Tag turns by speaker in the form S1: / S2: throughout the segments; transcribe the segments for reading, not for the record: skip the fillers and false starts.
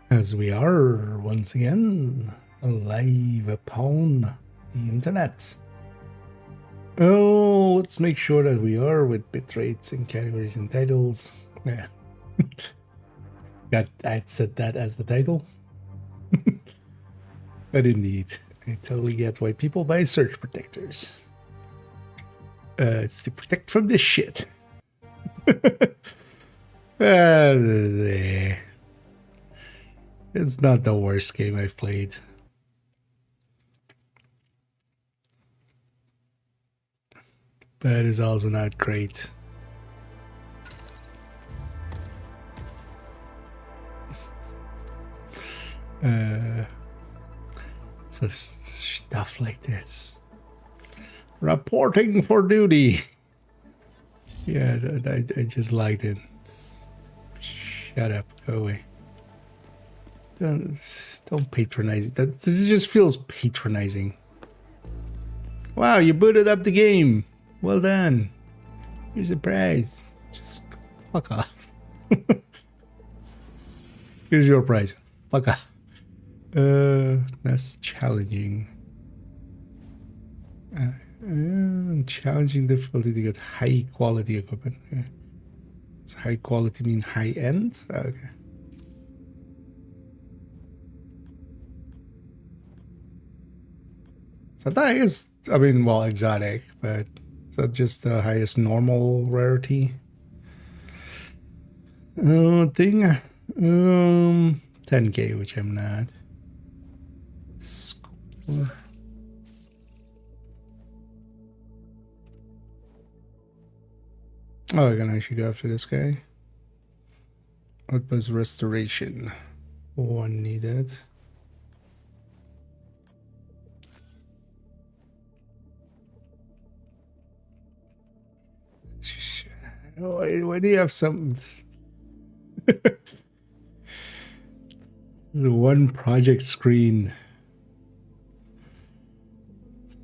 S1: As we are once again live upon the internet. Oh, let's make sure that we are with bitrates and categories and titles. Yeah. I'd set that as the title. But indeed, I totally get why people buy search protectors. It's to protect from this shit. It's not the worst game I've played. But it's also not great. So stuff like this. Reporting for duty. Yeah, I just liked it. Shut up, go away. Don't patronize it. This just feels patronizing. Wow, you booted up the game. Well done. Here's a prize. Just fuck off. Here's your prize. Fuck off. That's challenging. Challenging difficulty to get high quality equipment. Does high quality mean high end? Okay. So that is, I mean, well, exotic, but is that just the highest normal rarity? Thing? 10k, which I'm not. Score. Oh, I can actually go after this guy. What was restoration? One needed. Why do you have some? The one project screen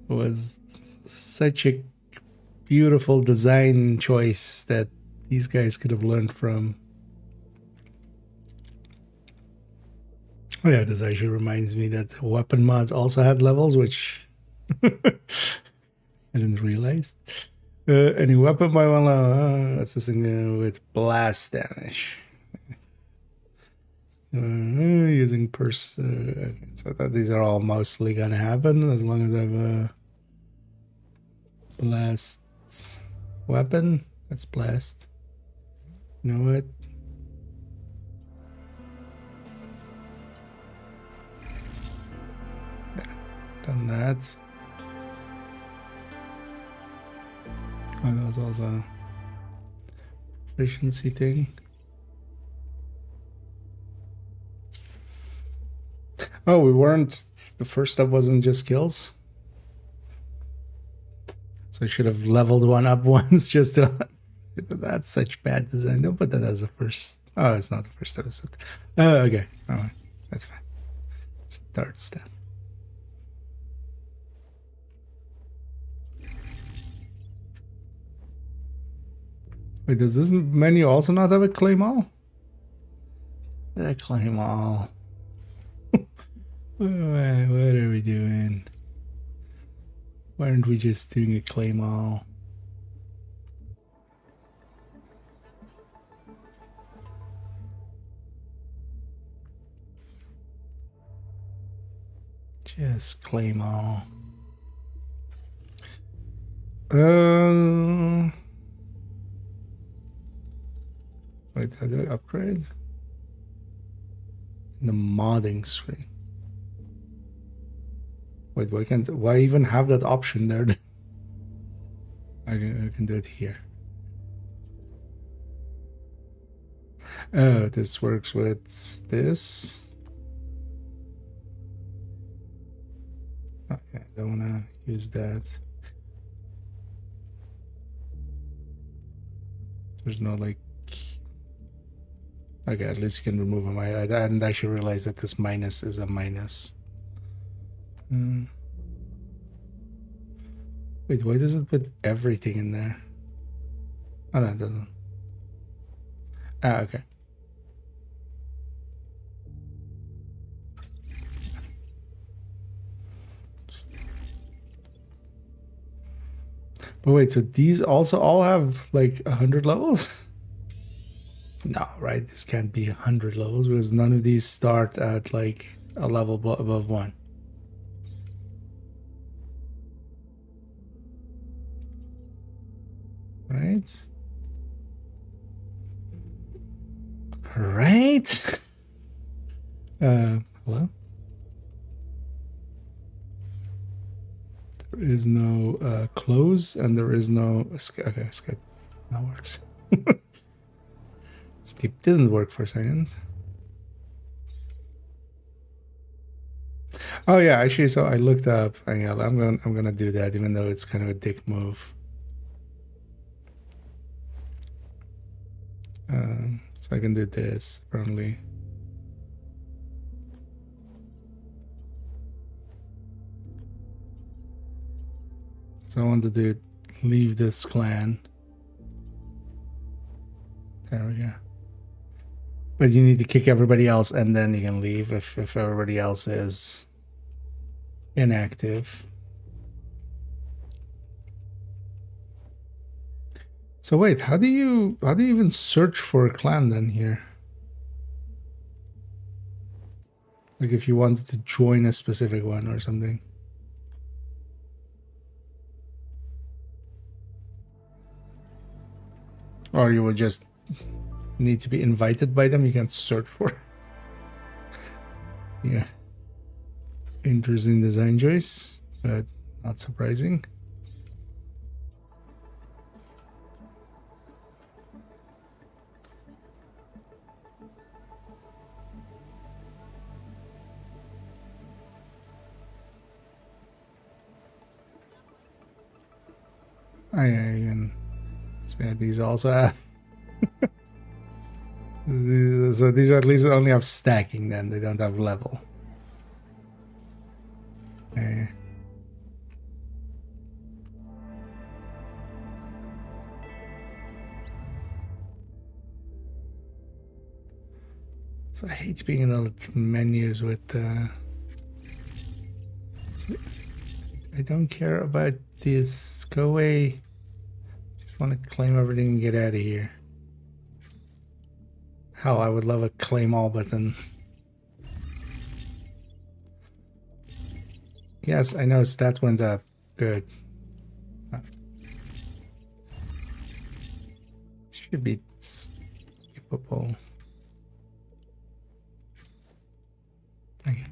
S1: was such a beautiful design choice that these guys could have learned from. Oh yeah, this actually reminds me that weapon mods also had levels, which I didn't realize. Any weapon by one level, assisting with blast damage. Using so that these are all mostly gonna happen as long as I have a blast weapon. That's blast. You know what? Yeah, done that. Oh, that was also efficiency thing. Oh, we weren't. The first step wasn't just kills. So I should have leveled one up once just to. That's such bad design. Don't put that as the first. Oh, it's not the first episode. Oh, okay. Oh, that's fine. It's the third step. Wait, does this menu also not have a claim all? A claim all. What are we doing? Why aren't we just doing a claim all? Just claim all. Wait, how do I upgrade? In the modding screen. Wait, why even have that option there? I can do it here. Oh, this works with this. Okay, I don't want to use that. There's no like. Okay, at least you can remove them. I didn't actually realize that this minus is a minus. Wait, why does it put everything in there? Oh no, it doesn't. Ah, okay. But wait, so these also all have like 100 levels? No, right? This can't be 100 levels because none of these start at like a level above 1. Right? Right? Hello? There is no close and there is no escape. Okay, escape. That works. Escape didn't work for a second. Oh yeah, actually, so I looked up. Yeah, I'm gonna do that, even though it's kind of a dick move. So I can do this currently. So I wanted to leave this clan. There we go. But you need to kick everybody else and then you can leave if everybody else is inactive. So wait, how do you even search for a clan then here? Like if you wanted to join a specific one or something. Or you would just need to be invited by them, you can search for it. Yeah. Interesting design choice, but not surprising. So yeah, these also have so these at least only have stacking then, they don't have level. Okay. So I hate being in the menus with I don't care about this. Go away. Just want to claim everything and get out of here. Hell, I would love a claim all button. Yes, I know stats went up. Good. Should be skippable. Okay.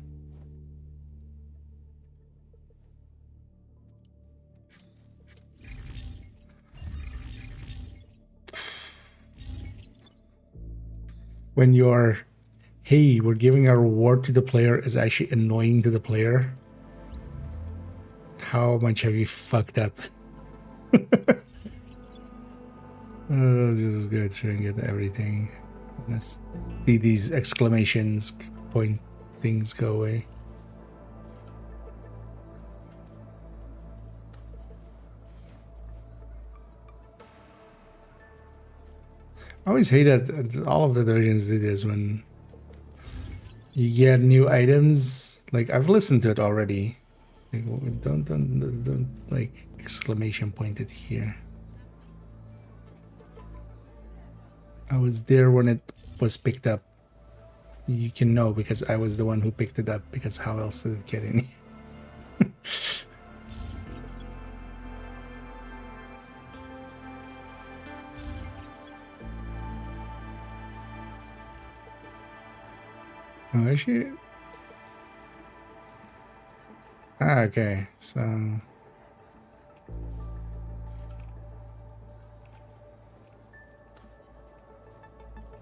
S1: When you're, hey, we're giving a reward to the player is actually annoying to the player. How much have you fucked up? Just go through and get everything. Let's see these exclamations point things go away. I always hate that all of the divisions do this when you get new items. Like I've listened to it already. Like, don't like exclamation pointed here. I was there when it was picked up. You can know because I was the one who picked it up, because how else did it get in? Oh, is she? Ah, okay, so...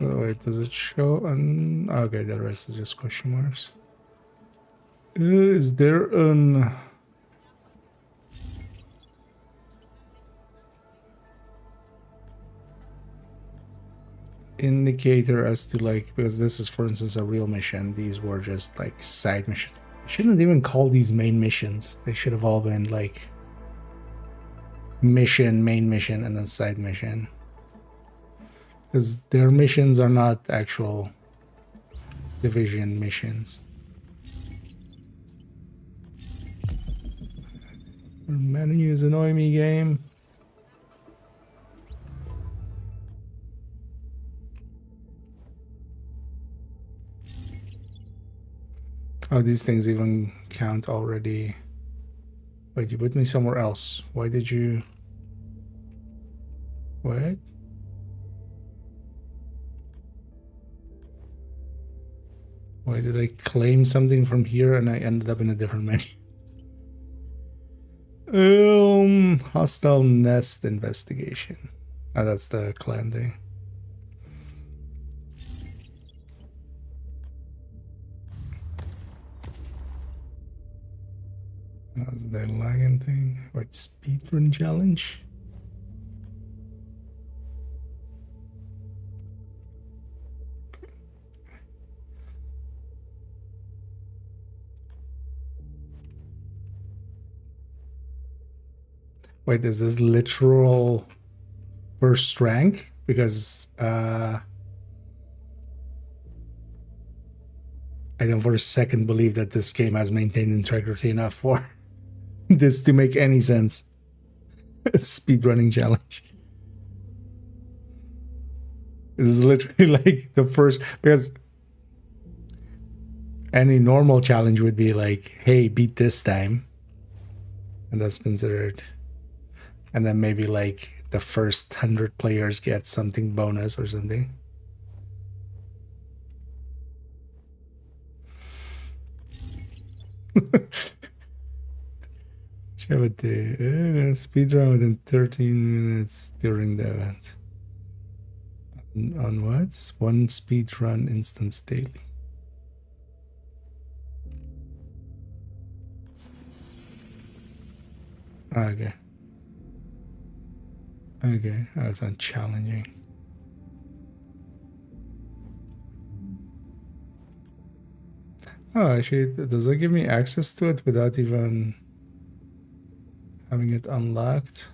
S1: Oh, wait, does it show on... Okay, the rest is just question marks. Is there an... indicator as to like, because this is for instance a real mission, these were just like side missions. I shouldn't even call these main missions. They should have all been like mission, main mission, and then side mission, because their missions are not actual division missions. Menus annoy me, game. Oh, these things even count already. Wait, you put me somewhere else. Why did you... What? Why did I claim something from here and I ended up in a different menu? Hostile nest investigation. Oh, that's the clan thing. That's the lagging thing. Wait, speedrun challenge? Wait, is this literal first rank? Because I don't for a second believe that this game has maintained integrity enough for this to make any sense. Speedrunning challenge. This is literally like the first, because any normal challenge would be like, hey, beat this time. And that's considered. And then maybe like the first 100 players get something bonus or something. Speedrun within 13 minutes during the event. On what? One speedrun instance daily. Okay. Okay, that's unchallenging. Oh, actually, does it give me access to it without even having it unlocked?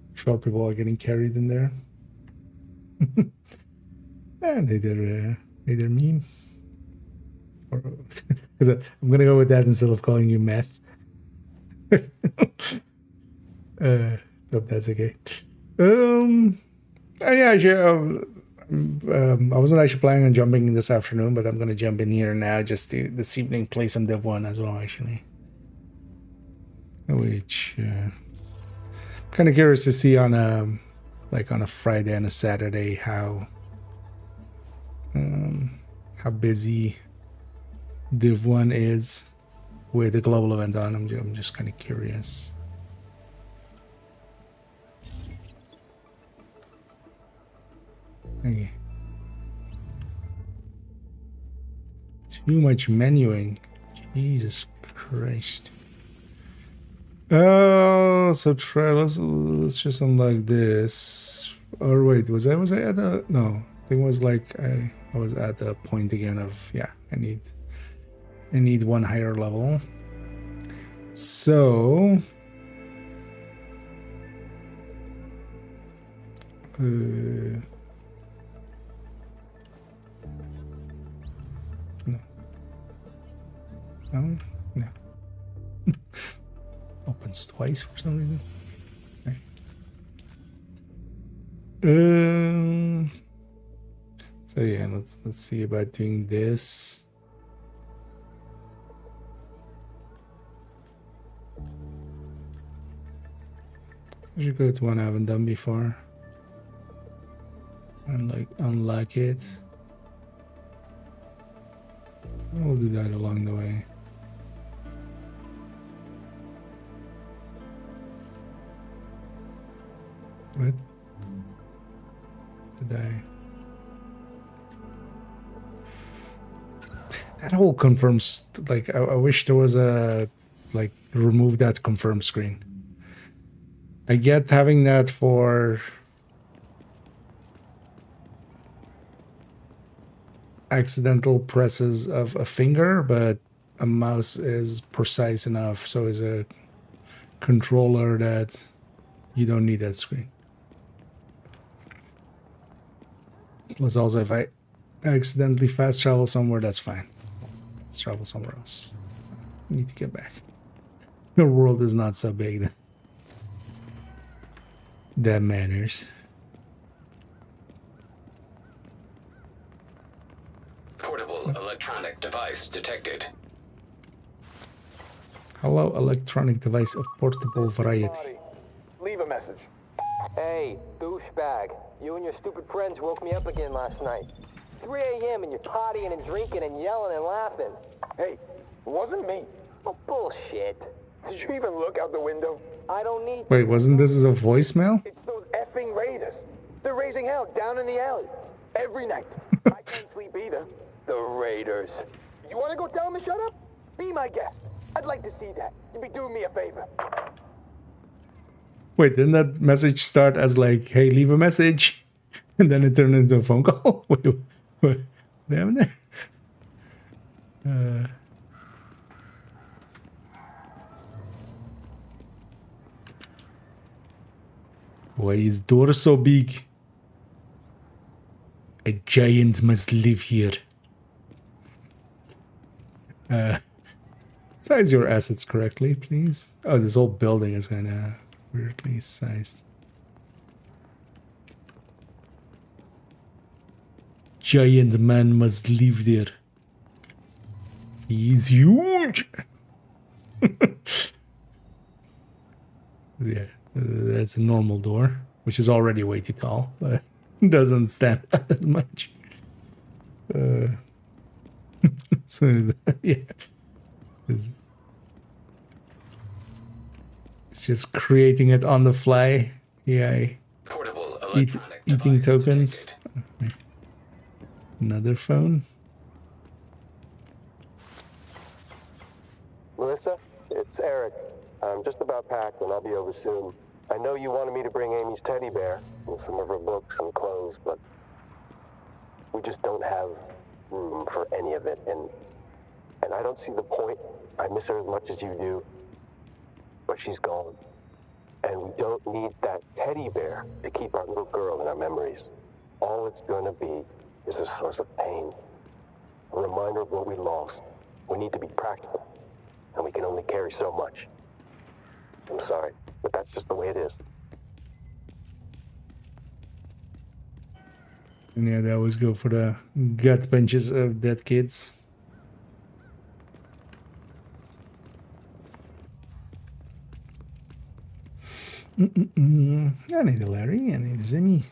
S1: I'm sure people are getting carried in there. And they're mean. Or because I'm gonna go with that instead of calling you Matt. Hope that's okay. Yeah, actually, I wasn't actually planning on jumping in this afternoon, but I'm gonna jump in here now just to this evening play some Div 1 as well, actually. Which kind of curious to see on a Friday and a Saturday how busy Div 1 is with the global event on. I'm just kind of curious. Okay. Too much menuing. Jesus Christ. So try let's just unlock this. Or wait, was I at the no? I think it was like I was at the point again of yeah, I need one higher level. So no. No. Opens twice for some reason. Okay. So yeah, let's see about doing this. I should go to one I haven't done before and like unlock it. We'll do that along the way. What did I? That whole confirms, like, I wish there was a, like, remove that confirm screen. I get having that for accidental presses of a finger, but a mouse is precise enough, so is a controller that you don't need that screen. Plus also, if I accidentally fast travel somewhere, that's fine. Let's travel somewhere else. I need to get back. The world is not so big then. That matters.
S2: Portable electronic device detected.
S1: Hello, electronic device of portable variety.
S2: Leave a message. Hey, douchebag. You and your stupid friends woke me up again last night. It's 3 a.m. and you're partying and drinking and yelling and laughing. Hey, it wasn't me. Oh, bullshit. Did you even look out the window? I don't need...
S1: Wait, wasn't this a voicemail?
S2: It's those effing raiders. They're raising hell down in the alley. Every night. I can't sleep either. The raiders. You want to go tell them to shut up? Be my guest. I'd like to see that. You'd be doing me a favor.
S1: Wait, didn't that message start as like, hey, leave a message? And then it turned into a phone call? Wait, what happened there? Why is door so big? A giant must live here. Size your assets correctly, please. Oh, this whole building is kind of weirdly sized. Giant man must live there. He's huge. Yeah, that's a normal door, which is already way too tall, but doesn't stand out that much. So yeah, it's just creating it on the fly. Yeah,
S3: Portable
S1: eating tokens. Okay. Another phone.
S2: Melissa, it's Eric. I'm just about packed and I'll be over soon. I know you wanted me to bring Amy's teddy bear and some of her books and clothes, but we just don't have room for any of it, and I don't see the point. I miss her as much as you do, but she's gone. And we don't need that teddy bear to keep our little girl in our memories. All it's going to be is a source of pain, a reminder of what we lost. We need to be practical, and we can only carry so much. I'm sorry, but that's just the way it is.
S1: And yeah, they always go for the gut punches of dead kids. I need a Larry, I need a Zimmy.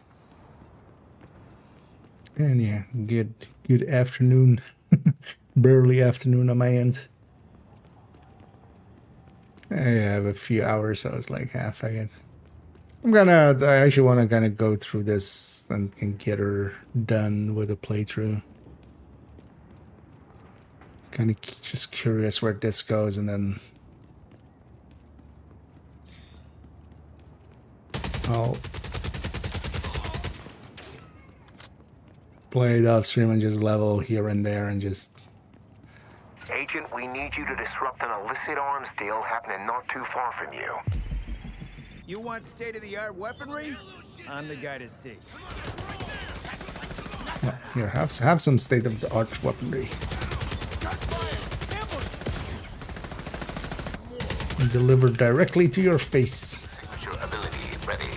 S1: And yeah, good afternoon. Barely afternoon on my end. I have a few hours, so it's like half, I guess. I actually want to kind of go through this and get her done with a playthrough. Kind of just curious where this goes, and then I'll play it off stream and just level here and there and just...
S4: Agent, we need you to disrupt an illicit arms deal happening not too far from you.
S5: You want state-of-the-art weaponry? I'm the guy to see.
S1: Yeah, here, have some state-of-the-art weaponry. Delivered directly to your face.
S4: Signature ability ready.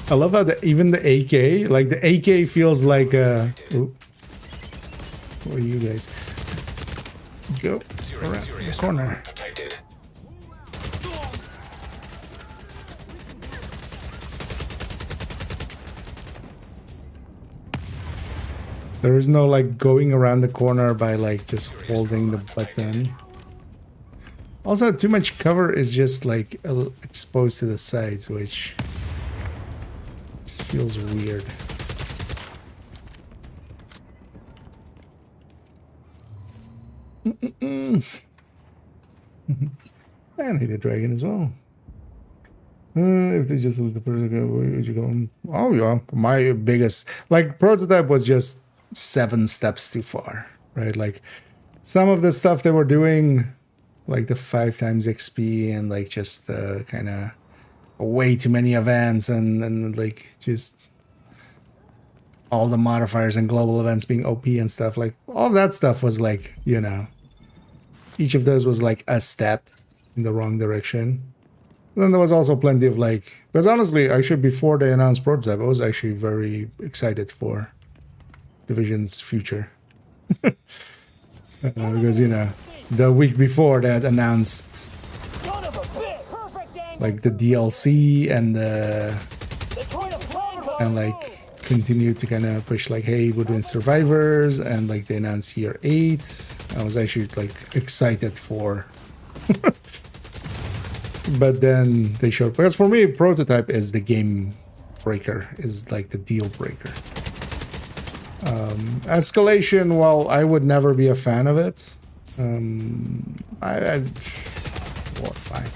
S1: I love how even the AK, like the AK feels like a... Ooh. Where are you guys? Go around the corner.
S3: Detected.
S1: There is no like going around the corner by like just holding the button. Also, too much cover is just like exposed to the sides, which just feels weird. I need a dragon as well. If they just let the person go, where would you go? Oh yeah, my biggest like prototype was just 7 steps too far, right? Like some of the stuff they were doing, like the 5 times XP and like just kind of way too many events and like just all the modifiers and global events being OP and stuff, like all that stuff was like, you know, each of those was like a step in the wrong direction. Then there was also plenty of like, because honestly, actually before they announced prototype, I was actually very excited for Division's future. Because, you know, the week before they had announced like the DLC and like continue to kind of push like, hey, we're doing Survivors, and like they announced year 8. I was actually like excited for but then they showed, because for me prototype is the game breaker, is like the deal breaker. Escalation, well, I would never be a fan of it. Well, fine.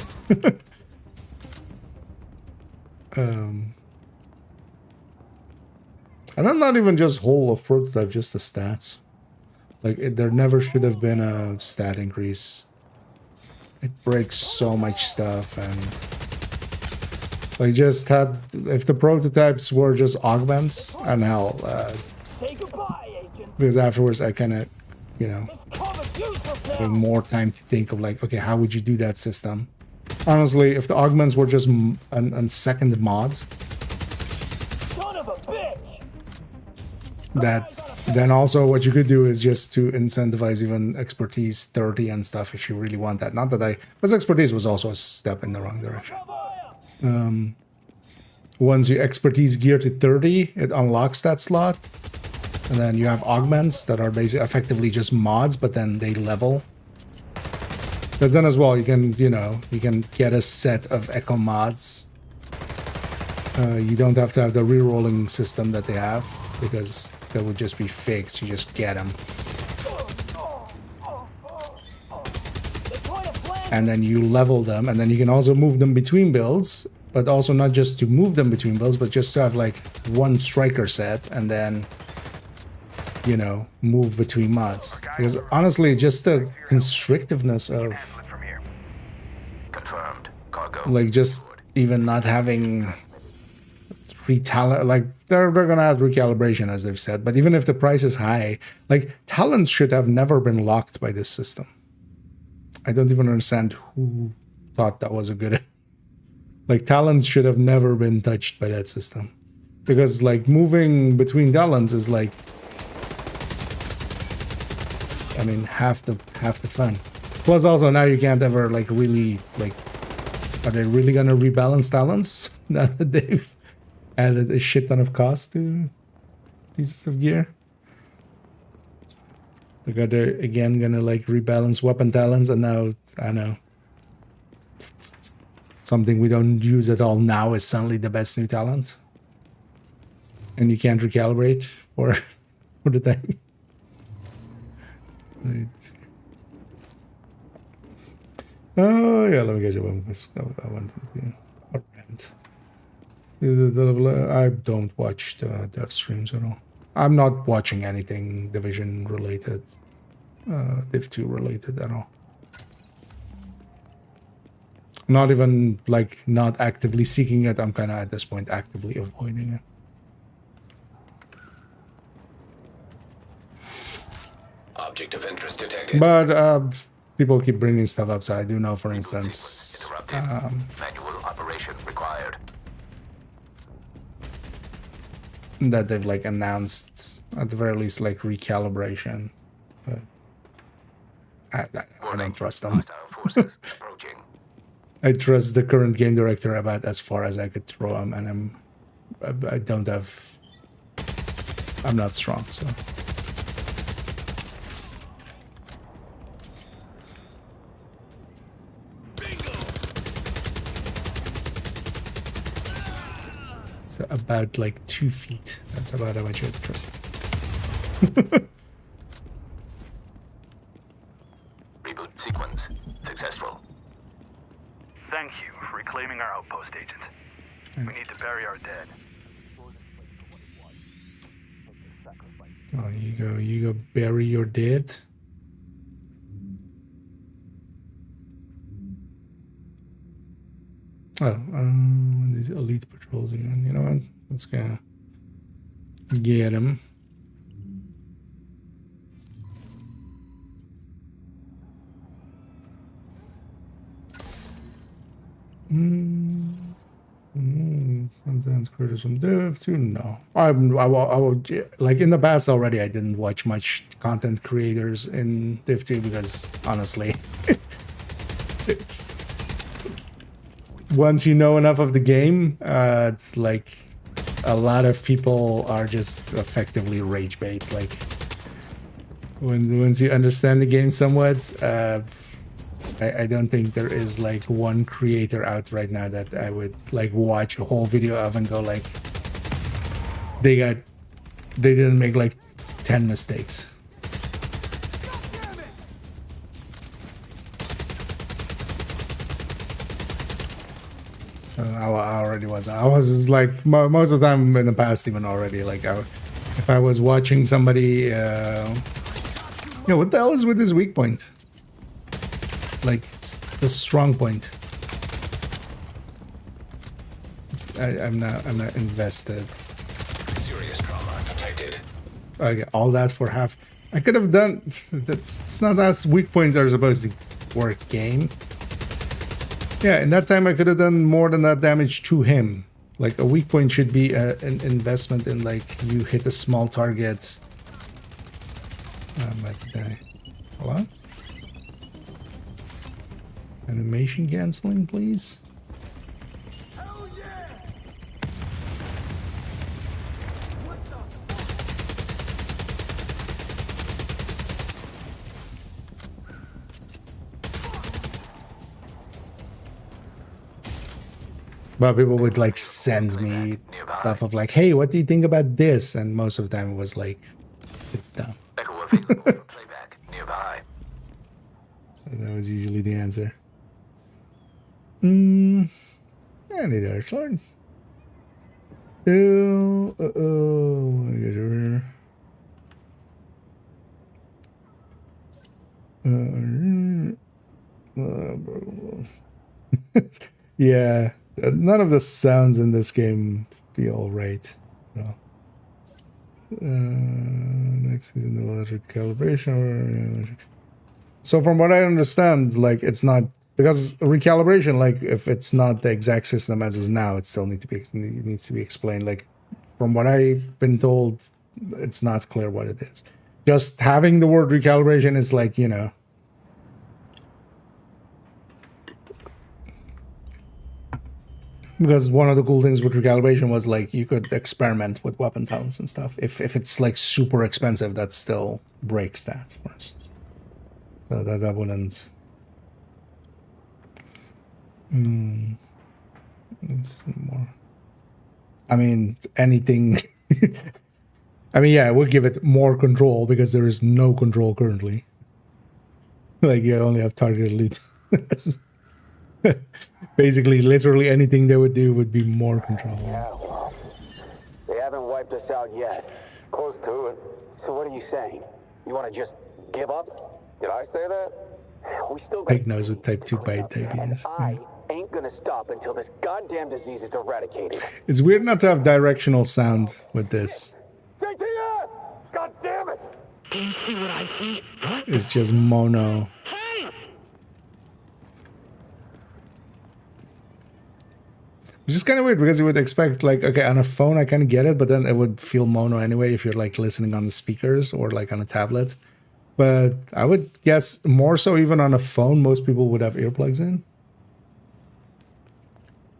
S1: And then not even just whole of prototype, just the stats. Like there never should have been a stat increase. It breaks so much stuff, and like just had, if the prototypes were just augments, and hell, because afterwards I kind of, you know, having more time to think of like, okay, how would you do that system? Honestly, if the augments were just a second mod, that then also what you could do is just to incentivize even expertise 30 and stuff if you really want that. Not that because expertise was also a step in the wrong direction. Once your expertise gear to 30, it unlocks that slot, and then you have augments that are basically effectively just mods, but then they level. Because then as well, you can, you know, you can get a set of echo mods. You don't have to have the rerolling system that they have, because that would just be fixed. You just get them. And then you level them, and then you can also move them between builds, but also not just to move them between builds, but just to have like one striker set, and then, you know, move between mods. Because honestly, just the constrictiveness of like just even not having talent, like they're gonna add recalibration as they've said, but even if the price is high, like talents should have never been locked by this system. I don't even understand who thought that was a good like talents should have never been touched by that system, because like moving between talents is like, I mean, half the fun. Plus also now you can't ever like really like, are they really gonna rebalance talents now that they've added a shit ton of cost to pieces of gear? They're again gonna like rebalance weapon talents, and now I know something we don't use at all now is suddenly the best new talent, and you can't recalibrate for the thing. Oh yeah, let me get you one. I wanted to rant. I don't watch the dev streams at all. I'm not watching anything Division related, Div 2 related at all. Not even like not actively seeking it. I'm kind of at this point actively avoiding it.
S3: Object of interest detected.
S1: But people keep bringing stuff up, so I do know, for instance,
S3: manual operation required.
S1: that they've like announced at the very least like recalibration, but I don't trust them.
S3: Forces approaching.
S1: I trust the current game director about as far as I could throw him, and I'm not strong, so. It's about like 2 feet. That's about how much I trust him.
S3: Reboot sequence successful.
S6: Thank you for reclaiming our outpost, Agent. We need to bury our dead.
S1: Oh, you go bury your dead. Oh, these elite patrols again. You know what? Let's go get them. content creators from Dev too? No. I will, like in the past already, I didn't watch much content creators in Div 2 because honestly, it's once you know enough of the game, it's like a lot of people are just effectively rage bait. Like once you understand the game somewhat, I don't think there is like one creator out right now that I would like watch a whole video of and go like they didn't make like 10 mistakes. So I already was. I was like most of the time in the past even already like if I was watching somebody yeah, what the hell is with this weak point? Like the strong point. I'm not invested.
S3: Serious trauma detected.
S1: Okay, all that for half. I could have done. That's not how weak points are supposed to work, game. Yeah, in that time I could have done more than that damage to him. Like a weak point should be an investment in like you hit a small target. I'm about to die. Hello? Animation canceling, please.
S5: Hell yeah! What the?
S1: But people would like send me stuff of like, hey, what do you think about this? And most of the time it was like, it's dumb.
S3: Echo available for playback nearby.
S1: So that was usually the answer. Any there, sword. Yeah, none of the sounds in this game feel right. No. Next season, the electric calibration. So from what I understand, like it's not because recalibration, like if it's not the exact system as is now, it still needs to be explained. Like from what I've been told, it's not clear what it is. Just having the word recalibration is like, you know. Because one of the cool things with recalibration was like you could experiment with weapon tones and stuff. If it's like super expensive, that still breaks that for us. So that wouldn't. More. I mean, anything. I mean, yeah, we'll give it more control because there is no control currently. Like you only have targeted loot. Basically, literally anything they would do would be more control.
S2: Yeah, well, they haven't wiped us out yet. Close to it. So what are you saying? You want to just give up? Did I say that? We still got
S1: Pig knows what type 2 bite diabetes.
S2: I ain't gonna stop until this goddamn disease is eradicated.
S1: It's weird not to have directional sound with this.
S2: JTF! God damn it!
S7: Do you see what I see? What?
S1: It's just mono.
S7: Hey!
S1: Which is kind of weird because you would expect like, okay, on a phone I kind of get it, but then it would feel mono anyway if you're like listening on the speakers or like on a tablet. But I would guess more so even on a phone, most people would have earplugs in.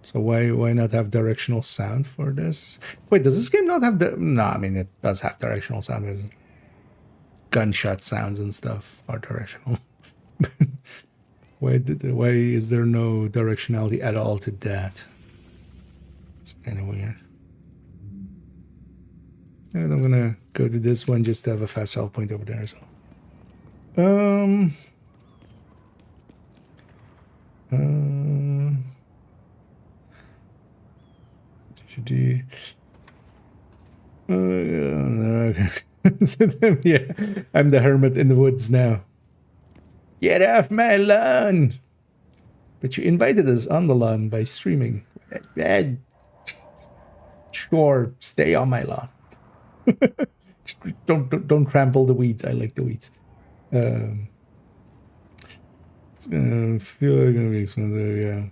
S1: So why not have directional sound for this? Wait, does this game not have the... No, I mean, it does have directional sound. Because gunshot sounds and stuff are directional. Why is there no directionality at all to that? It's kind of weird. And I'm gonna go to this one just to have a fast travel point over there as well. Should do. Yeah, I'm the hermit in the woods now. Get off my lawn! But you invited us on the lawn by streaming. Sure, stay on my lawn. Don't trample the weeds. I like the weeds. It's gonna feel like gonna be expensive, yeah.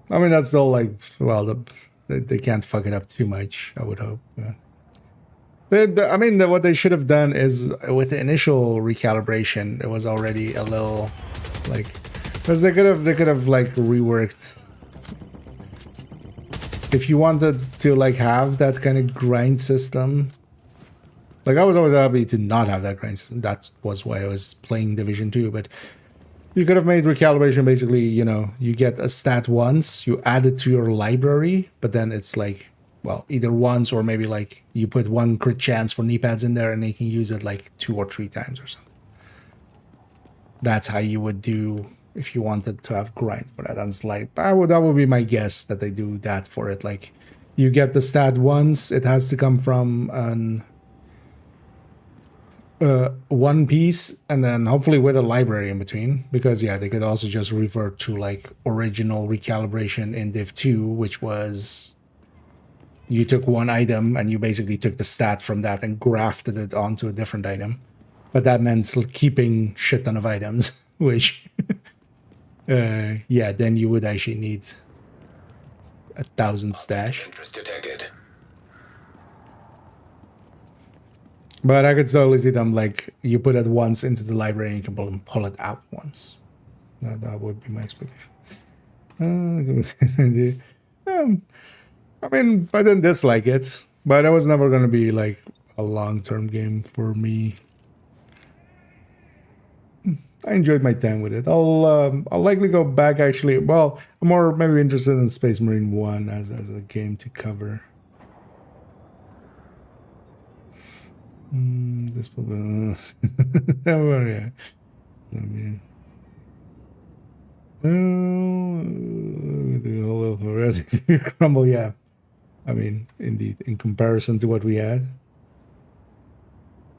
S1: I mean, that's still like, well, they can't fuck it up too much, I would hope. Yeah. I mean, what they should have done is with the initial recalibration, it was already a little like, because they could have like reworked. If you wanted to like have that kind of grind system, like I was always happy to not have that grind system. That was why I was playing Division 2, but you could have made recalibration basically, you know, you get a stat once, you add it to your library, but then it's like, well, either once or maybe like you put one crit chance for knee pads in there and they can use it like 2 or 3 times or something. That's how you would do if you wanted to have grind for that. That's like, that would be my guess that they do that for it. Like you get the stat once, it has to come from an one piece and then hopefully with a library in between, because yeah, they could also just revert to like original recalibration in Div 2, which was you took one item and you basically took the stat from that and grafted it onto a different item, but that meant keeping shit ton of items, which yeah, then you would actually need 1,000 stash.
S3: Interest detected.
S1: But I could totally see them like you put it once into the library and you can pull it out once. That would be my expectation. I mean, I didn't dislike it, but it was never going to be like a long-term game for me. I enjoyed my time with it. I'll likely go back actually. Well, I'm more maybe interested in Space Marine 1 as a game to cover. This will be oh yeah. Crumble, yeah. I mean, indeed, in comparison to what we had.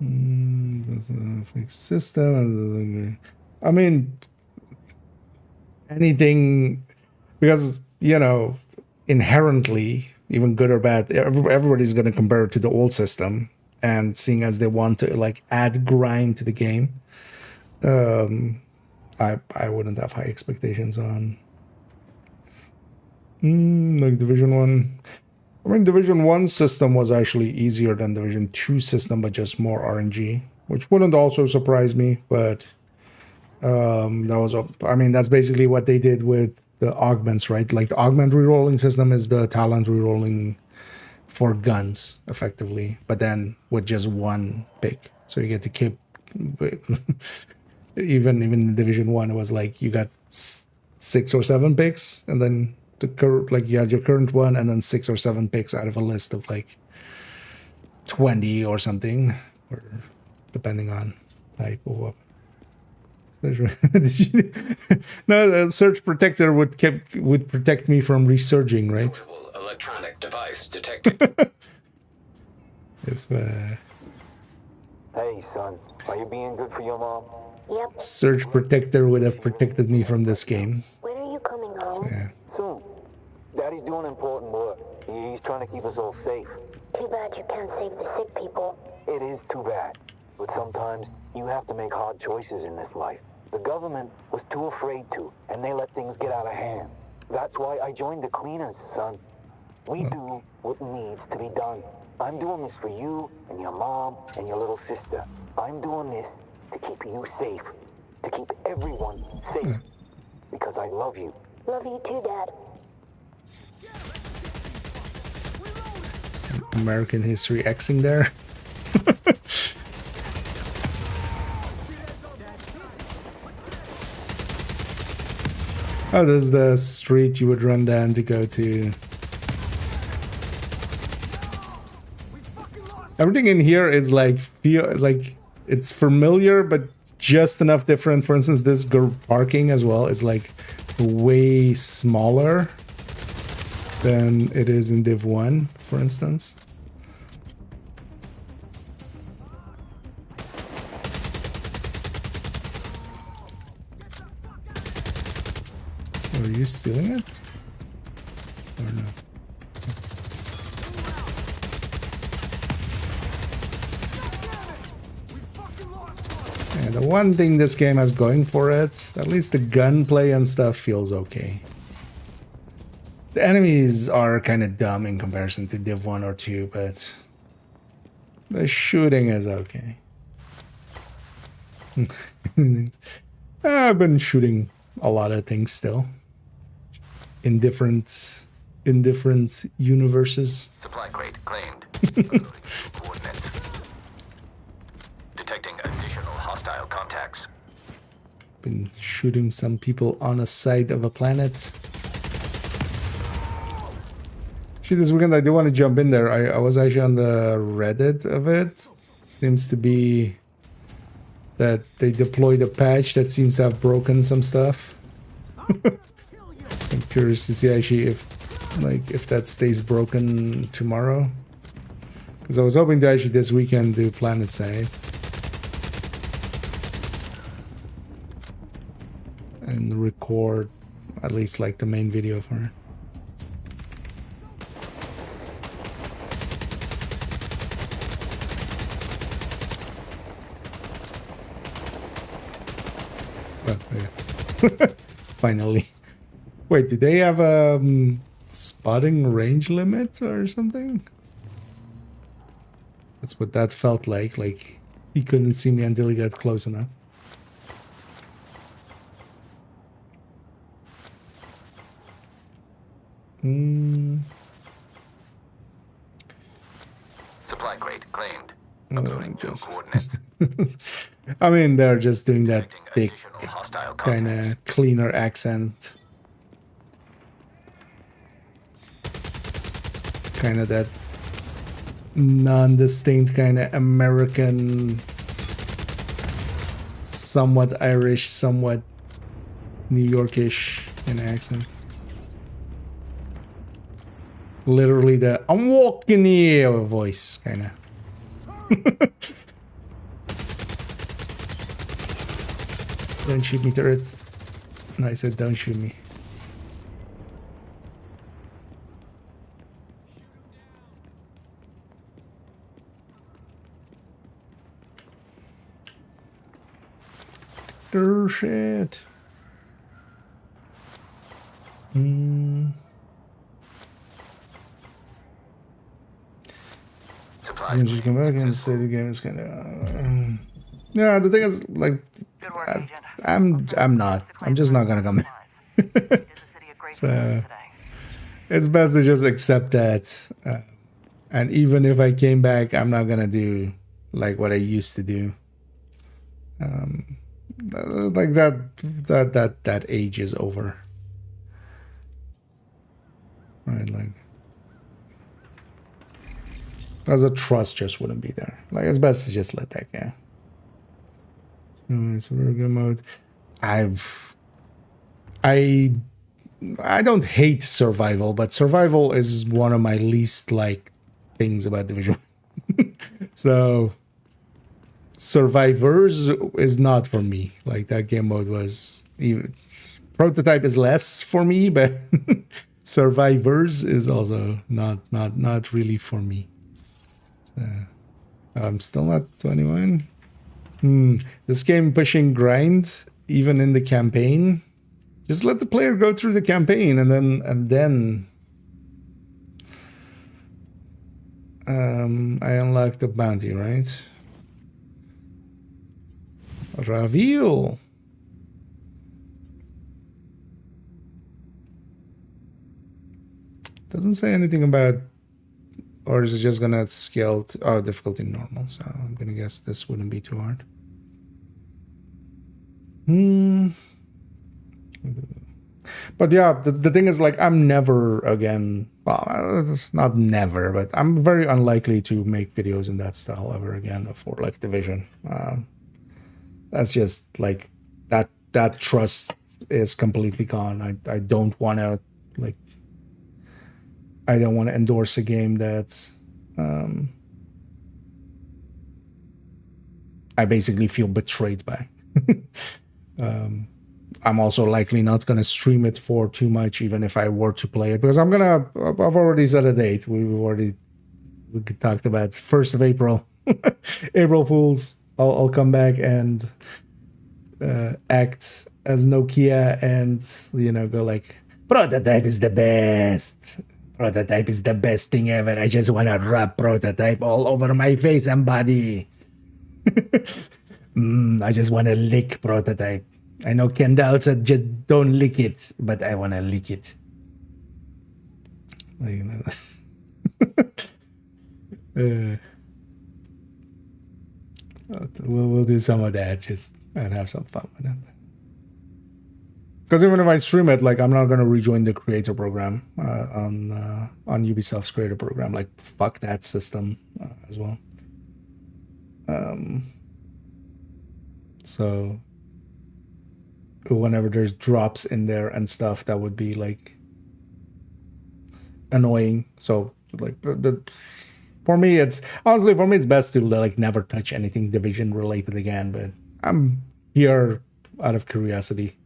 S1: That's a fixed system. I mean, anything, because, you know, inherently, even good or bad, everybody's going to compare it to the old system. And seeing as they want to like add grind to the game, I wouldn't have high expectations on like Division 1. I mean, Division 1 system was actually easier than Division 2 system, but just more RNG, which wouldn't also surprise me. But that was, I mean, that's basically what they did with the augments, right? Like the augment rerolling system is the talent rerolling for guns, effectively, but then with just one pick. So you get to keep, even in Division 1, it was like you got 6 or 7 picks, and then like you had your current one, and then 6 or 7 picks out of a list of like 20 or something, or depending on type or weapon. No, the Surge Protector would protect me from resurging, right?
S3: Electronic device detected.
S1: If
S2: Hey, son, are you being good for your mom?
S7: Yep.
S1: Surge Protector would have protected me from this game.
S7: When are you coming home?
S1: So, yeah.
S2: Soon. Daddy's doing important work. He's trying to keep us all safe.
S7: Too bad you can't save the sick people.
S2: It is too bad. But sometimes you have to make hard choices in this life. The government was too afraid to, and they let things get out of hand. That's why I joined the cleaners, son. We do what needs to be done. I'm doing this for you and your mom and your little sister. I'm doing this to keep you safe, to keep everyone safe, because I love you.
S7: Love you too, Dad.
S1: Some American history Xing there. Oh, this is the street you would run down to go to. Everything in here is like it's familiar, but just enough different. For instance, this parking as well is like way smaller than it is in Div 1, for instance. Are you stealing it? Or no? Yeah, the one thing this game has going for it, at least the gunplay and stuff feels okay. The enemies are kind of dumb in comparison to Div 1 or 2, but the shooting is okay. I've been shooting a lot of things still in different universes.
S3: Supply crate claimed. Uploading new coordinates. Detecting additional hostile contacts.
S1: Been shooting some people on a side of a planet. Actually, this weekend I do want to jump in there. I was actually on the Reddit of it. Seems to be that they deployed a patch that seems to have broken some stuff. I'm curious to see actually if that stays broken tomorrow. Because I was hoping to actually this weekend do Planet Side. And record at least like the main video for it. Oh, yeah. Finally. Wait, do they have a spotting range limit or something? That's what that felt like. Like he couldn't see me until he got close enough.
S3: Supply crate claimed. Uploading new coordinates.
S1: I mean, they're just doing that
S3: Detecting
S1: thick,
S3: additional hostile
S1: kind
S3: contacts.
S1: of cleaner accent. Kind of that non-distinct kind of American, somewhat Irish, somewhat New Yorkish kind of accent. Literally the "I'm walking here" voice, kind of. Don't shoot me, turrets. No, I said don't shoot me. Shit.
S3: Supplies
S1: I'm just come back and say the game is kind of. Yeah, the thing is, like,
S8: Good work, Agent.
S1: I'm not. I'm just not gonna come.
S8: You did the city a great
S1: So,
S8: service today.
S1: It's best to just accept that. And even if I came back, I'm not gonna do like what I used to do. Like that age is over. Right, like as a trust just wouldn't be there. Like it's best to just let that go. So we're good mode. I don't hate survival, but survival is one of my least liked things about Division. So Survivors is not for me. Like that game mode was even, Prototype is less for me, but Survivors is also not really for me. So, I'm still not 21. This game pushing grind even in the campaign. Just let the player go through the campaign and then I unlock the bounty, right? Reveal. Doesn't say anything about, or is it just gonna scale to, difficulty normal, so I'm gonna guess this wouldn't be too hard. But yeah, the thing is, like, I'm never again, well, it's not never, but I'm very unlikely to make videos in that style ever again for like Division. That's just like that trust is completely gone. I don't want to like, I don't want to endorse a game that I basically feel betrayed by. I'm also likely not going to stream it for too much, even if I were to play it, because I've already set a date. We talked about 1st of April, April Fools. I'll come back and act as Nokia and, you know, go like, Prototype is the best. Prototype is the best thing ever. I just want to rub prototype all over my face and body. I just want to lick prototype. I know Kendall said just don't lick it, but I want to lick it. Like, we'll do some of that just and have some fun with it. Because even if I stream it, like I'm not gonna rejoin the creator program on Ubisoft's creator program. Like fuck that system as well. So whenever there's drops in there and stuff, that would be like annoying. So like for me, it's best to like never touch anything Division related again. But I'm here out of curiosity.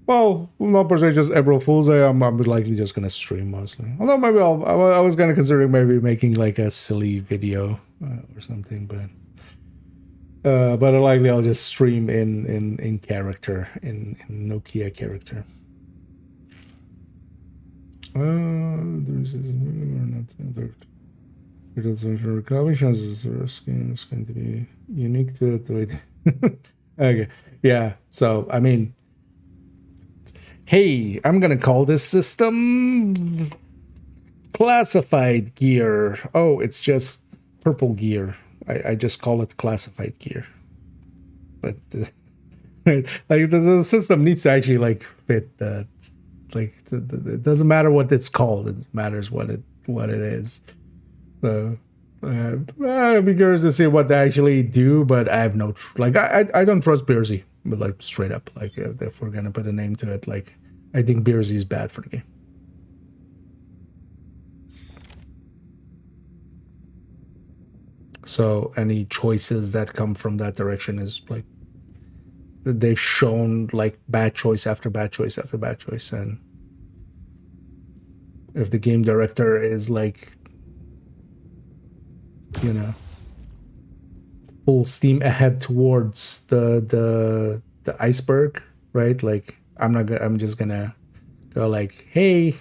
S1: Well, not per se just April Fool's Day. I'm likely just gonna stream mostly. Although maybe I was gonna consider maybe making like a silly video or something, but likely I'll just stream in character in Nokia character. There's is going to be unique to it. Wait. Okay, yeah. So I mean, hey, I'm gonna call this system classified gear. Oh, it's just purple gear. I just call it classified gear. But right, like the system needs to actually like fit that. Like it doesn't matter what it's called; it matters what it is. So I'd be curious to see what they actually do, but I have no I don't trust Beersy, but like straight up, like if we're gonna put a name to it, like I think Beersy is bad for the game. So any choices that come from that direction is like they've shown like bad choice after bad choice after bad choice, and if the game director is like, you know, full steam ahead towards the iceberg, right? Like I'm just gonna go like, hey,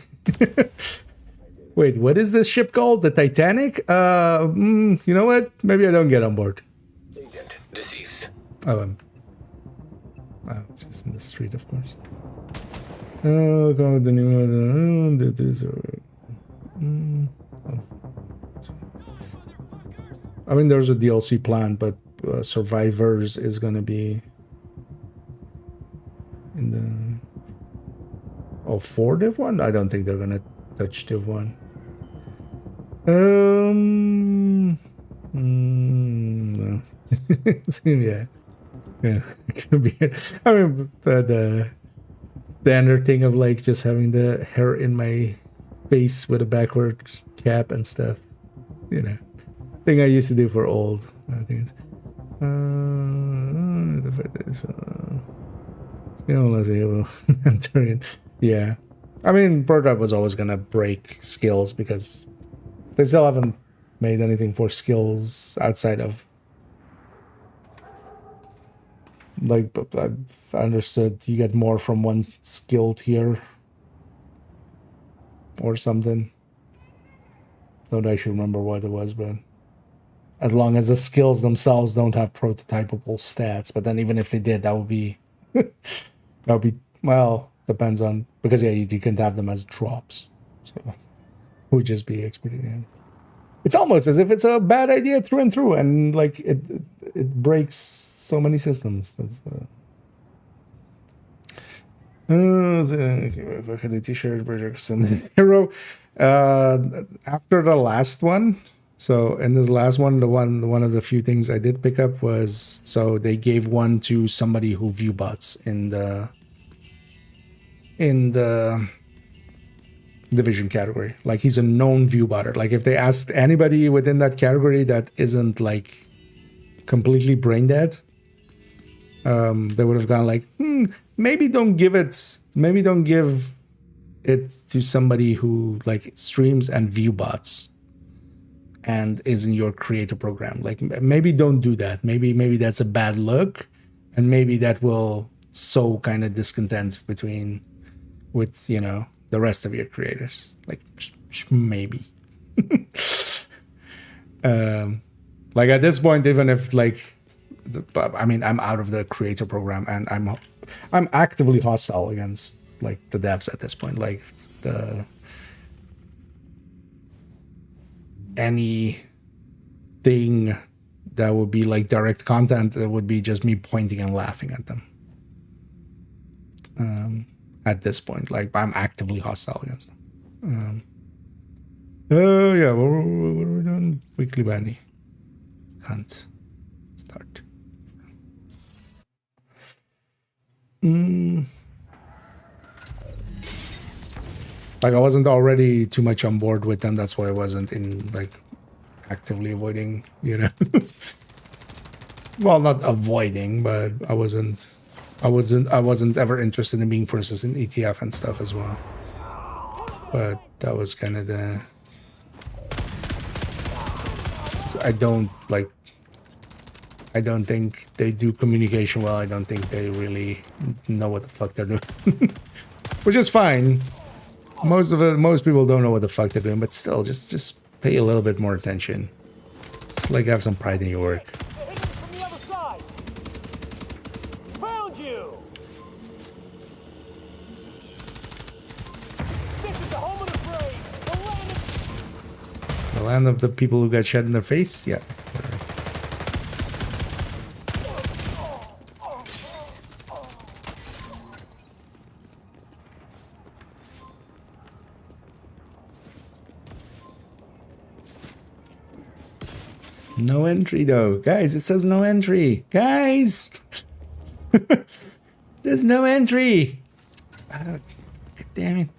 S1: wait, what is this ship called? The Titanic? You know what? Maybe I don't get on board.
S3: Agent deceased.
S1: Oh, it's just in the street, of course. Oh, go with the new one. I mean, there's a DLC plan, but Survivors is gonna be in the 4 Div 1. I don't think they're gonna touch Div 1. No. Yeah, could be. I mean, the standard thing of like just having the hair in my face with a backwards cap and stuff, you know, thing I used to do for old. I think it's yeah. I mean, Prototype was always gonna break skills because they still haven't made anything for skills outside of like I've understood you get more from one skill tier or something. Don't actually remember what it was, but as long as the skills themselves don't have prototypable stats, but then even if they did, that would be well, depends on, because yeah, you can have them as drops, so it would just be experience. It's almost as if it's a bad idea through and through, and like it breaks so many systems. That's t-shirt hero. After the last one, so in this last one, one of the few things I did pick up was, so they gave one to somebody who view bots in the Division category. Like he's a known view botter. Like if they asked anybody within that category that isn't like completely brain dead, they would have gone like, maybe don't give it to somebody who like streams and view bots and is in your creator program. Like maybe don't do that. Maybe that's a bad look, and maybe that will so kind of discontent with you know the rest of your creators. Like maybe. Like at this point, even if like, I mean, I'm out of the creator program and I'm actively hostile against like the devs at this point. Like anything that would be like direct content, it would be just me pointing and laughing at them. At this point, like I'm actively hostile against them. Yeah, what are we doing? Weekly Bunny hunt start. Like I wasn't already too much on board with them. That's why I wasn't in like actively avoiding, you know. Well, not avoiding, but I wasn't ever interested in being first in ETF and stuff as well. But that was kind of the. I don't think they do communication well. I don't think they really know what the fuck they're doing, which is fine. Most people don't know what the fuck they're doing, but still, just pay a little bit more attention. Just like have some pride in your work. The land of the people who got shot in the face? Yeah. No entry though. Guys, it says no entry. Guys! There's no entry. God damn it.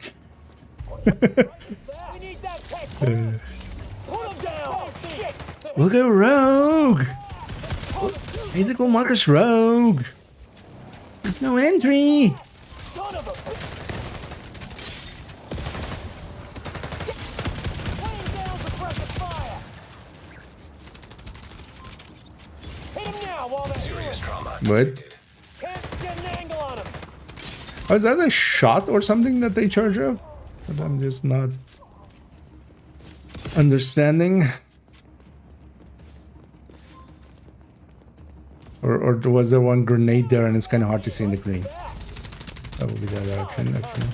S1: We'll go rogue. Physical markers rogue. There's no entry. What? Oh, is that a shot or something that they charge up? But I'm just not understanding. Or was there one grenade there and it's kind of hard to see in the green? That would be that option, actually.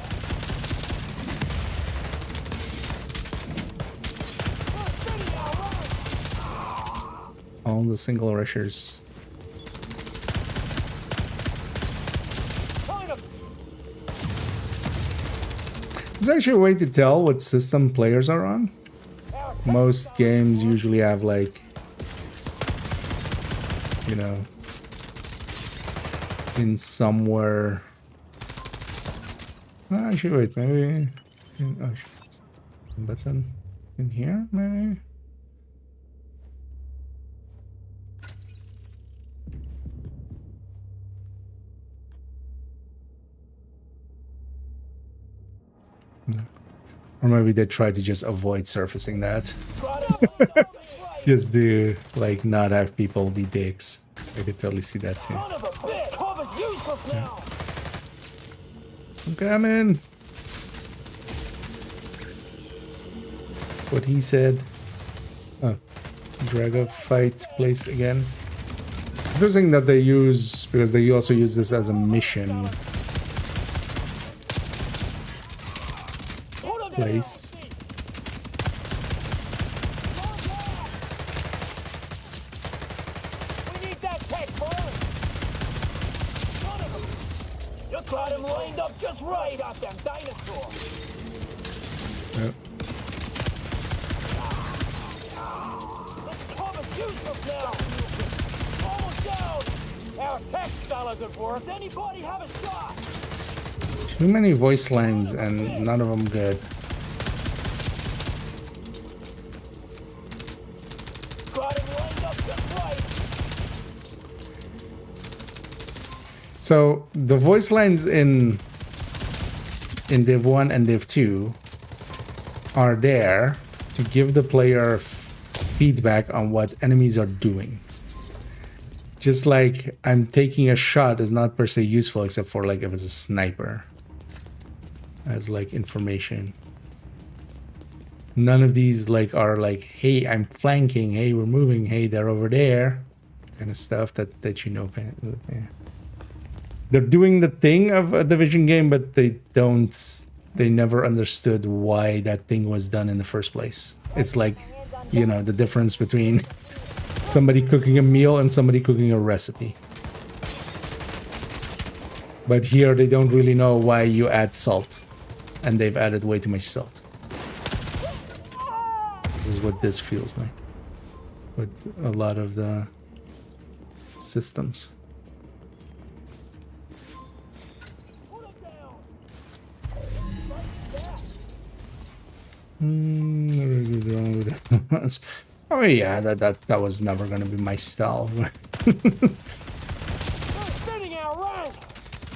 S1: All the single rushers. There's actually a way to tell what system players are on. Most games usually have like, you know, in somewhere. Actually, wait, maybe. Oh, shit. Button in here, maybe. Or maybe they try to just avoid surfacing that. Just to, like, not have people be dicks. I could totally see that too. Yeah. I'm coming. That's what he said. Oh, Drago fight place again. Interesting that they use, because they also use this as a mission place.
S9: We need that tech, boys. You got him lined up just right off them dinosaurs.
S1: Yep.
S9: This cover's useless now. Almost down. Our tech's fellas at work. Anybody have a shot?
S1: Too many voice lines and none of them good. So the voice lines in Div 1 and Div 2 are there to give the player feedback on what enemies are doing. Just like I'm taking a shot is not per se useful except for like if it's a sniper. As like information. None of these like are like, hey, I'm flanking, hey, we're moving, hey, they're over there. Kind of stuff that you know kind of, yeah. They're doing the thing of a Division game, but they never understood why that thing was done in the first place. It's like, you know, the difference between somebody cooking a meal and somebody cooking a recipe. But here they don't really know why you add salt. And they've added way too much salt. This is what this feels like. With a lot of the systems. Oh yeah, that was never gonna be my style.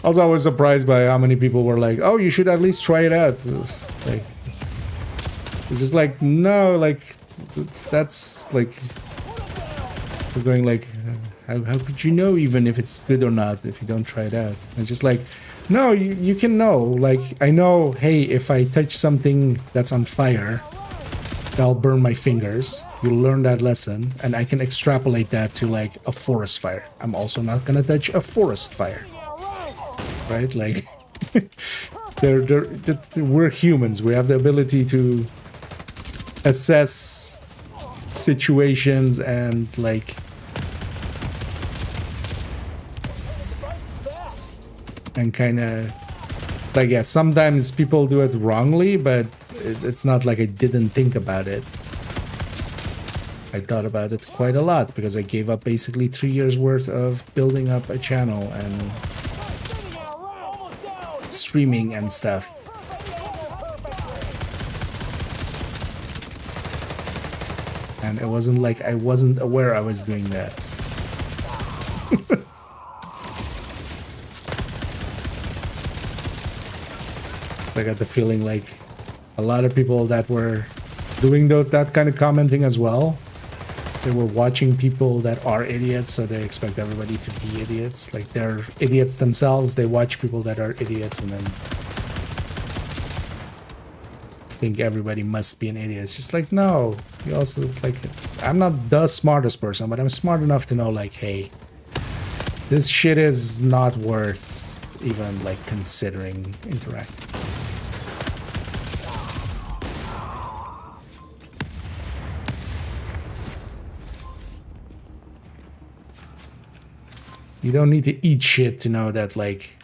S1: Also, I was surprised by how many people were like, "Oh, you should at least try it out." It's just like, no, like that's like we're going like, how could you know even if it's good or not if you don't try it out? It's just like, no, you can know. Like I know, hey, if I touch something that's on fire, that'll burn my fingers. You'll learn that lesson, and I can extrapolate that to like a forest fire. I'm also not gonna touch a forest fire. Right, like we're humans. We have the ability to assess situations and like and kind of like, yeah, sometimes people do it wrongly, but it's not like I didn't think about it. I thought about it quite a lot because I gave up basically 3 years worth of building up a channel and streaming and stuff. And it wasn't like I wasn't aware I was doing that. So I got the feeling like a lot of people that were doing that kind of commenting as well, they were watching people that are idiots, so they expect everybody to be idiots. Like they're idiots themselves, they watch people that are idiots and then think everybody must be an idiot. It's just like, no, you also like, I'm not the smartest person, but I'm smart enough to know like, hey, this shit is not worth even like considering interacting. You don't need to eat shit to know that, like,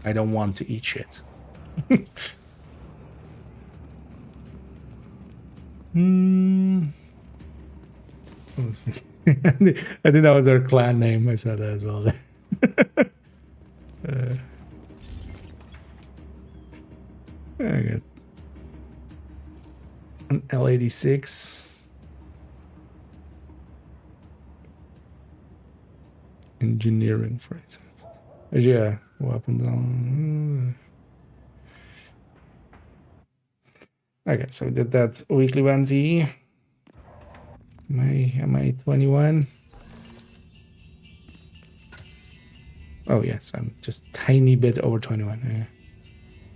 S1: I don't want to eat shit. I think that was their clan name. I saw that as well there. Very good. An L86. Engineering, for instance. Yeah, weapons on. Okay, so we did that weekly bounty. Am I 21? Oh yes, I'm just tiny bit over 21. Yeah.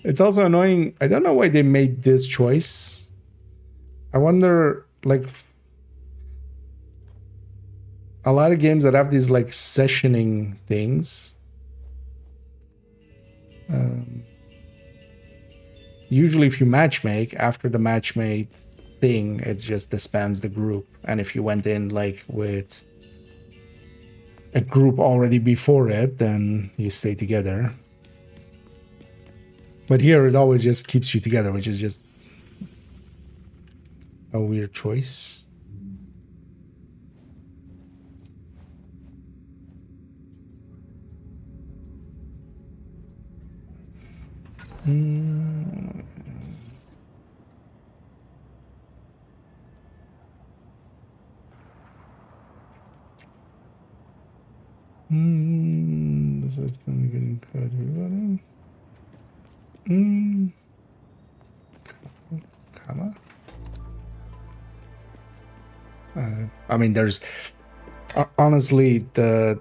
S1: It's also annoying. I don't know why they made this choice. I wonder, like, a lot of games that have these like sessioning things, usually if you matchmake, after the matchmake thing, it just disbands the group. And if you went in like with a group already before it, then you stay together. But here it always just keeps you together, which is just a weird choice. This is going to get in comma. I mean, there's Honestly, the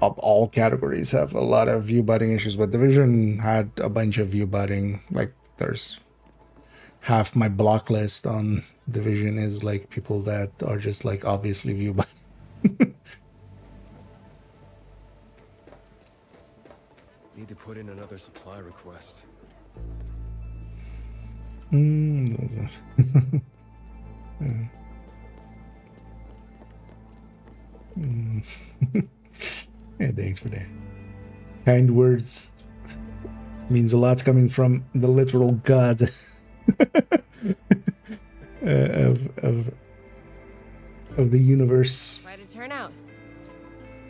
S1: of all categories have a lot of view butting issues, but Division had a bunch of view butting. Like there's half my block list on Division is like people that are just like obviously view butting.
S10: Need to put in another supply request.
S1: Yeah, thanks for that. Kind words means a lot coming from the literal god of the universe.
S11: Way to turn out.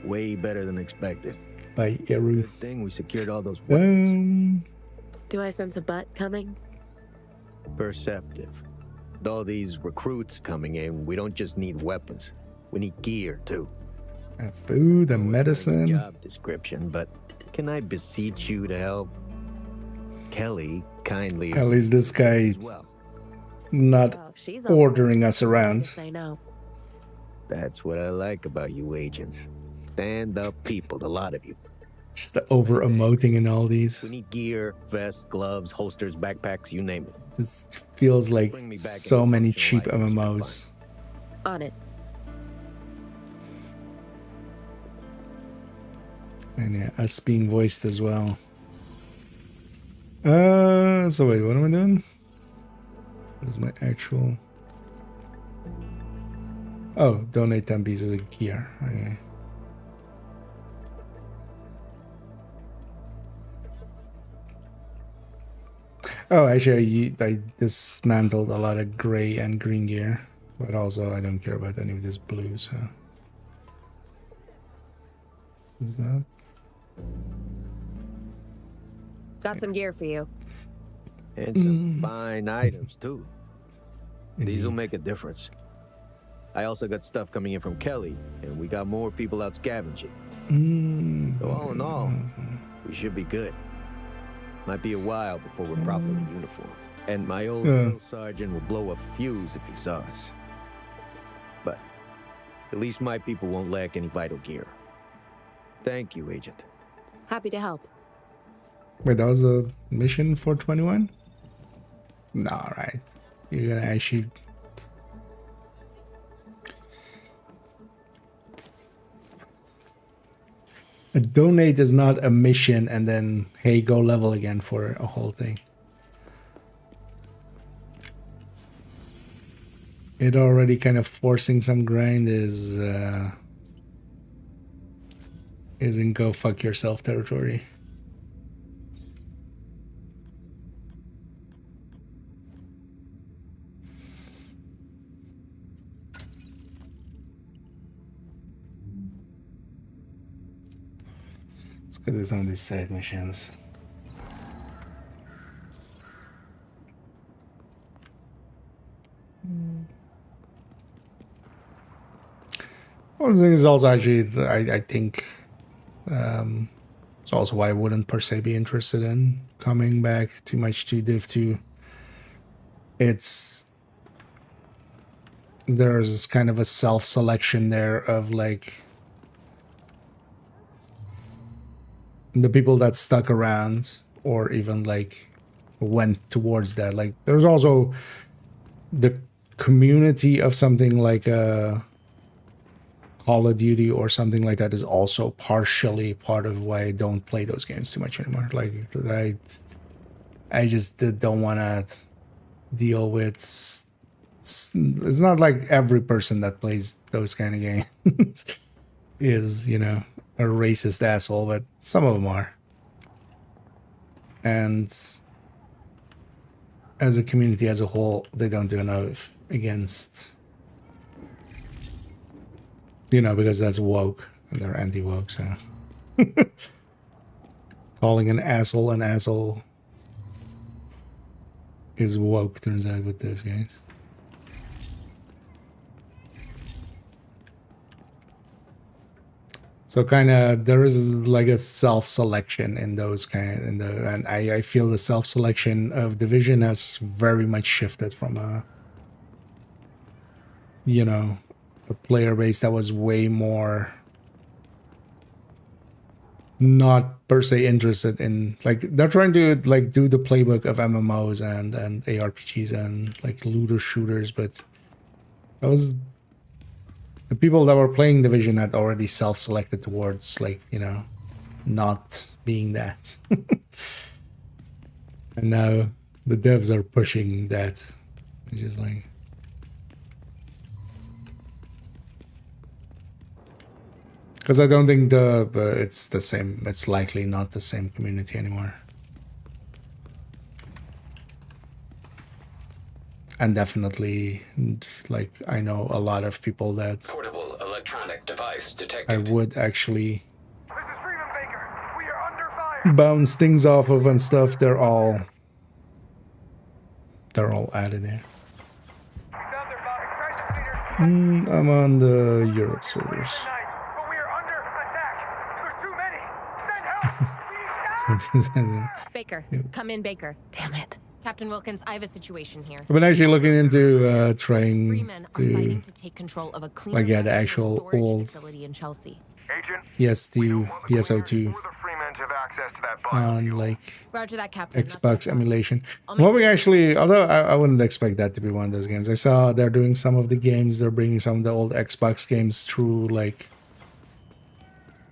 S12: Way better than expected.
S1: By Eru.
S12: Good thing we secured all those weapons.
S11: Do I sense a butt coming?
S12: Perceptive. With all these recruits coming in, we don't just need weapons. We need gear, too.
S1: And food and medicine.
S12: Job description, but can I beseech you to help? Kelly kindly...
S1: At least this guy not ordering us around.
S11: I know.
S12: That's what I like about you agents. Stand-up people, the lot of you.
S1: Just the over-emoting in all these.
S12: We need gear, vests, gloves, holsters, backpacks, you name it.
S1: This feels like so many cheap MMOs.
S11: On it.
S1: And yeah, us being voiced as well. So wait, what am I doing? What is my actual... Oh, donate 10 pieces of gear. Okay. Oh, actually, I dismantled a lot of gray and green gear, but also I don't care about any of this blue, so... Is that?
S11: Got some gear for you.
S12: And some fine items, too. These will make a difference. I also got stuff coming in from Kelly, and we got more people out scavenging. So all in all, we should be good. Might be a while before we're properly uniformed. And my old drill sergeant will blow a fuse if he saw us. But at least my people won't lack any vital gear. Thank you, Agent.
S11: Happy to help.
S1: Wait, that was a mission for 21? No, right. You're gonna actually... A donate is not a mission and then, hey, go level again for a whole thing. It already kind of forcing some grind is in go fuck yourself territory. Let's go do some of these side missions. One thing is also actually, I think, it's also why I wouldn't per se be interested in coming back too much to Div 2. There's kind of a self-selection there of like the people that stuck around or even like went towards that. Like there's also the community of something like a Call of Duty or something like that is also partially part of why I don't play those games too much anymore. Like I just don't want to deal with... It's not like every person that plays those kind of games is, you know, a racist asshole, but some of them are. And as a community as a whole, they don't do enough against... You know, because that's woke, and they're anti-woke, so... Calling an asshole is woke, turns out, with those guys. So kind of, there is like a self-selection in those and I feel the self-selection of Division has very much shifted from a, you know, a player base that was way more not per se interested in, like, they're trying to like do the playbook of MMOs and ARPGs and like looter shooters, but that was the people that were playing Division had already self-selected towards, like, you know, not being that. And now the devs are pushing that. It's just like, because I don't think it's the same. It's likely not the same community anymore. And definitely, like, I know a lot of people that
S3: Portable electronic device detected.
S1: I would actually bounce things off of and stuff. They're all out of there. I'm on the Europe servers.
S11: Baker, come in, Baker. Damn it. Captain Wilkins, I have a situation here.
S1: I've been actually looking into trying
S11: Three men are fighting to take control of a clean,
S1: like, yeah, the actual old
S11: facility in Chelsea.
S1: PS2, PSO2 on like
S11: Roger that, Captain.
S1: Xbox emulation. What we actually, although I wouldn't expect that to be one of those games. I saw they're doing some of the games. They're bringing some of the old Xbox games through like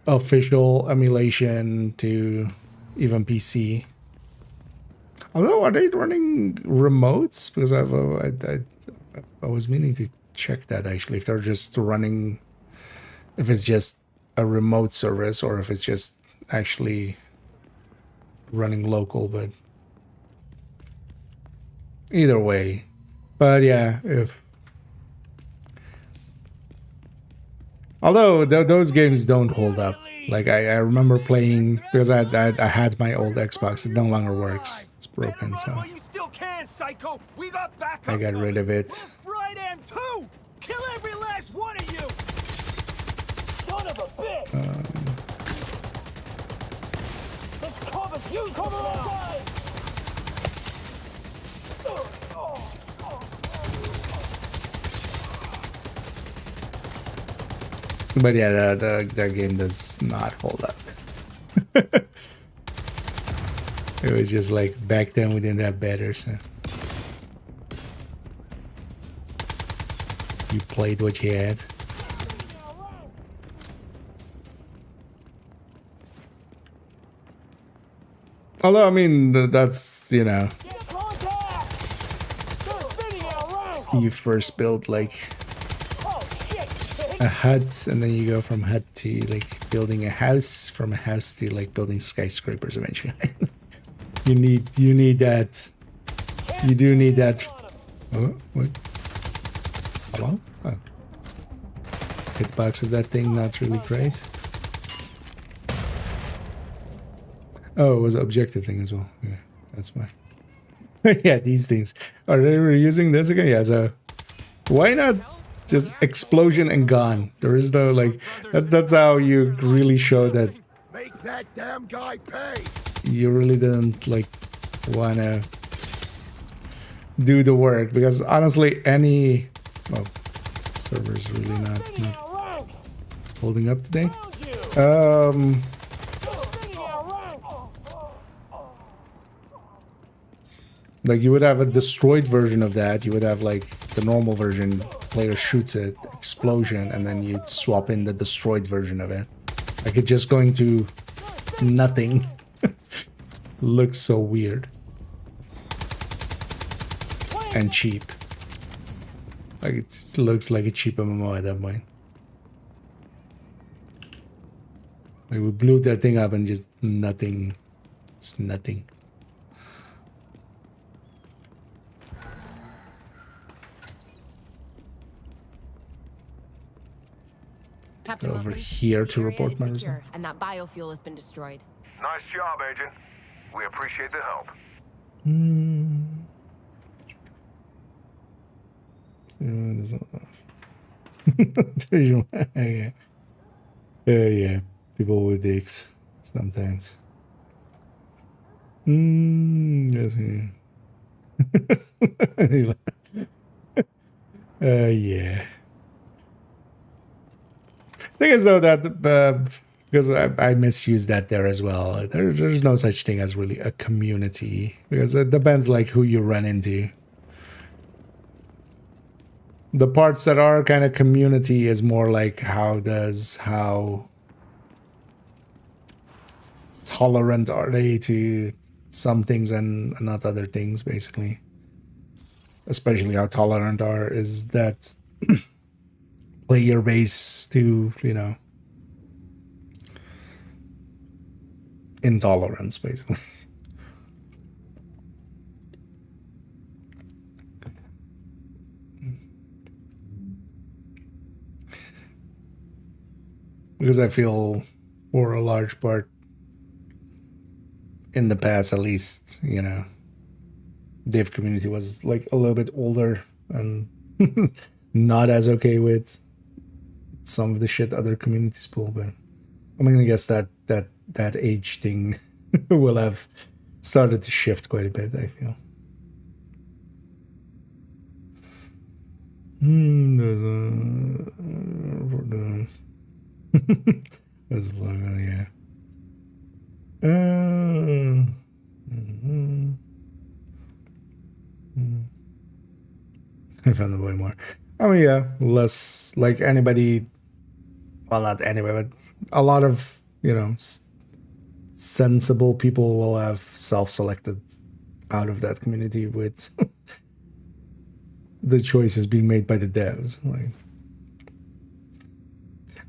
S1: official emulation to even PC. Although, are they running remotes? Because I was meaning to check that actually. If they're just running, if it's just a remote service or if it's just actually running local, but either way. But yeah, if although those games don't hold up. Like I remember playing, because I had my old Xbox. It no longer works. It's broken, so I got rid of it.
S9: Kill every last one of you! Son of a bitch! Let's cover you! Cover now!
S1: But yeah, that game does not hold up. It was just like back then we didn't have better, so you played what you had. Although, I mean, that's, you know, you first build like a hut, and then you go from hut to like building a house, from a house to like building skyscrapers eventually. You need that. You do need that. Oh, what? Hello? Oh. Hitbox of that thing not really great. Oh, it was an objective thing as well. Yeah, that's why. Yeah, these things. Are they reusing this again? Yeah, so why not just explosion and gone? There is no, like, that's how you really show that
S5: Make that damn guy pay.
S1: you really didn't like wanna do the work, because honestly any server's really not holding up today. Like, you would have a destroyed version of that. You would have like the normal version, player shoots it, explosion, and then you'd swap in the destroyed version of it. Like, it's just going to nothing. Looks so weird and cheap. Like, it just looks like a cheap MMO at that point. Like, we blew that thing up and just nothing. It's nothing.
S11: Captain
S1: Over
S11: Wilkins,
S1: here
S11: the
S1: to
S11: area
S1: report
S11: is
S1: my
S11: secure,
S1: result.
S11: and that biofuel has been destroyed.
S4: Nice job, Agent. We appreciate the help.
S1: Yeah. Yeah, people with dicks sometimes. Yes, yeah. Yeah. Thing is though that because I misuse that there as well. There's no such thing as really a community because it depends like who you run into. The parts that are kind of community is more like how tolerant are they to some things and not other things, basically. Especially how tolerant is that player base to, you know, intolerance, basically. Because I feel, for a large part, in the past at least, you know, dev community was like a little bit older and not as okay with some of the shit other communities pull, but I'm gonna guess that age thing will have started to shift quite a bit, I feel. There's there's a logo, yeah. I found the way more. I mean, yeah, less like anybody. Well, not anybody, but a lot of, you know, sensible people will have self-selected out of that community with the choices being made by the devs. Like,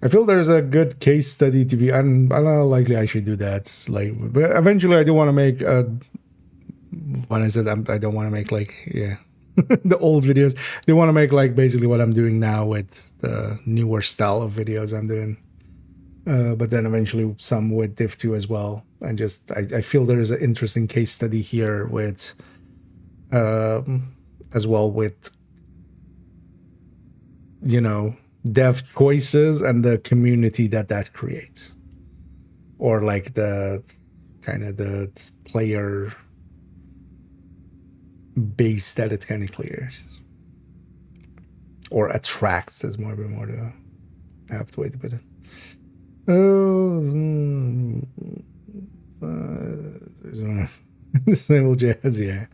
S1: I feel there's a good case study to be, and I don't know, likely I should do that. Like, but eventually I do want to make when I said I don't want to make like, yeah, the old videos. They want to make like basically what I'm doing now with the newer style of videos I'm doing. But then eventually some with Div 2 as well. And just, I feel there's an interesting case study here with, as well with, you know, dev choices and the community that creates. Or like the kind of the player base that it kind of clears. Or attracts is more the apt way to put it. Disable jazz, yeah.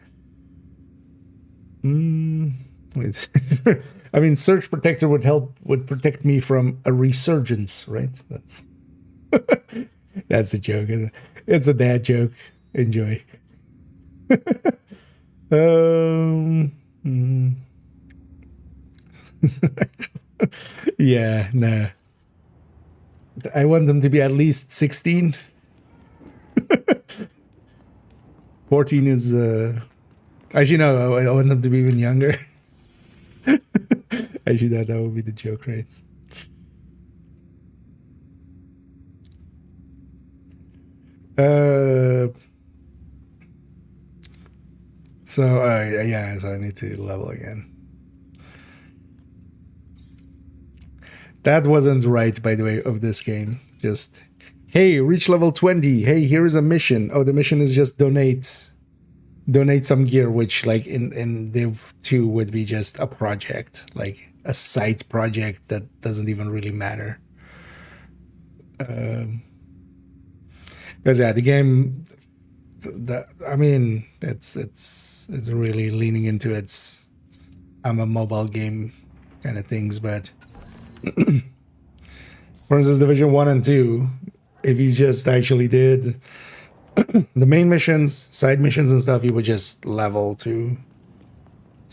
S1: Wait. I mean, Search Protector would protect me from a resurgence, right? That's a joke. It's a dad joke. Enjoy. Yeah, no. I want them to be at least 16. 14 is actually no, I want them to be even younger. Actually that would be the joke, right? So yeah, so I need to level again. That wasn't right, by the way, of this game. Just, hey, reach level 20. Hey, here is a mission. Oh, the mission is just donate some gear, which like in Div 2 would be just a project, like a side project that doesn't even really matter. Because yeah, the game, I mean, it's really leaning into its I'm a mobile game kind of things, but for instance, Division 1 and 2, if you just actually did the main missions, side missions and stuff, you would just level to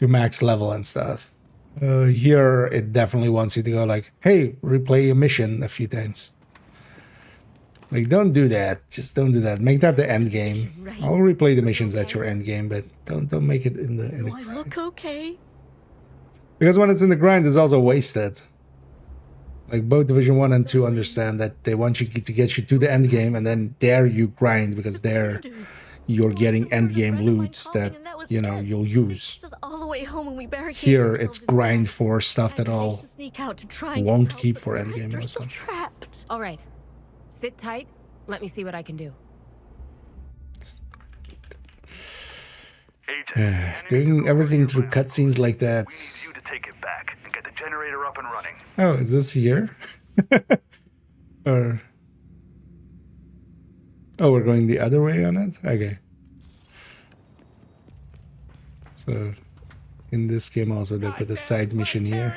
S1: max level and stuff. Here, it definitely wants you to go like, hey, replay a mission a few times. Like, don't do that. Just don't do that. Make that the end game. Right. I'll replay the missions at your end game, but don't make it in the grind.
S11: Do I look okay?
S1: Because when it's in the grind, it's also wasted. Like, both Division 1 and 2 understand that they want you to get you to the end game, and then there you grind, because there you're getting end game loot that, you know, you'll use. Here, it's grind for stuff that all won't keep for end game or something.
S11: All right. Sit tight. Let me see what I can do.
S1: Doing everything through cutscenes like that.
S6: We need you to take it back and get the generator up and running.
S1: Oh, is this here? Or oh, we're going the other way on it? Okay. So in this game also they put a side mission here.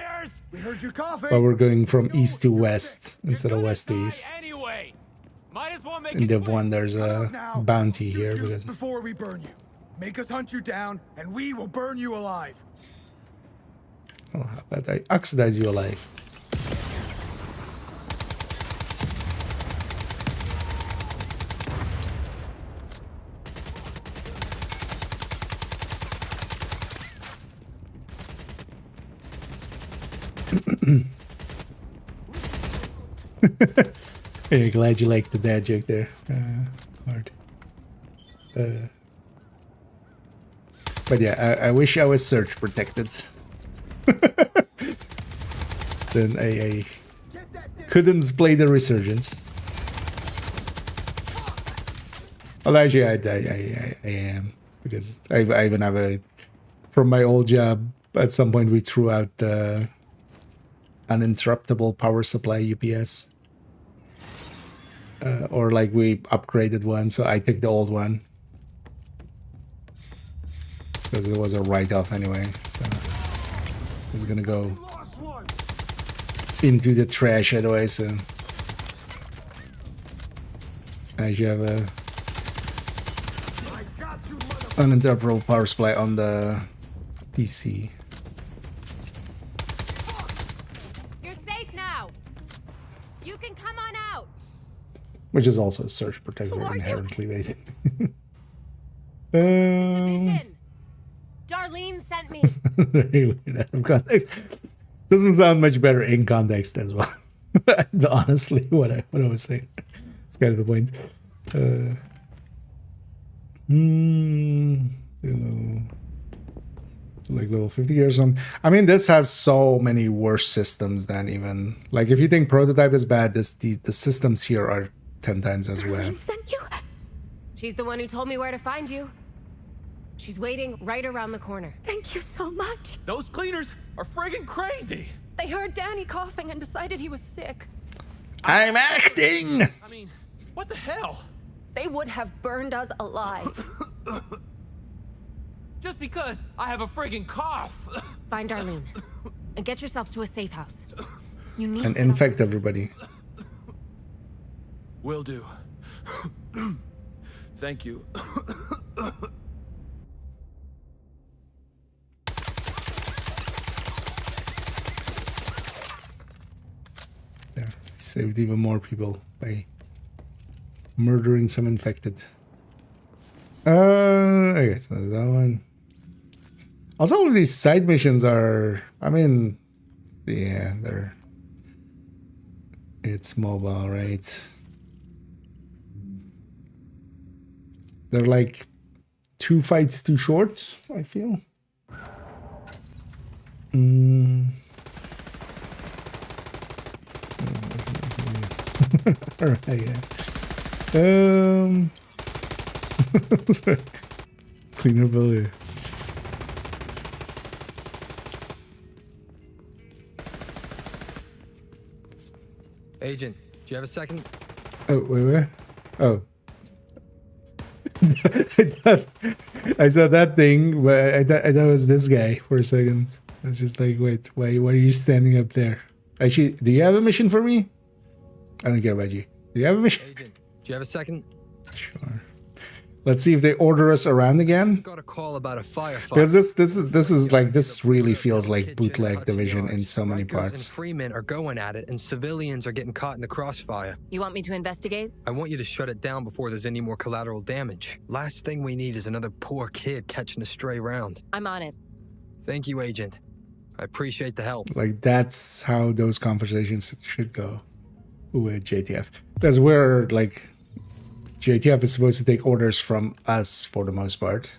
S5: We heard you coughing.
S1: But we're going from east to west instead of west to east.
S9: Anyway, might as well make
S1: In
S9: it
S1: Div
S9: quick.
S1: 1 there's a bounty here because
S5: Before we burn you, make us hunt you down, and we will burn you alive.
S1: oh, how about I oxidize you alive? Hey, glad you liked the dad joke there. Hard. But yeah, I wish I was search protected. Then I couldn't play the resurgence. Well, actually, I am, because I even have a, from my old job, at some point we threw out the uninterruptible power supply UPS. Or like we upgraded one, so I took the old one. Because it was a write-off anyway, so it was gonna go into the trash anyway, so I should have a uninterruptible power supply on the PC.
S11: You're safe now. You can come on out.
S1: Which is also a surge protector inherently, basically.
S11: Darlene sent me.
S1: Very weird out of context. Doesn't sound much better in context as well. Honestly, what I was saying. It's kind of the point. You know, like level 50 or something. I mean, this has so many worse systems than even, like, if you think Prototype is bad, the systems here are 10 times as well.
S11: Sent you? She's the one who told me where to find you. She's waiting right around the corner.
S8: Thank you so much.
S9: Those cleaners are friggin' crazy.
S8: They heard Danny coughing and decided he was sick.
S1: I'm acting!
S9: I mean, what the hell?
S8: They would have burned us alive.
S9: Just because I have a friggin' cough.
S11: Find Darlene and get yourself to a safe house. You need
S1: And infect everybody.
S9: Will do. Thank you.
S1: There, saved even more people by murdering some infected. Okay, so that one. Also, all of these side missions are, I mean, yeah, they're, it's mobile, right? They're like 2 fights too short, I feel. All right, yeah. Sorry. Cleaner bill here.
S10: Agent, do you have a second?
S1: Oh, wait. Oh. I saw that thing, but I thought it was this guy for a second. I was just like, wait, why are you standing up there? Actually, do you have a mission for me? I don't care about you. Do you have a mission?
S10: Agent, do you have a second?
S1: Sure. Let's see if they order us around again.
S10: Got a call about a firefight.
S1: Because this really feels like bootleg Division in so many parts.
S10: And Freeman are going at it, and civilians are getting caught in the crossfire.
S11: You want me to investigate?
S10: I want you to shut it down before there's any more collateral damage. Last thing we need is another poor kid catching a stray round.
S11: I'm on it.
S10: Thank you, Agent. I appreciate the help.
S1: Like, that's how those conversations should go with JTF. Because we're like, JTF is supposed to take orders from us for the most part.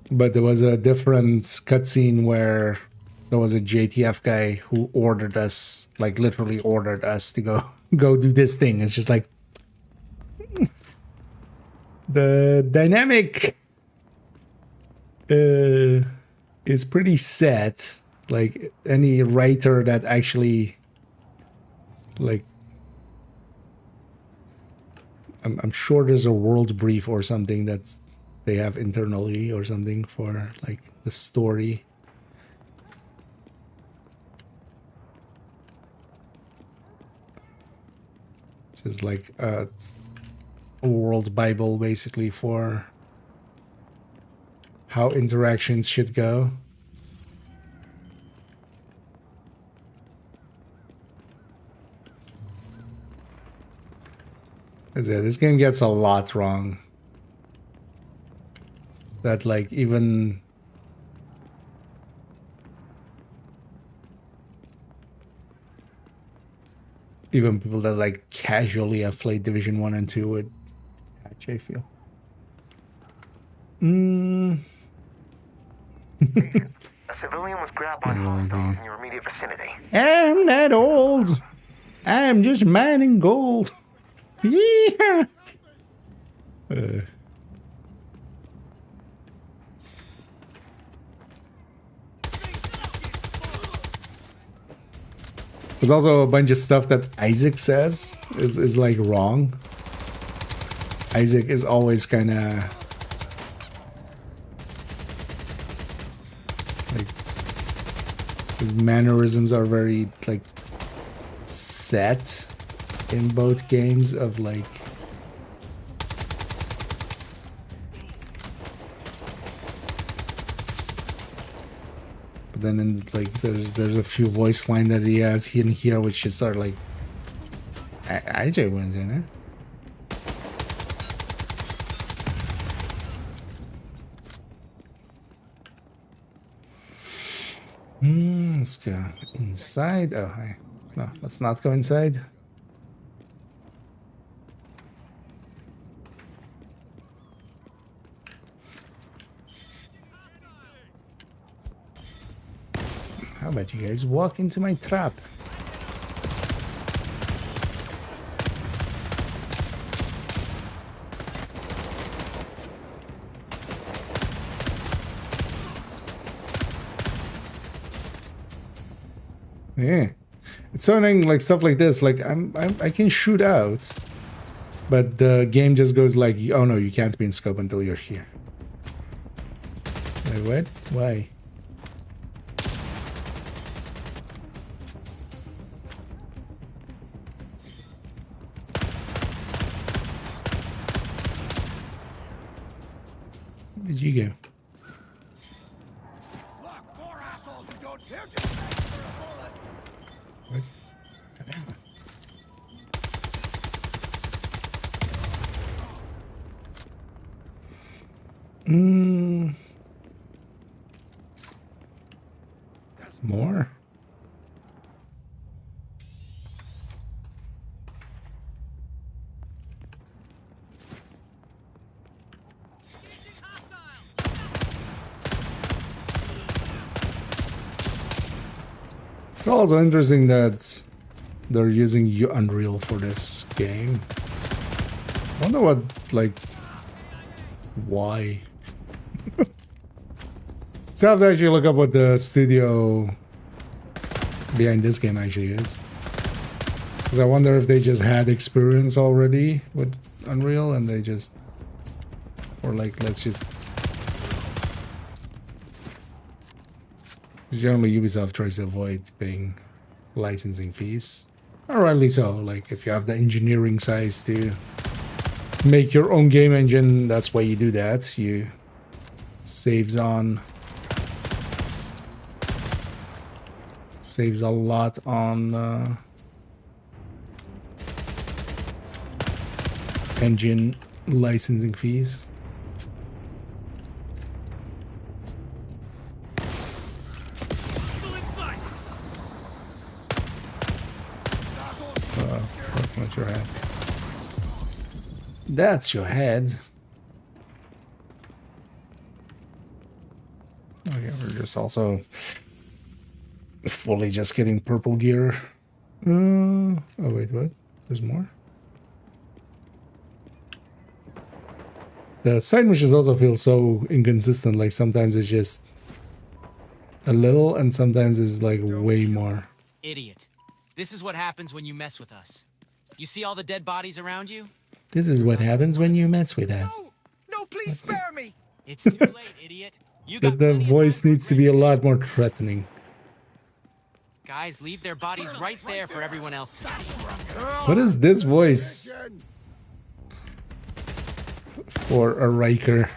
S1: But there was a different cutscene where there was a JTF guy who ordered us, like literally ordered us to go do this thing. It's just like the dynamic is pretty set. Like any writer that actually, like, I'm sure there's a world brief or something that's they have internally or something for like the story. Just like a world Bible basically for how interactions should go. Yeah, this game gets a lot wrong. That like even people that like casually have played Division 1 and 2 would actually feel.
S4: A civilian was grabbed by hostiles in your immediate vicinity.
S1: I'm not old. I'm just mining gold. Yeah. There's also a bunch of stuff that Isaac says is like wrong. Isaac is always kind of like his mannerisms are very like set in both games of like but then in like there's a few voice line that he has here and here which just are like IJ wins in it. Let's go inside. Oh, hi. No, let's not go inside. How about you guys walk into my trap? Yeah, it's sounding like stuff like this. Like I can shoot out, but the game just goes like, oh no, you can't be in scope until you're here. Wait, what? Why? Where did you go? That's more. It's also interesting that they're using Unreal for this game. I wonder what, like, why? So I have to actually look up what the studio behind this game actually is. Because I wonder if they just had experience already with Unreal and they just... Or like, let's just... Generally Ubisoft tries to avoid paying licensing fees. Or rightly so, like if you have the engineering size to make your own game engine, that's why you do that. You saves a lot on engine licensing fees. That's not your head. That's your head. Okay, we're just also fully just getting purple gear. Oh wait, what? There's more? The side missions also feel so inconsistent, like sometimes it's just a little, and sometimes it's like way more.
S13: Idiot. This is what happens when you mess with us. You see all the dead bodies around you?
S1: This is what happens when you mess with us.
S5: No, please spare me.
S13: It's too late, idiot. You got
S1: But the voice needs to be a lot more threatening.
S13: Guys, leave their bodies right there for everyone else to see.
S1: What is this voice? For a Riker.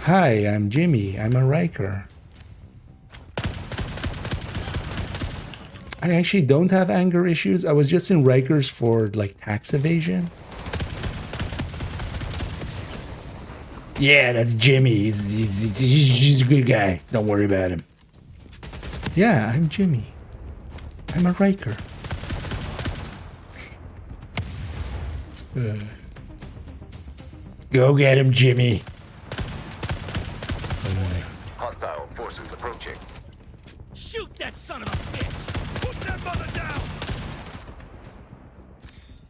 S1: Hi, I'm Jimmy. I'm a Riker. I actually don't have anger issues. I was just in Rikers for like tax evasion. Yeah, that's Jimmy. He's a good guy. Don't worry about him. Yeah, I'm Jimmy. I'm a Riker. Go get him, Jimmy.
S3: Hostile forces approaching.
S9: Shoot that son of a bitch! Put that mother down!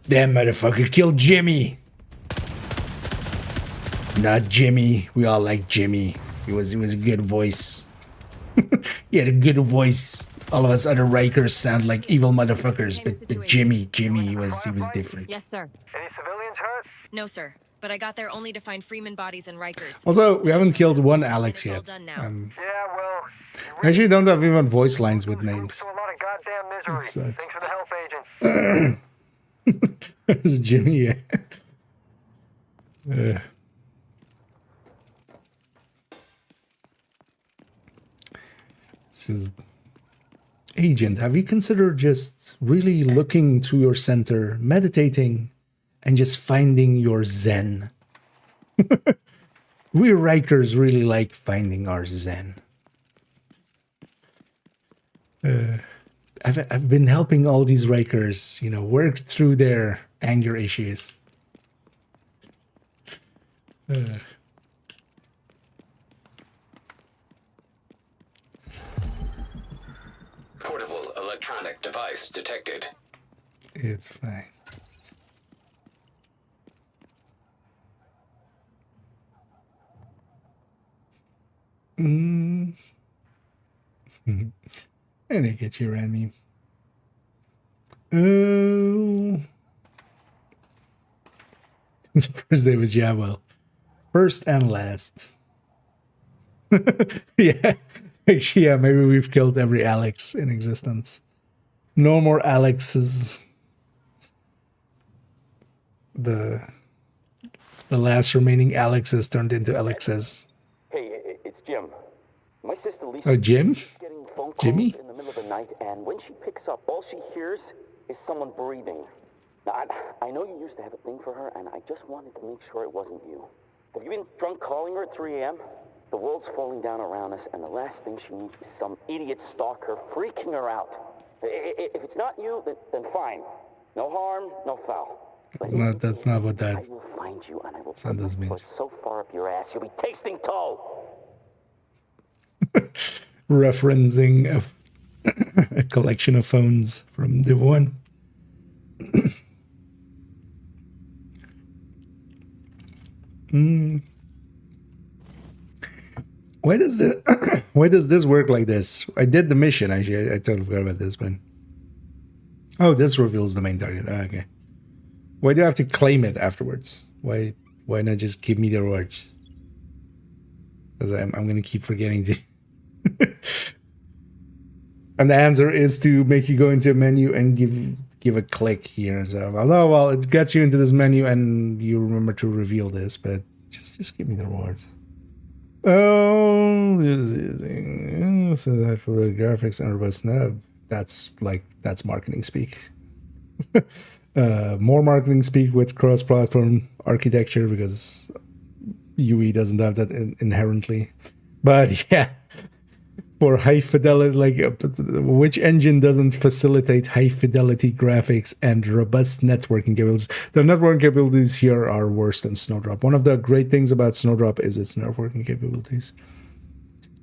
S1: That motherfucker killed Jimmy. Not Jimmy. We all like Jimmy. He was a good voice. He had a good voice. All of us other Rikers sound like evil motherfuckers, but Jimmy he was different.
S11: Yes, sir.
S4: Any civilians hurt?
S11: No, sir. But I got there only to find Freeman bodies and Rikers.
S1: Also, we haven't killed one Alex
S11: It's all
S1: yet.
S11: done now.
S4: Yeah, well,
S1: I actually don't have even voice lines with names.
S4: a lot of goddamn misery.
S1: It sucks.
S4: Thanks for the help, Agent.
S1: There's Jimmy. Yeah. This is Agent. Have you considered just really looking to your center, meditating, and just finding your zen? We Rikers really like finding our zen. I've been helping all these Rikers, you know, work through their anger issues.
S3: Portable electronic device detected.
S1: It's fine. And I get you around me. Oh. The first day was well. First and last. Yeah. Actually, yeah, maybe we've killed every Alex in existence. No more Alexes. The last remaining Alexes turned into Alexes.
S2: Hey, it's Jim. My sister Lisa.
S1: Oh, Jim?
S2: Getting phone calls
S1: Jimmy?
S2: in the middle of the night, and when she picks up, all she hears is someone breathing. Now, I know you used to have a thing for her, and I just wanted to make sure it wasn't you. Have you been drunk calling her at 3 a.m.? The world's falling down around us, and the last thing she needs is some idiot stalker freaking her out. If it's not you, then fine. No harm, no foul.
S1: That's not what that.
S2: I will find you, and I will
S1: That does mean.
S2: so far up your ass, you'll be tasting toe.
S1: Referencing a collection of phones from Div 1. Why does this work like this? I did the mission, actually. I totally forgot about this, but... Oh, this reveals the main target. Ah, okay. Why do I have to claim it afterwards? Why not just give me the rewards? Because I'm going to keep forgetting to... And the answer is to make you go into a menu and give a click here. So, oh, well, it gets you into this menu and you remember to reveal this, but just give me the rewards. Oh, so that for the graphics and robust nav. That's marketing speak. More marketing speak with cross-platform architecture because UE doesn't have that inherently. But yeah, for high fidelity, like which engine doesn't facilitate high fidelity graphics and robust networking capabilities? The networking capabilities here are worse than Snowdrop. One of the great things about Snowdrop is its networking capabilities.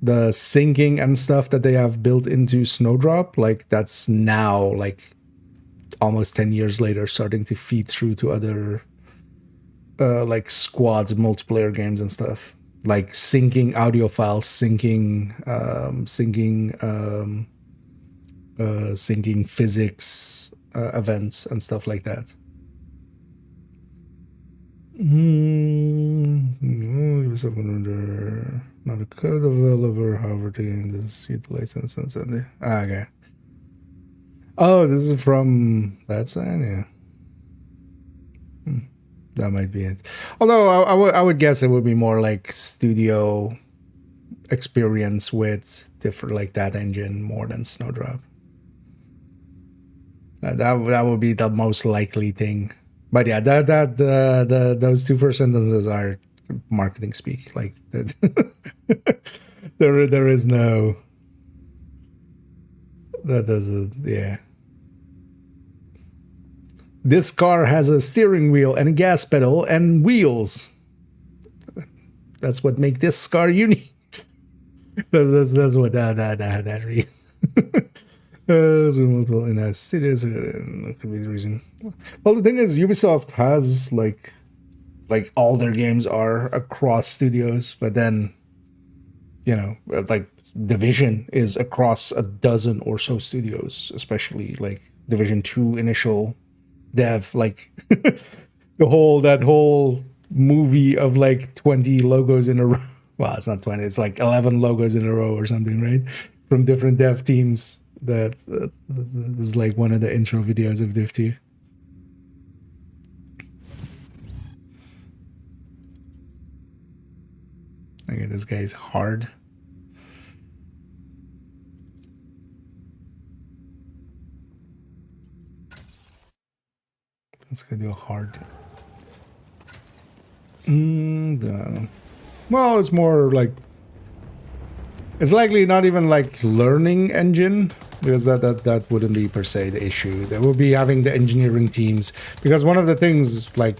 S1: The syncing and stuff that they have built into Snowdrop, like that's now like almost 10 years later starting to feed through to other like squad multiplayer games and stuff. like syncing audio files, syncing physics events and stuff like that. Not a code developer, however, taking this license and Sunday. Okay. Oh, this is from that side, yeah. That might be it. Although I would guess it would be more like studio experience with different, like that engine more than Snowdrop. That would be the most likely thing. But yeah, those two first sentences are marketing speak. Like there is no, that doesn't, yeah. This car has a steering wheel and a gas pedal and wheels. That's what makes this car unique. That's what that reads. So multiple in a cities could be the reason. Well, the thing is, Ubisoft has like all their games are across studios, but then, you know, like Division is across a dozen or so studios, especially like Division 2 initial dev, like that whole movie of like 20 logos in a row. Well, it's not 20, it's like 11 logos in a row or something, right? From different dev teams. That is like one of the intro videos of Div 2. Okay, this guy's hard. Let's go do a hard. Well, it's more like, it's likely not even like learning engine, because that wouldn't be per se the issue. They will be having the engineering teams, because one of the things, like,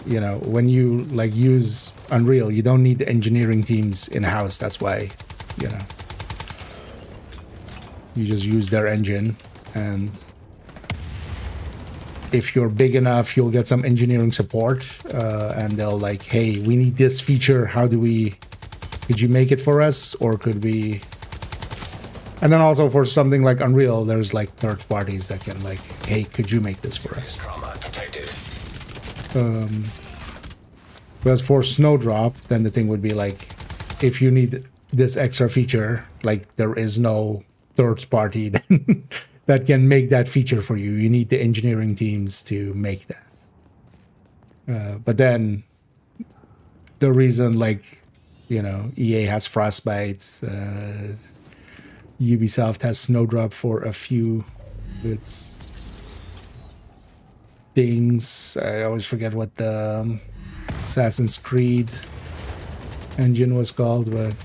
S1: you know, when you like use Unreal, you don't need the engineering teams in-house. That's why, you know, you just use their engine, and if you're big enough, you'll get some engineering support, and they'll like, hey, we need this feature. How do we, could you make it for us, or could we? And then also for something like Unreal, there's like third parties that can like, hey, could you make this for us? Whereas for Snowdrop, then the thing would be like, if you need this extra feature, like there is no third party that can make that feature for you. You need the engineering teams to make that. But then the reason, like, you know, EA has Frostbite, Ubisoft has Snowdrop for a few bits. Things, I always forget what the Assassin's Creed engine was called, but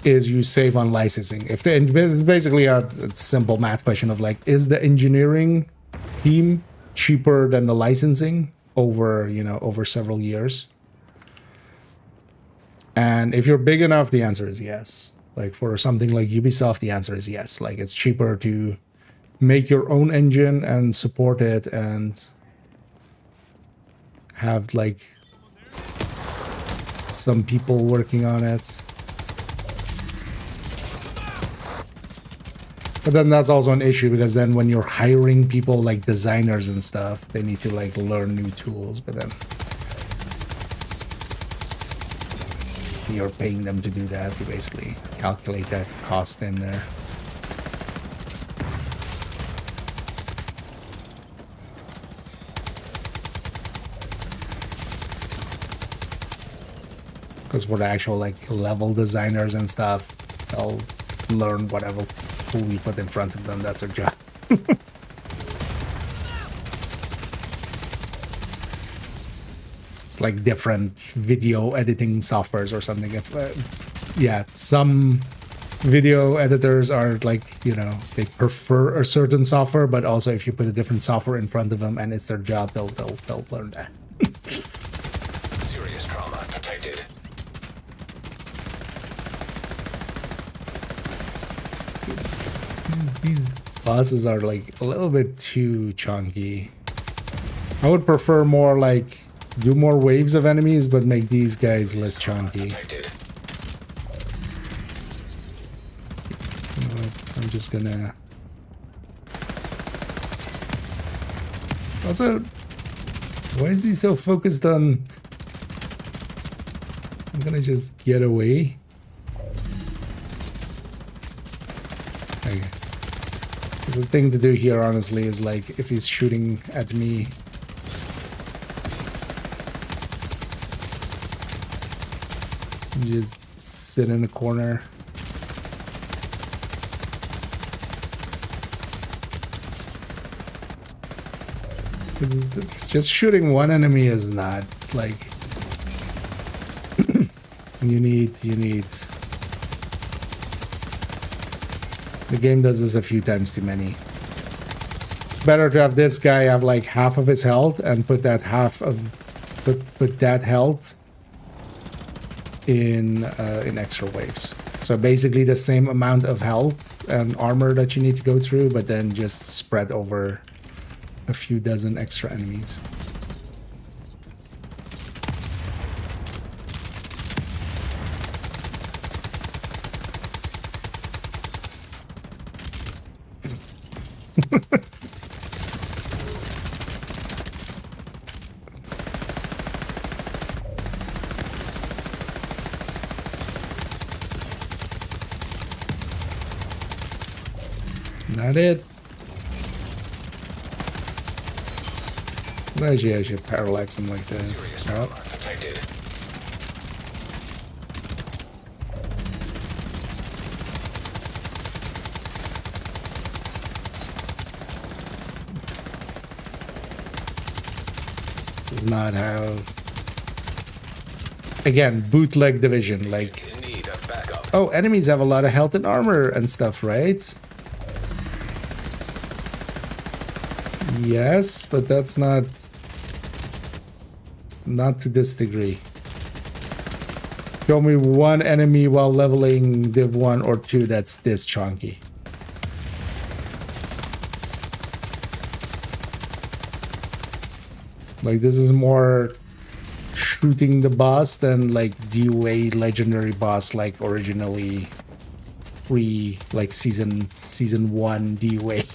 S1: is you save on licensing. If it's basically a simple math question of like, is the engineering team cheaper than the licensing over, you know, over several years? And if you're big enough, the answer is yes. Like for something like Ubisoft, the answer is yes. Like it's cheaper to make your own engine and support it and have like some people working on it. But then that's also an issue, because then when you're hiring people like designers and stuff, they need to like learn new tools, but then you're paying them to do that. You basically calculate that cost in there. Because for the actual like level designers and stuff, they'll learn whatever tool you put in front of them. That's their job. It's like different video editing softwares or something. If yeah, some video editors are like, you know, they prefer a certain software, but also if you put a different software in front of them and it's their job, they'll learn that.
S3: Serious trauma detected.
S1: These bosses are like a little bit too chunky. I would prefer more like do more waves of enemies, but make these guys less chunky. I'm just gonna... Also, why is he so focused on... I'm gonna just get away. Okay. The thing to do here, honestly, is like, if he's shooting at me... just sit in a corner. It's just shooting one enemy is not like you need the game does this a few times too many. It's better to have this guy have like half of his health and put that half of put that health in extra waves. So basically the same amount of health and armor that you need to go through, but then just spread over a few dozen extra enemies. Not it. Actually, I should parallax him like this. Oh. This is not how... Again, bootleg division, like... Oh, enemies have a lot of health and armor and stuff, right? Yes, but that's not to this degree. Show me one enemy while leveling Div 1 or 2 that's this chunky. Like, this is more shooting the boss than like DOA legendary boss like originally like season 1 DOA.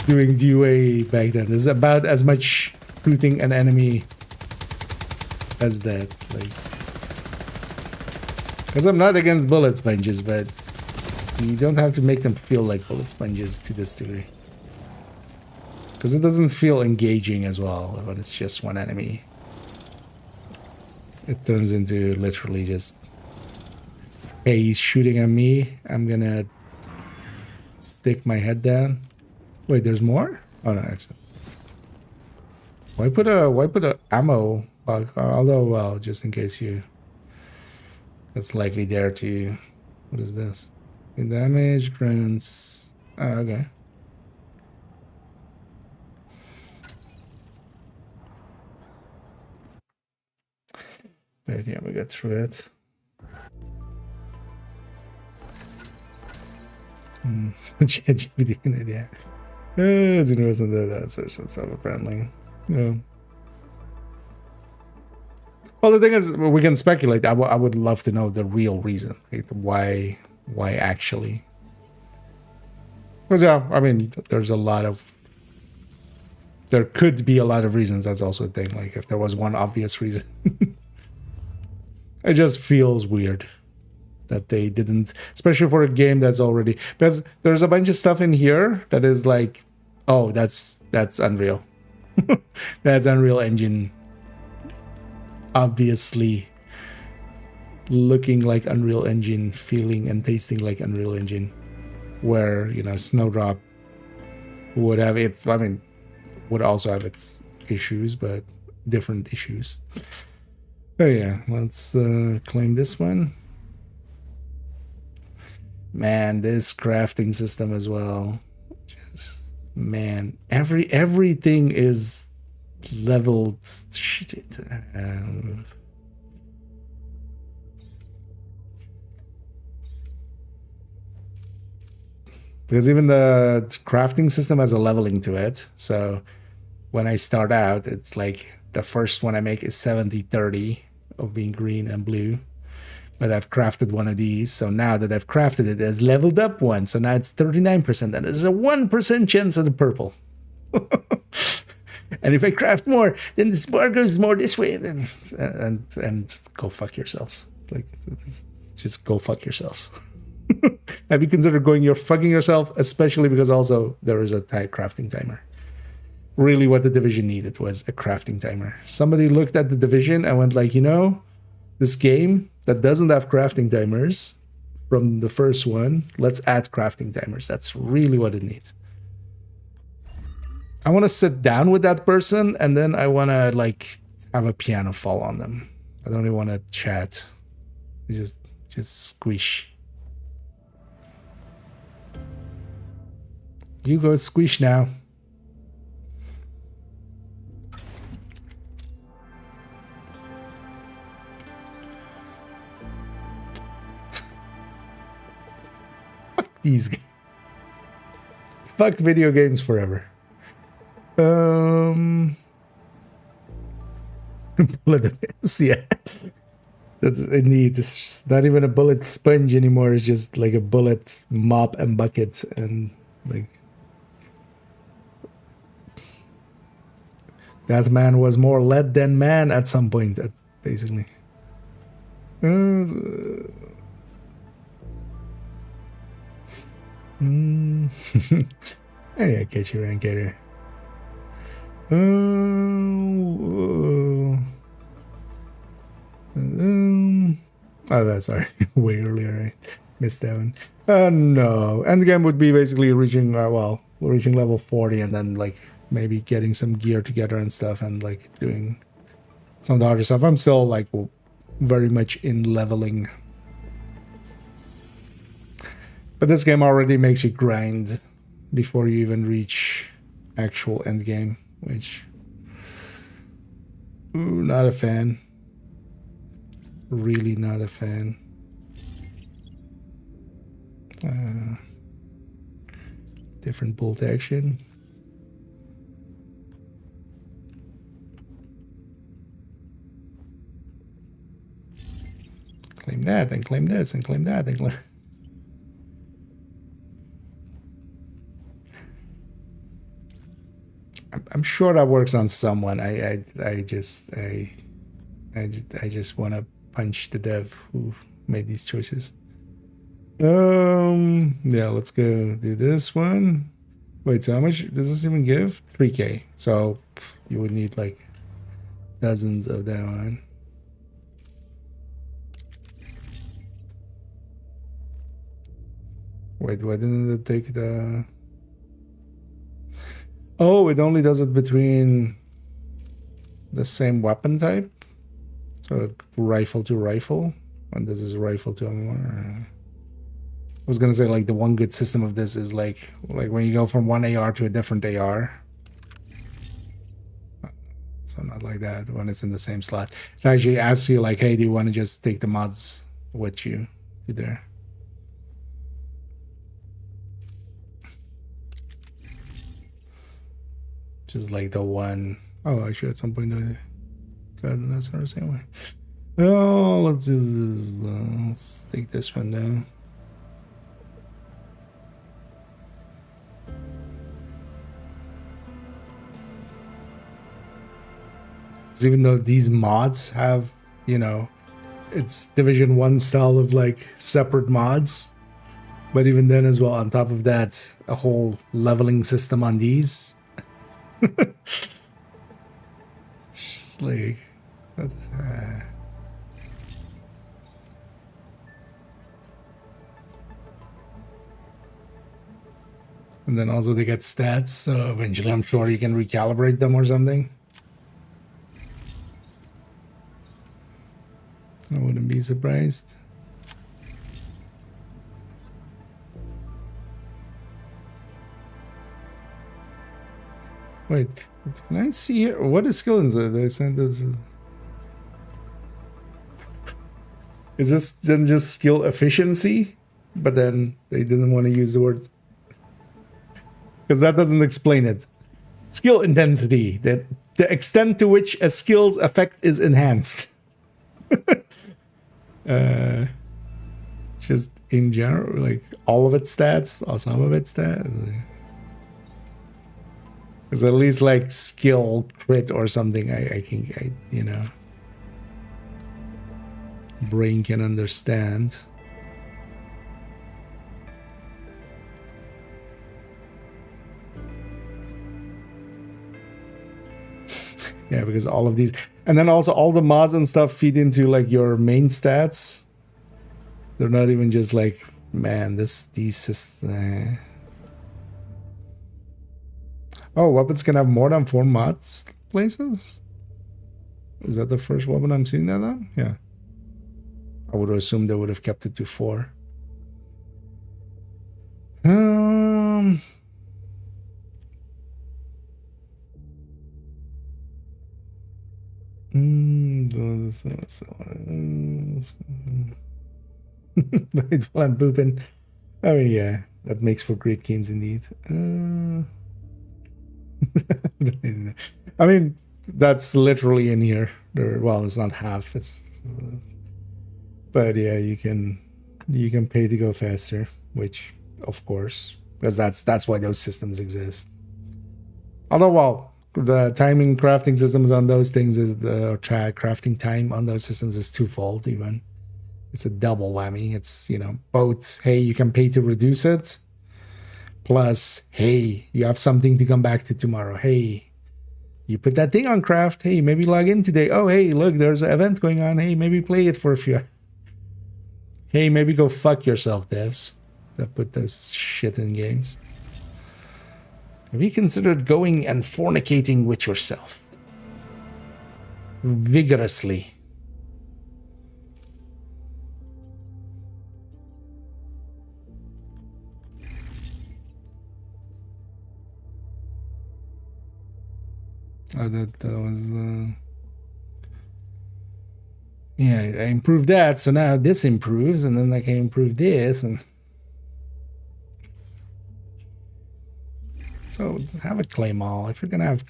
S1: Doing DOA back then. There's about as much shooting an enemy as that. Like, because I'm not against bullet sponges, but you don't have to make them feel like bullet sponges to this degree. Because it doesn't feel engaging as well when it's just one enemy. It turns into literally just, hey, he's shooting at me. I'm gonna stick my head down. Wait, there's more? Oh no, excellent. Why put a ammo bug? Although, well, just in case you... That's likely there to... What is this? Damage grants... Oh, okay. But yeah, we got through it. ChatGPT, an idea. As it wasn't that source of stuff, apparently. Yeah. Well, the thing is, we can speculate. I would love to know the real reason. Like, why actually? Because, yeah, I mean, there's a lot of... There could be a lot of reasons. That's also a thing. Like, if there was one obvious reason. It just feels weird that they didn't, especially for a game that's already, because there's a bunch of stuff in here that is like, oh, that's Unreal. That's Unreal Engine. Obviously looking like Unreal Engine, feeling and tasting like Unreal Engine, where, you know, Snowdrop would have its, I mean, would also have its issues, but different issues. Oh yeah, let's claim this one. Man, this crafting system as well. Just, man, everything is leveled. Shit. Because even the crafting system has a leveling to it. So when I start out, it's like the first one I make is 70-30 of being green and blue. But I've crafted one of these, so now that I've crafted it, it's leveled up one, so now it's 39%, and there's a 1% chance of the purple. And if I craft more, then the spark goes more this way, and just go fuck yourselves. Like, just go fuck yourselves. Have you considered you're fucking yourself, especially because also there is a crafting timer. Really what the Division needed was a crafting timer. Somebody looked at the Division and went like, you know, this game that doesn't have crafting timers from the first one, let's add crafting timers. That's really what it needs. I want to sit down with that person and then I want to like have a piano fall on them. I don't even want to chat. Just squish. You go squish now. Fuck these guys. Fuck video games forever. Bullet yeah. That's indeed. It's not even a bullet sponge anymore. It's just like a bullet mop and bucket and like. That man was more lead than man at some point. That's basically. Hey, I catch you, Rankater. Oh, that's sorry. Way earlier, I missed that one. No. Endgame would be basically reaching, reaching level 40 and then, like, maybe getting some gear together and stuff and, like, doing some of the other stuff. I'm still, like, very much in leveling. But this game already makes you grind before you even reach actual endgame, which... Ooh, not a fan. Really not a fan. Different bolt action. Claim that, and claim this, and claim that, and claim... I'm sure that works on someone. I just want to punch the dev who made these choices. Yeah, let's go do this one. Wait, so how much does this even give? 3K. So you would need like dozens of that one. Wait, why didn't it take the... Oh, it only does it between the same weapon type. So rifle to rifle. And this is rifle to armor. I was gonna say like the one good system of this is like when you go from one AR to a different AR. So not like that when it's in the same slot. It actually asks you like, hey, do you want to just take the mods with you to there? Just like the one... Oh, actually, at some point, I got that's the same way. Oh, let's do this. Let's take this one down. Because even though these mods have, you know, it's Division 1 style of like separate mods, but even then as well, on top of that, a whole leveling system on these. Just like and then also they get stats, so eventually I'm sure you can recalibrate them or something. I wouldn't be surprised. Wait, can I see here? What is skill in the extent is this then just skill efficiency? But then they didn't want to use the word because that doesn't explain it. Skill intensity. That the extent to which a skill's effect is enhanced. Just in general, like all of its stats or some of its stats. Because at least like skill crit or something, I can, you know, brain can understand. Yeah, because all of these, and then also all the mods and stuff feed into like your main stats. They're not even just like, man, these. Oh, weapons can have more than 4 mods places? Is that the first weapon I'm seeing that on? Yeah. I would assume they would have kept it to 4. But while I'm booping. I mean, yeah, that makes for great games indeed. I mean, that's literally in here. Well, it's not half. It's, but yeah, you can pay to go faster, which of course, because that's why those systems exist. Although, well, the timing crafting systems on those things is crafting time on those systems is twofold. Even it's a double whammy. It's, you know, both. Hey, you can pay to reduce it. Plus, hey, you have something to come back to tomorrow. Hey, you put that thing on craft. Hey, maybe log in today. Oh, hey, look, there's an event going on. Hey, maybe play it for a few. Hey, maybe go fuck yourself, devs that put this shit in games. Have you considered going and fornicating with yourself? Vigorously. That was yeah, I improved that, so now this improves, and then I can improve this, and so have a claim all. If you're gonna have,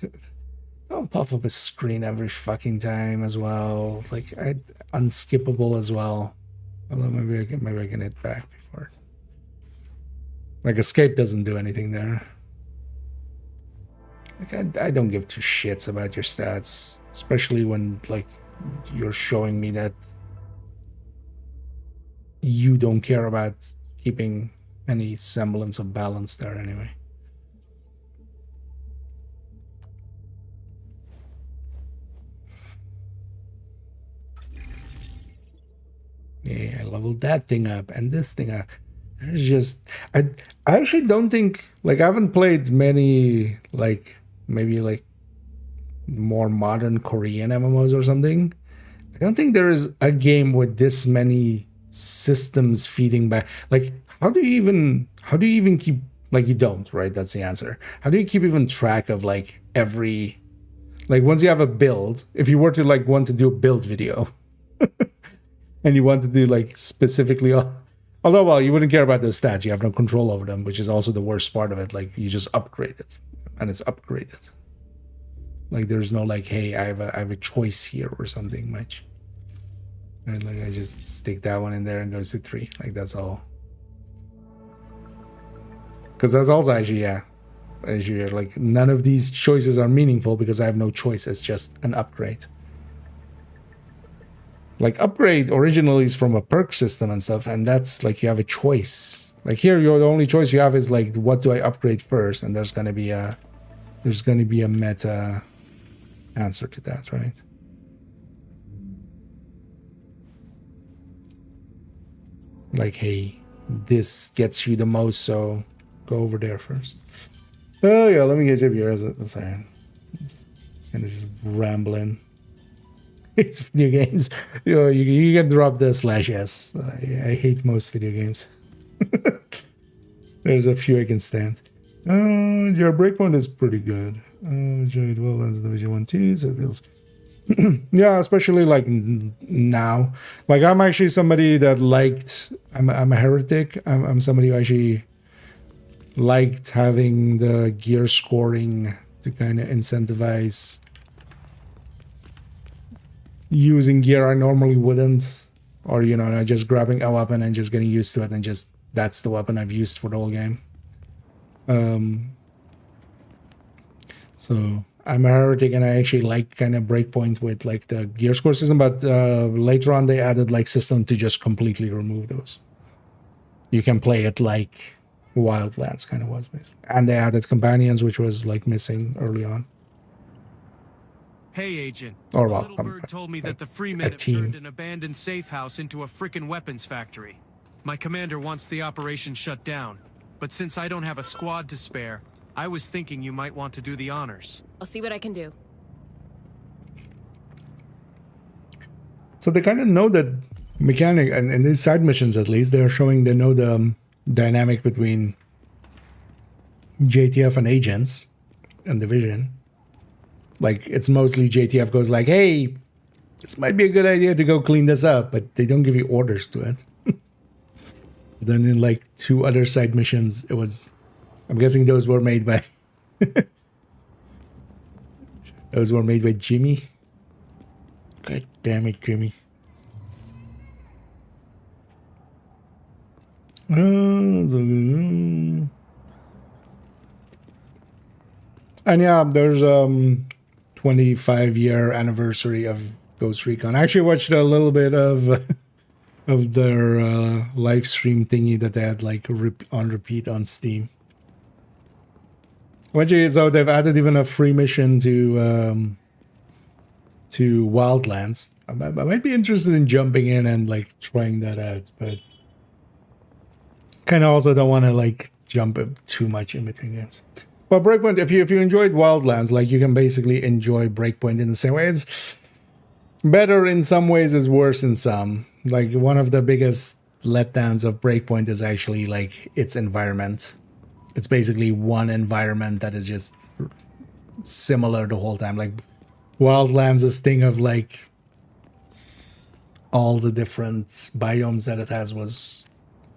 S1: don't pop up a screen every fucking time as well. Like unskippable as well. Although maybe I can hit back before. Like escape doesn't do anything there. Like I don't give 2 shits about your stats, especially when like you're showing me that you don't care about keeping any semblance of balance there anyway. Yeah, I leveled that thing up and this thing up. There's just I actually don't think, like, I haven't played many, like maybe like more modern Korean MMOs or something. I don't think there is a game with this many systems feeding back. Like, how do you even keep, like, you don't, right? That's the answer. How do you keep even track of like every, like, once you have a build, if you were to like want to do a build video and you want to do like specifically, although, well, you wouldn't care about those stats, you have no control over them, which is also the worst part of it. Like, you just upgrade it and it's upgraded. Like, there's no like, hey, I have a choice here or something much. Right? Like, I just stick that one in there and goes to 3. Like, that's all. Because that's also actually, yeah, actually, like, none of these choices are meaningful because I have no choice. It's just an upgrade. Like, upgrade originally is from a perk system and stuff, and that's like you have a choice. Like, here, the only choice you have is like, what do I upgrade first? And there's gonna be a meta answer to that, right? Like, hey, this gets you the most, so go over there first. Oh yeah, let me get you here. Sorry, kind of just rambling. It's video games. You know, you can drop the /s. I hate most video games. There's a few I can stand. Your breakpoint is pretty good. Enjoyed well as Division 1 too, so it feels. Yeah, especially like now. Like, I'm actually somebody that liked. I'm a heretic. I'm somebody who actually liked having the gear scoring to kind of incentivize using gear I normally wouldn't, or you know, just grabbing a weapon and just getting used to it, and just that's the weapon I've used for the whole game. So I'm a heretic, and I actually like kind of Breakpoint with like the gear score system, but later on they added like system to just completely remove those. You can play it like Wildlands kind of was, basically. And they added companions, which was like missing early on.
S14: Hey, Agent.
S1: Or
S14: a
S1: well,
S14: little bird told me that the Freemen have
S1: team.
S14: turned an abandoned safe house into a frickin' weapons factory. My commander wants the operation shut down, but since I don't have a squad to spare, I was thinking you might want to do the honors.
S11: I'll see what I can do.
S1: So they kind of know that mechanic, and in these side missions at least, they're showing they know the dynamic between JTF and agents and division. Like, it's mostly JTF goes like, hey, this might be a good idea to go clean this up, but they don't give you orders to it. Then in like 2 other side missions, it was, I'm guessing those were made by those were made by Jimmy. God damn it, Jimmy. And yeah, there's 25-year anniversary of Ghost Recon. I actually watched a little bit of their live stream thingy that they had like on repeat on Steam. So they've added even a free mission to Wildlands. I might be interested in jumping in and like trying that out, but kind of also don't want to like jump too much in between games. But Breakpoint, if you enjoyed Wildlands, like you can basically enjoy Breakpoint in the same way. It's better in some ways, it's worse in some. Like one of the biggest letdowns of Breakpoint is actually like its environment. It's basically one environment that is just similar the whole time. Like Wildlands' thing of like all the different biomes that it has was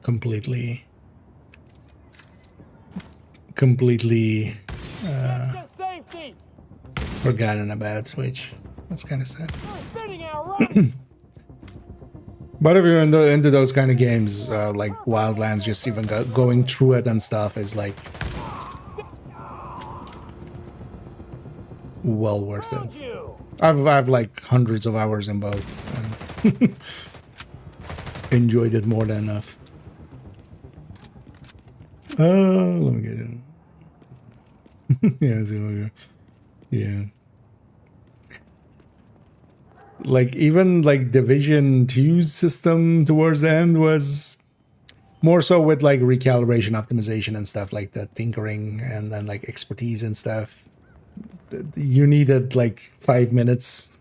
S1: completely forgotten about, which that's kind of sad. But if you're into those kind of games, like Wildlands, just even going through it and stuff is like well worth it. I've like hundreds of hours in both. And enjoyed it more than enough. Let me get it. Yeah. Like even like Division 2's system towards the end was more so with like recalibration, optimization and stuff like that, tinkering and then like expertise and stuff. You needed like 5 minutes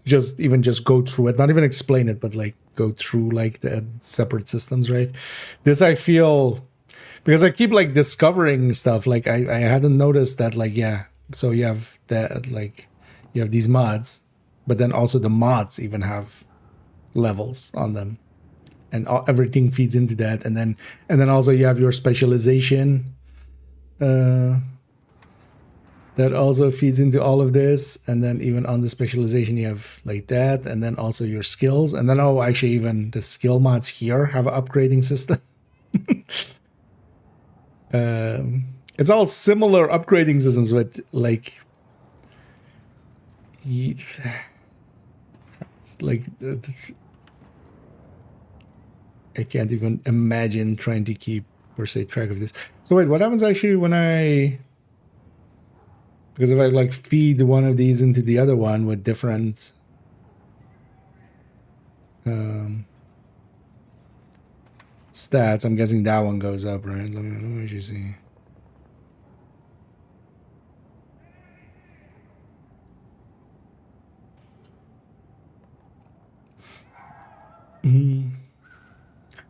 S1: just go through it, not even explain it, but like go through like the separate systems, right? This I feel, because I keep like discovering stuff, like I hadn't noticed that, like, yeah, so you have that, like you have these mods, but then also the mods even have levels on them, and everything feeds into that, and then also you have your specialization that also feeds into all of this, and then even on the specialization you have like that, and then also your skills, and then actually even the skill mods here have an upgrading system. It's all similar upgrading systems, but like I can't even imagine trying to keep or say track of this. So wait, what happens actually when because if I like feed one of these into the other one with different stats, I'm guessing that one goes up, right? Let me just see.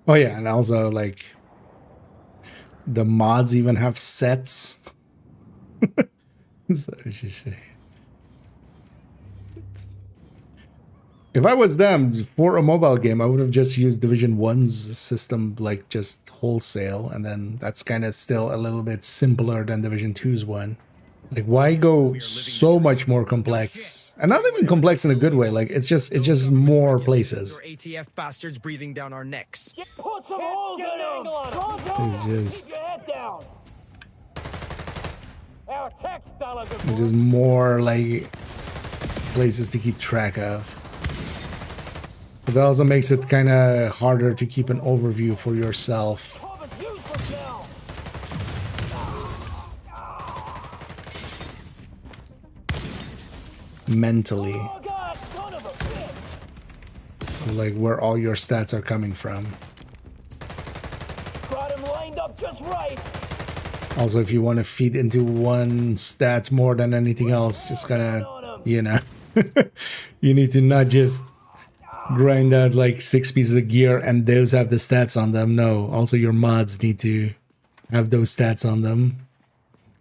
S1: Oh yeah, and also like the mods even have sets. So if I was them for a mobile game, I would have just used Division 1's system, like just wholesale, and then that's kind of still a little bit simpler than Division 2's one. Like, why go so much more complex? And not even complex in a good way. Like, it's just more places.
S10: ATF bastards breathing down our necks.
S9: Put some holes in them!
S1: It's just...
S9: Keep your head down! Our tax dollars are
S1: It's just more, like, places to keep track of. But that also makes it kind of harder to keep an overview for yourself. Mentally. Like where all your stats are coming from.
S9: Got him lined up just right.
S1: Also, if you want to feed into one stat more than anything else, just gotta, you know, you need to not just grind out like 6 pieces of gear and those have the stats on them. No, also your mods need to have those stats on them.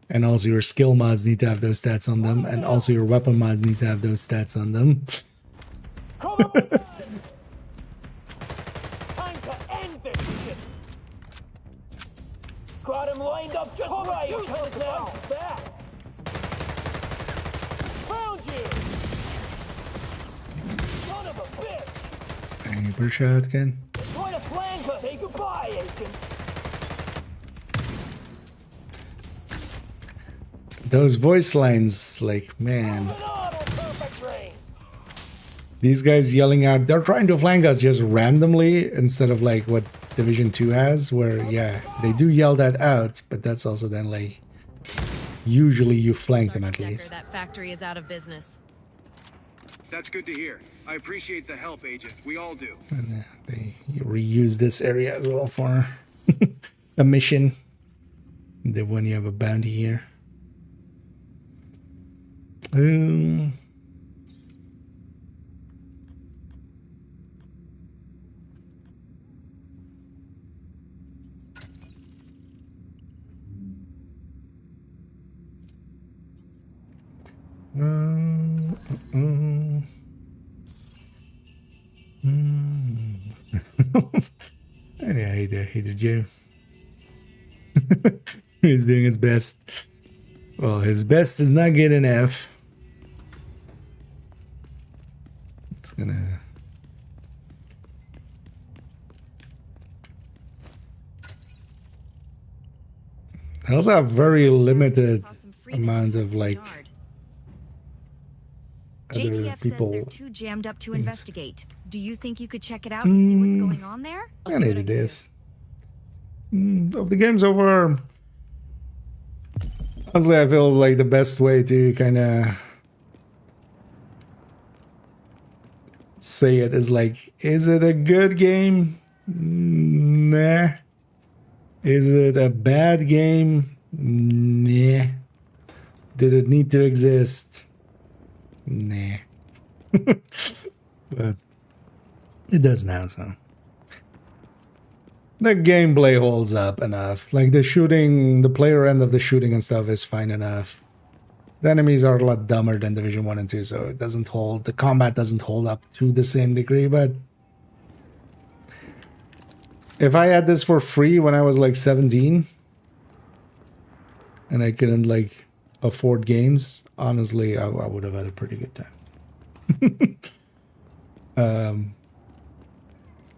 S1: And also your skill mods need to have those stats on them. And also your weapon mods need to have those stats on them.
S9: Time to end this shit. Got him lined up just right. Now. Back. Found you. Son of a bitch.
S1: Sniper shotgun.
S9: Try to flank us. Say goodbye, Agent.
S1: Those voice lines, like, man. These guys yelling out, they're trying to flank us just randomly instead of like what Division 2 has, where, yeah, they do yell that out, but that's also then like, usually you flank them at least.
S15: That factory is out of business.
S16: That's good to hear. I appreciate the help, Agent. We all do.
S1: And they reuse this area as well for a mission. When you have a bounty here. Hey there, Joe. He's doing his best. Well, his best is not good enough. It's gonna... I also have very limited amount of like
S17: JTF says they're too jammed up to investigate. Do you think you could check it out and see what's going on there?
S1: I need this. Of the game's over. Honestly, I feel like the best way to kind of say it is like, is it a good game? Nah. Is it a bad game? Nah. Did it need to exist? Nah. But it does now, so. The gameplay holds up enough. Like the shooting, the player end of the shooting and stuff is fine enough. The enemies are a lot dumber than Division 1 and 2, so it doesn't hold, the combat doesn't hold up to the same degree, but if I had this for free when I was like 17 and I couldn't like afford games, honestly, I would have had a pretty good time.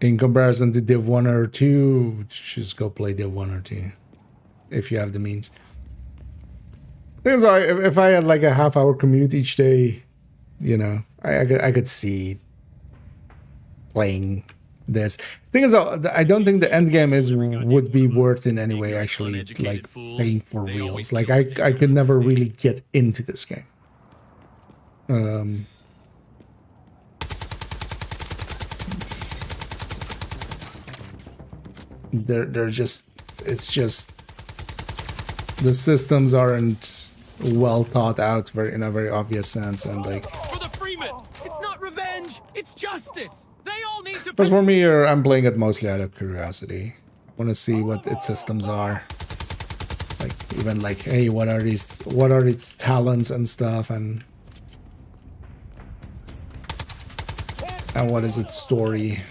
S1: In comparison to Div 1 or 2, just go play Div 1 or 2 if you have the means. Things are, if I had like a half-hour commute each day, you know, I could see playing this. Thing is, I don't think the end game would be worth in any way actually like playing for reals. Like I could never really get into this game. They're just, it's just the systems aren't well thought out in a very obvious sense, and like
S18: for the Freeman, it's not revenge, it's justice. They all need to.
S1: But for me, I'm playing it mostly out of curiosity. I want to see what its systems are. Like even like, hey, what are its talents and stuff, and what is its story?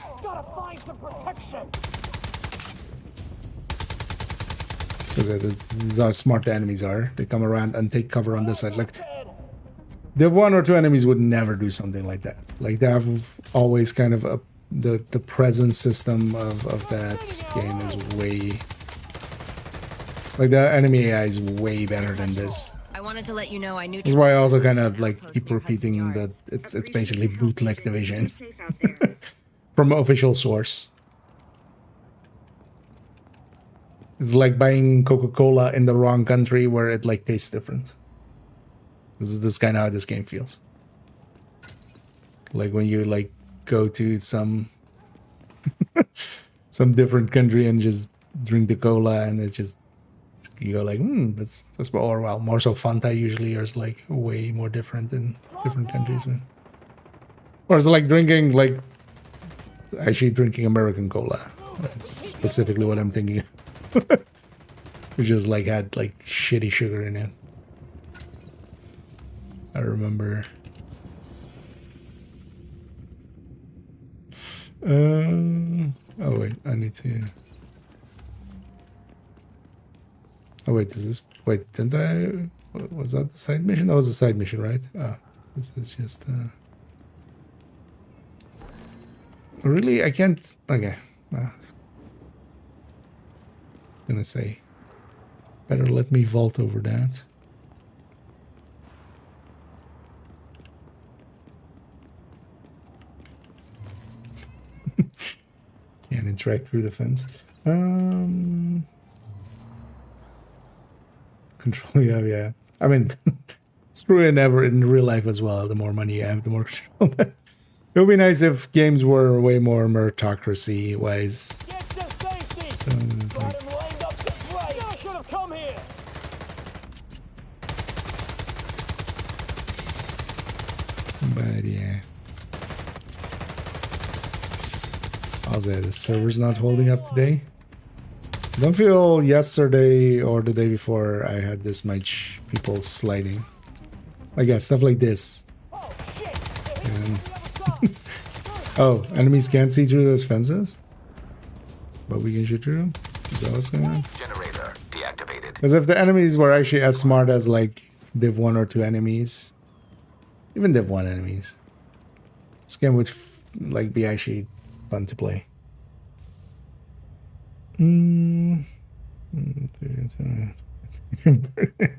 S1: Because these are smart the enemies are. They come around and take cover on this side. Like, the 1 or 2 enemies would never do something like that. Like, they have always kind of the presence system of that game is way... Like, the enemy AI is way better than this.
S15: I wanted to let you know I knew.
S1: That's why I also kind of like keep repeating that it's basically bootleg Division from an official source. It's like buying Coca-Cola in the wrong country where it like tastes different. This kind of how this game feels. Like when you like go to some some different country and just drink the cola and it's just you go like, that's more, or well, more so Fanta usually is like way more different in different countries. Man. Or it's like drinking actually drinking American cola. That's specifically what I'm thinking. It just like had like shitty sugar in it. I remember. Oh wait, I need to. Oh wait, didn't I? Was that the side mission? That was the side mission, right? Oh, this is just. Really, I can't. Okay, I was gonna say, better let me vault over that. Can't interact through the fence. Control, yeah. I mean, it's true in real life as well. The more money you have, the more control. It would be nice if games were way more meritocracy-wise. But yeah. Also, the server's not holding up today. I don't feel yesterday or the day before I had this much people sliding. Like, yeah, stuff like this. And oh, enemies can't see through those fences? But we can shoot through them? Is that what's going on?
S3: Generator deactivated.
S1: Because if the enemies were actually as smart as, like, Div 1 or 2 enemies, even Div 1 enemies, this game would, like, be actually fun to play.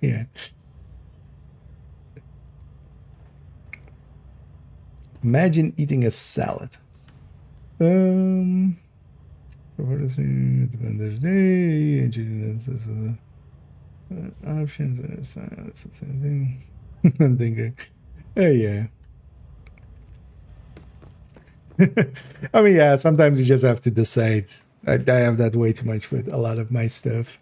S1: Yeah. Imagine eating a salad. What is it? Vendor's Day. Options. That's the same thing. I'm thinking. Yeah. I mean, yeah, sometimes you just have to decide. I have that way too much with a lot of my stuff.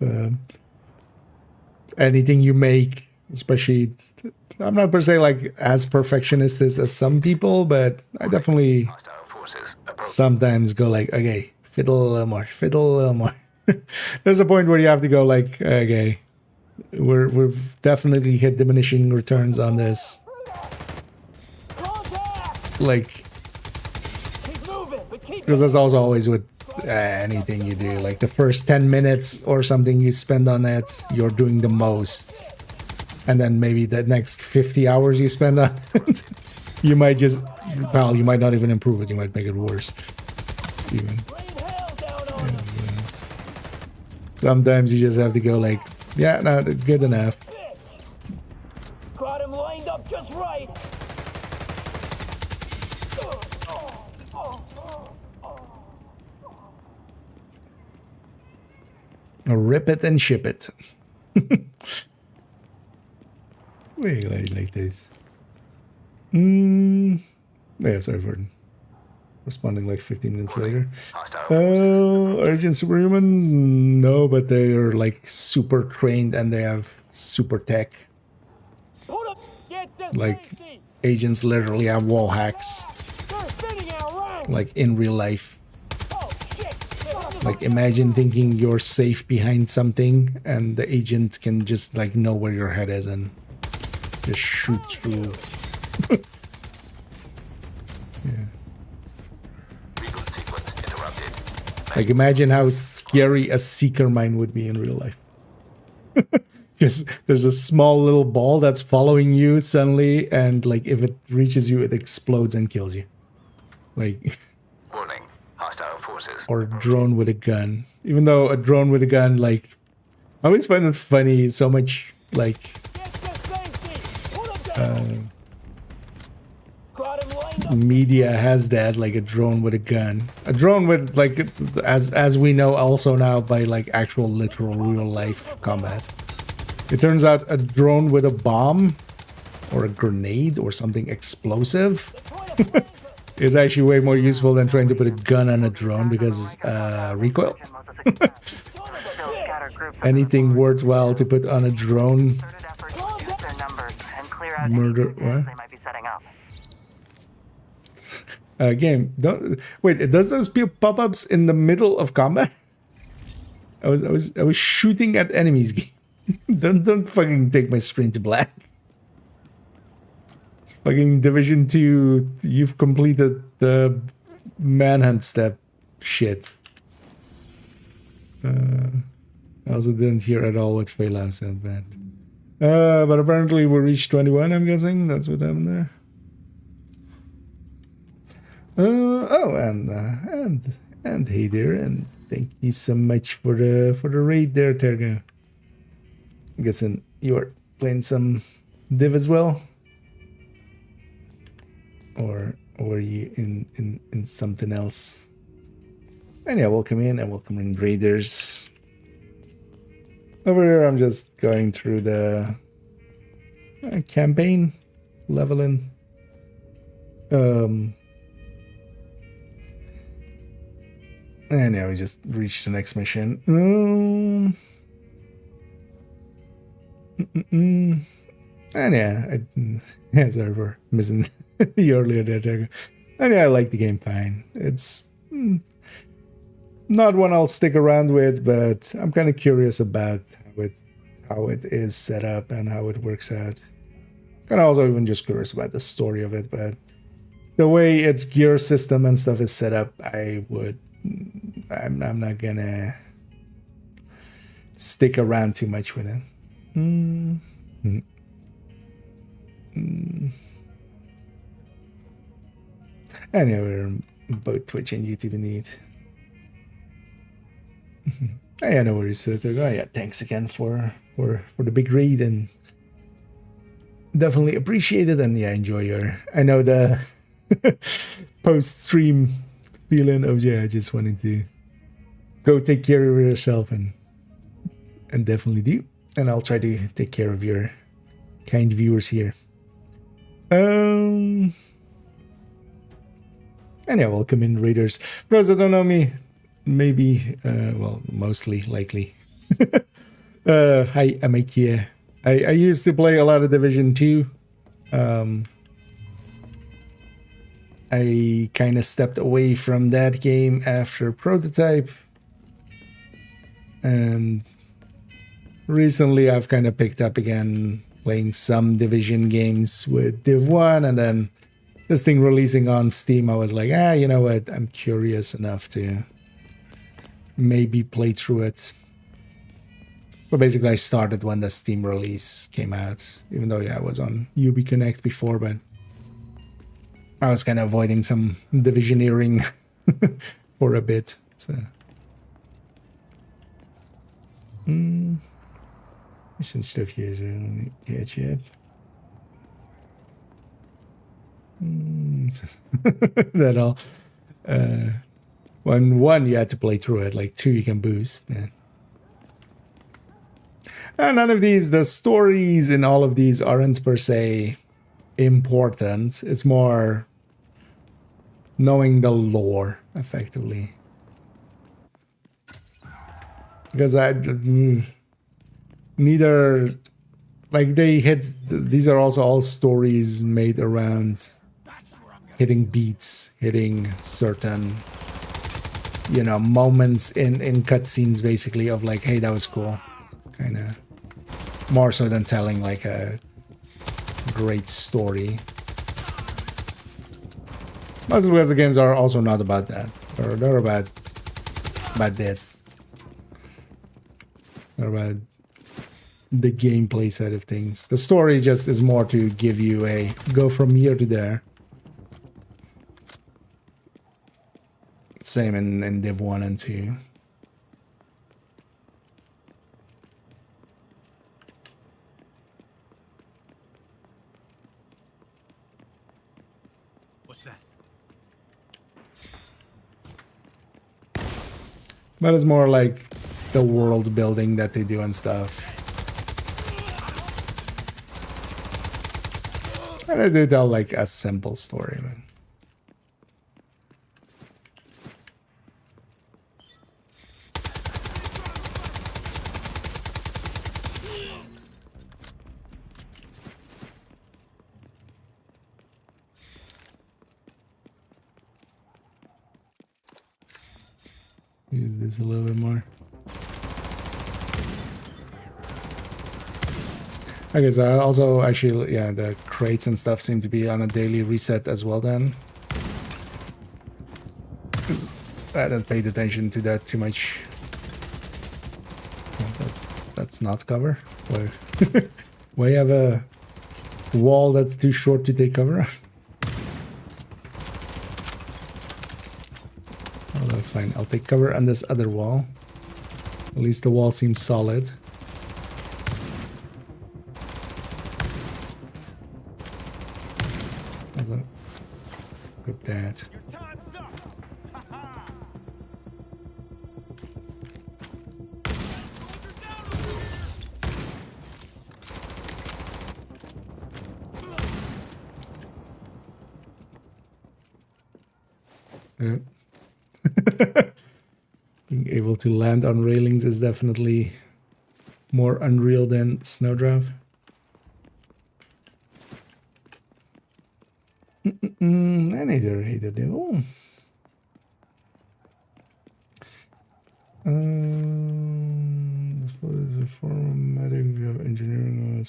S1: Anything you make, especially, I'm not per se like as perfectionist as some people, but I definitely sometimes go like, okay, fiddle a little more. There's a point where you have to go like, okay, we've definitely hit diminishing returns on this. Like, because that's also always with anything you do. Like the first 10 minutes or something you spend on it, you're doing the most. And then maybe the next 50 hours you spend on it, you might just, well, you might not even improve it. You might make it worse. Even. And, sometimes you just have to go like, yeah, no, good enough.
S9: Got him lined up just right.
S1: Rip it and ship it. Wait, like this. Yeah, sorry for responding like 15 minutes later. Urgent superhumans? No, but they are like super trained and they have super tech. Like agents literally have wall hacks. Like in real life. Like imagine thinking you're safe behind something and the agent can just like know where your head is and just shoot through. Yeah.
S3: Reboot sequence interrupted.
S1: Like imagine how scary a seeker mine would be in real life. Just there's a small little ball that's following you suddenly, and like if it reaches you, it explodes and kills you. Like
S3: Warning. Hostile forces.
S1: or a drone with a gun. Even though a drone with a gun, like I always find it funny. So much like media has that, like a drone with a gun, a drone with like as we know also now by like actual literal real life combat. It turns out a drone with a bomb or a grenade or something explosive is actually way more useful than trying to put a gun on a drone because recoil. Anything worthwhile to put on a drone. Murder. What? Game. Don't wait. Does those pop-ups in the middle of combat? I was shooting at enemies. Game. Don't fucking take my screen to black. It's fucking Division 2. You've completed the manhunt step. Shit. I also didn't hear at all what Fela said, man. But apparently we reached 21, I'm guessing. That's what happened there. Oh, and hey there, and thank you so much for the raid there, Terga. I'm guessing you are playing some Div as well, or are you in something else? And yeah, welcome in and welcome in raiders. Over here, I'm just going through the campaign leveling. And yeah, we just reached the next mission. And yeah, sorry for missing you earlier there. And yeah, I like the game fine. It's not one I'll stick around with, but I'm kind of curious about how it is set up and how it works out. Kind of also even just curious about the story of it, but the way its gear system and stuff is set up, I'm not gonna stick around too much with it. Anyway, we're both Twitch and YouTube indeed. Yeah, no worries. Yeah, thanks again for the big raid, and definitely appreciate it. And yeah, enjoy your. I know the post stream feeling of I just wanted to go take care of yourself, and definitely do. And I'll try to take care of your kind viewers here. And yeah, welcome in raiders. For those that don't know me, maybe, well, mostly likely. Hi, I'm Ikea. I used to play a lot of Division 2. I kind of stepped away from that game after Prototype. And recently I've kind of picked up again playing some Division games with Div 1, and then this thing releasing on Steam, I was like, you know what, I'm curious enough to maybe play through it. So basically I started when the Steam release came out, even though I was on UB Connect before, but I was kind of avoiding some Divisioneering for a bit, so. Some stuff here, so let me catch up. That all. 1 you had to play through it, like 2 you can boost, man. And none of these, the stories in all of these aren't per se important. It's more knowing the lore, effectively. Because neither, like these are also all stories made around hitting beats, hitting certain, moments in cutscenes, basically, of like, hey, that was cool. Kind of more so than telling like a great story. Most of the games are also not about that. They're about this. They're about the gameplay side of things. The story just is more to give you a go from here to there. Same in Div 1 and 2.
S5: What's that?
S1: But it's more like the world building that they do and stuff. And they do tell like a simple story, man. Use this a little bit more. Okay, so also actually, yeah, the crates and stuff seem to be on a daily reset as well then. 'Cause I hadn't paid attention to that too much. Oh, that's not cover. Why you have a wall that's too short to take cover? Oh, fine, I'll take cover on this other wall. At least the wall seems solid. Equip that. Yep. Being able to land on railings is definitely more unreal than Snowdrop. I need to hate the devil. What is a formatic of engineering?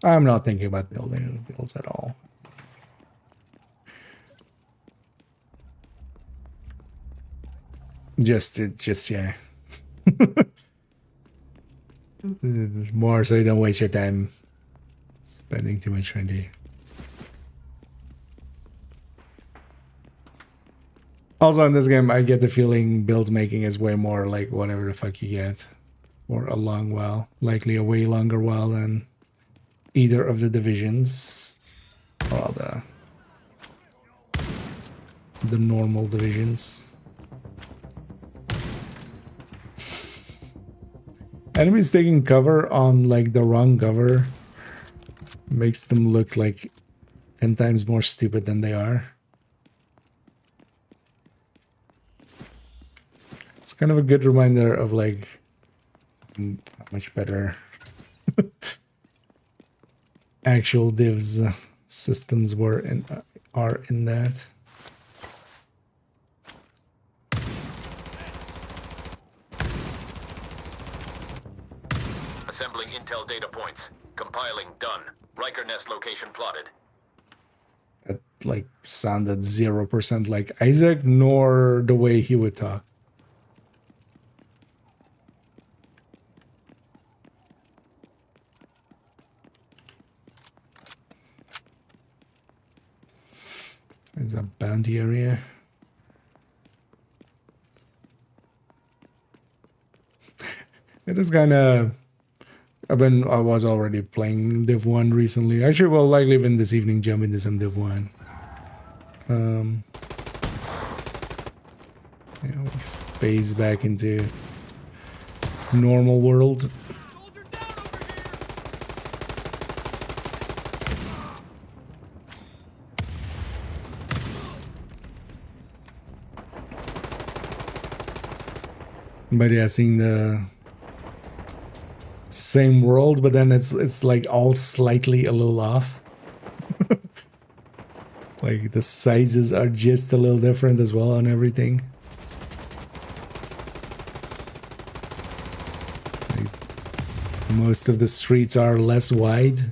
S1: I'm not thinking about building builds at all. Just yeah. More so you don't waste your time spending too much energy. Also in this game, I get the feeling build making is way more like whatever the fuck you get for a long while. Likely a way longer while than either of the divisions or the normal divisions. Enemies taking cover on like the wrong cover makes them look like 10 times more stupid than they are. It's kind of a good reminder of like how much better actual divs systems are in that.
S3: Assembling intel data points. Compiling done. Riker nest location plotted.
S1: That like sounded 0% like Isaac, nor the way he would talk. There's a bounty area. It is kind of... I was already playing Div 1 recently. Actually, well, likely even this evening jump into some Div 1. Yeah, we phase back into normal world. But yeah, seeing the same world, but then it's like all slightly a little off. Like the sizes are just a little different as well on everything. Like, most of the streets are less wide.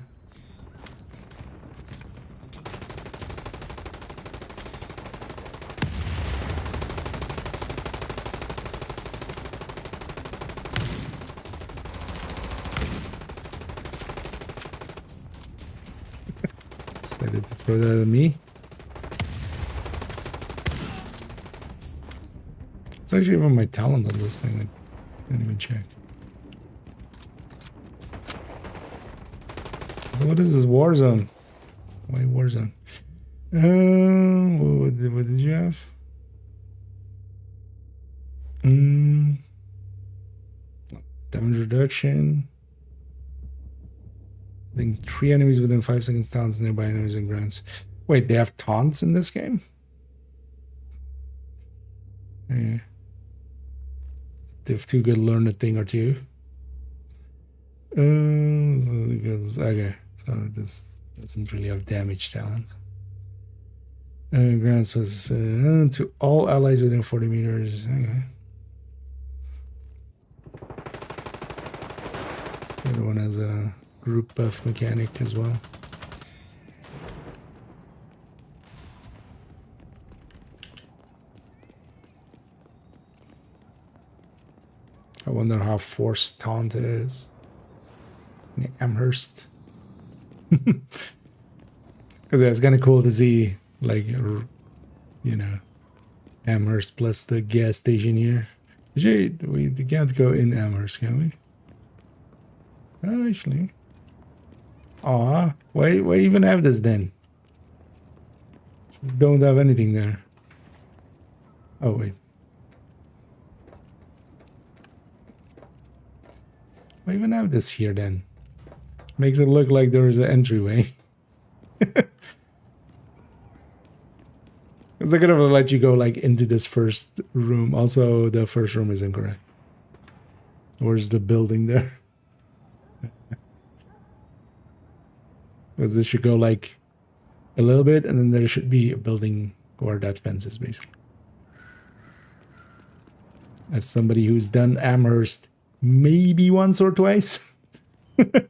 S1: Decided to throw that at me. It's actually even my talent on this thing. I didn't even check. So what is this Warzone? Why Warzone? What did you have? Damage reduction. I think 3 enemies within 5 seconds, taunts nearby enemies and grunts. Wait, they have taunts in this game? Yeah. They have too good to learn a thing or two. Okay, so this doesn't really have damage talent. Grants was to all allies within 40 meters. Okay. So the other one has a group buff mechanic as well. I wonder how forced taunt is. Amherst. Because it's kind of cool to see, like, you know, Amherst plus the gas station here. We can't go in Amherst, can we? Oh, actually. Aw, why even have this then? Just don't have anything there. Oh, wait. Why even have this here then? Makes it look like there is an entryway. Because they're gonna let you go like into this first room. Also, the first room is incorrect. Where's the building there? Because this should go like a little bit, and then there should be a building where that fence is, basically. As somebody who's done Amherst maybe once or twice, I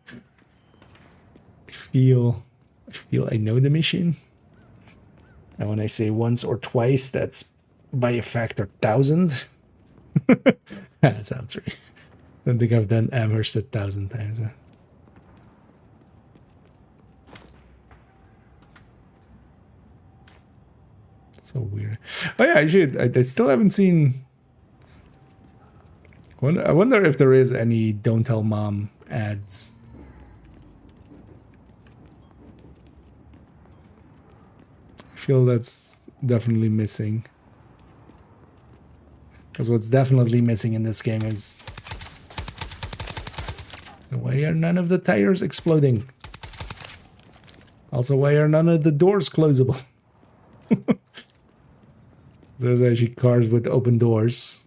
S1: feel I know the mission. And when I say once or twice, that's by a factor 1,000. That sounds right. I don't think I've done Amherst 1,000 times. Huh? So weird. Oh yeah, I still haven't seen. I wonder if there is any Don't Tell Mom ads. I feel that's definitely missing. Because what's definitely missing in this game is... why are none of the tires exploding? Also, why are none of the doors closable? There's actually cars with open doors.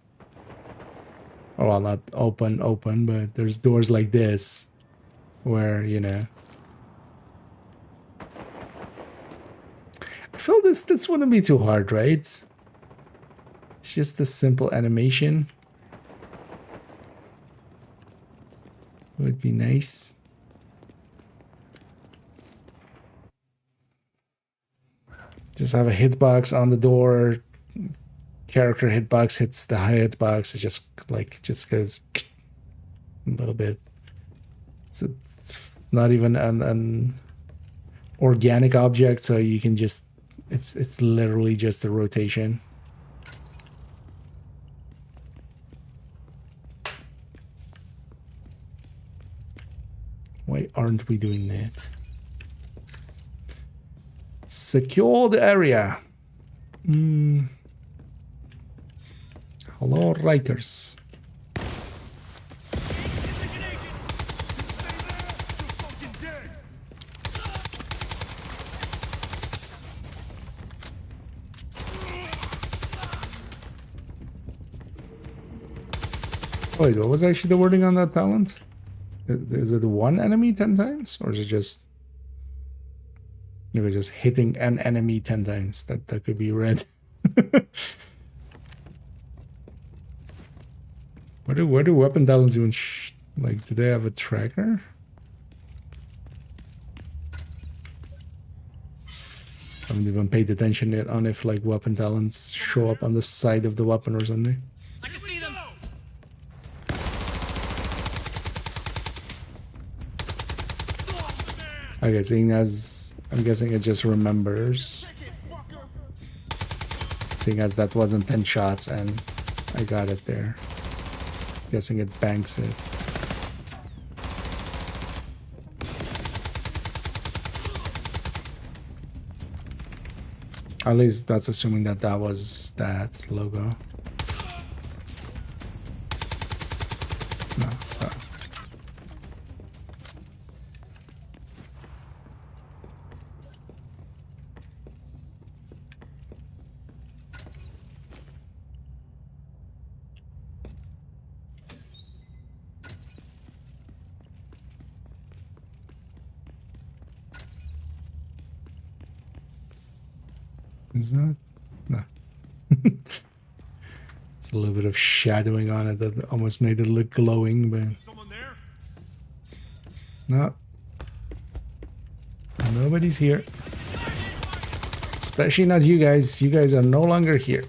S1: Oh, well, not open, but there's doors like this. Where, you know... I feel this wouldn't be too hard, right? It's just a simple animation. Would be nice. Just have a hitbox on the door. Character hitbox hits the hitbox. It just goes a little bit. It's not even an organic object, so you can just it's literally just a rotation. Why aren't we doing that? Secure the area. Hello, Rikers. Wait, what was actually the wording on that talent? Is it one enemy 10 times? Or is it just... you're just hitting an enemy 10 times? That could be read. Where do weapon talents even like, do they have a tracker? I haven't even paid attention yet on if like weapon talents show up on the side of the weapon or something.
S18: I can see them.
S1: Okay, seeing as I'm guessing it just remembers. Seeing as that wasn't 10 shots and I got it there. Guessing it banks it. At least that's assuming that that was that logo. No, so. Is that? No. It's a little bit of shadowing on it that almost made it look glowing, but... No. Nobody's here. Especially not you guys. You guys are no longer here.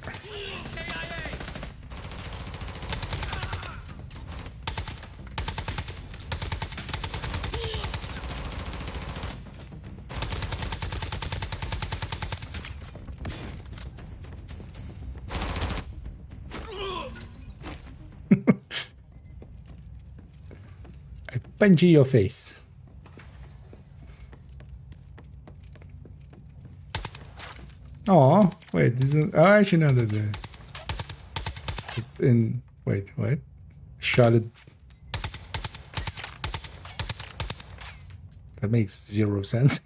S1: Punch your face. Oh, wait, this is... Oh, actually, no, that... Just in... Wait, what? Shot it... That makes 0 sense.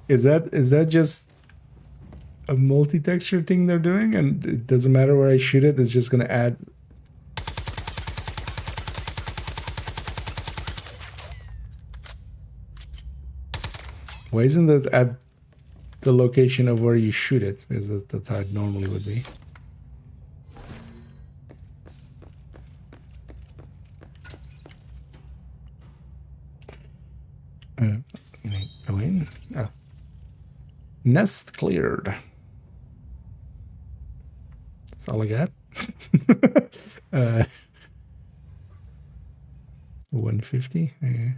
S1: Is that just a multi-texture thing they're doing? And it doesn't matter where I shoot it, it's just gonna add... Why isn't it at the location of where you shoot it? Because that's how it normally would be. Go in. Oh. Nest cleared. That's all I got. 150. Okay.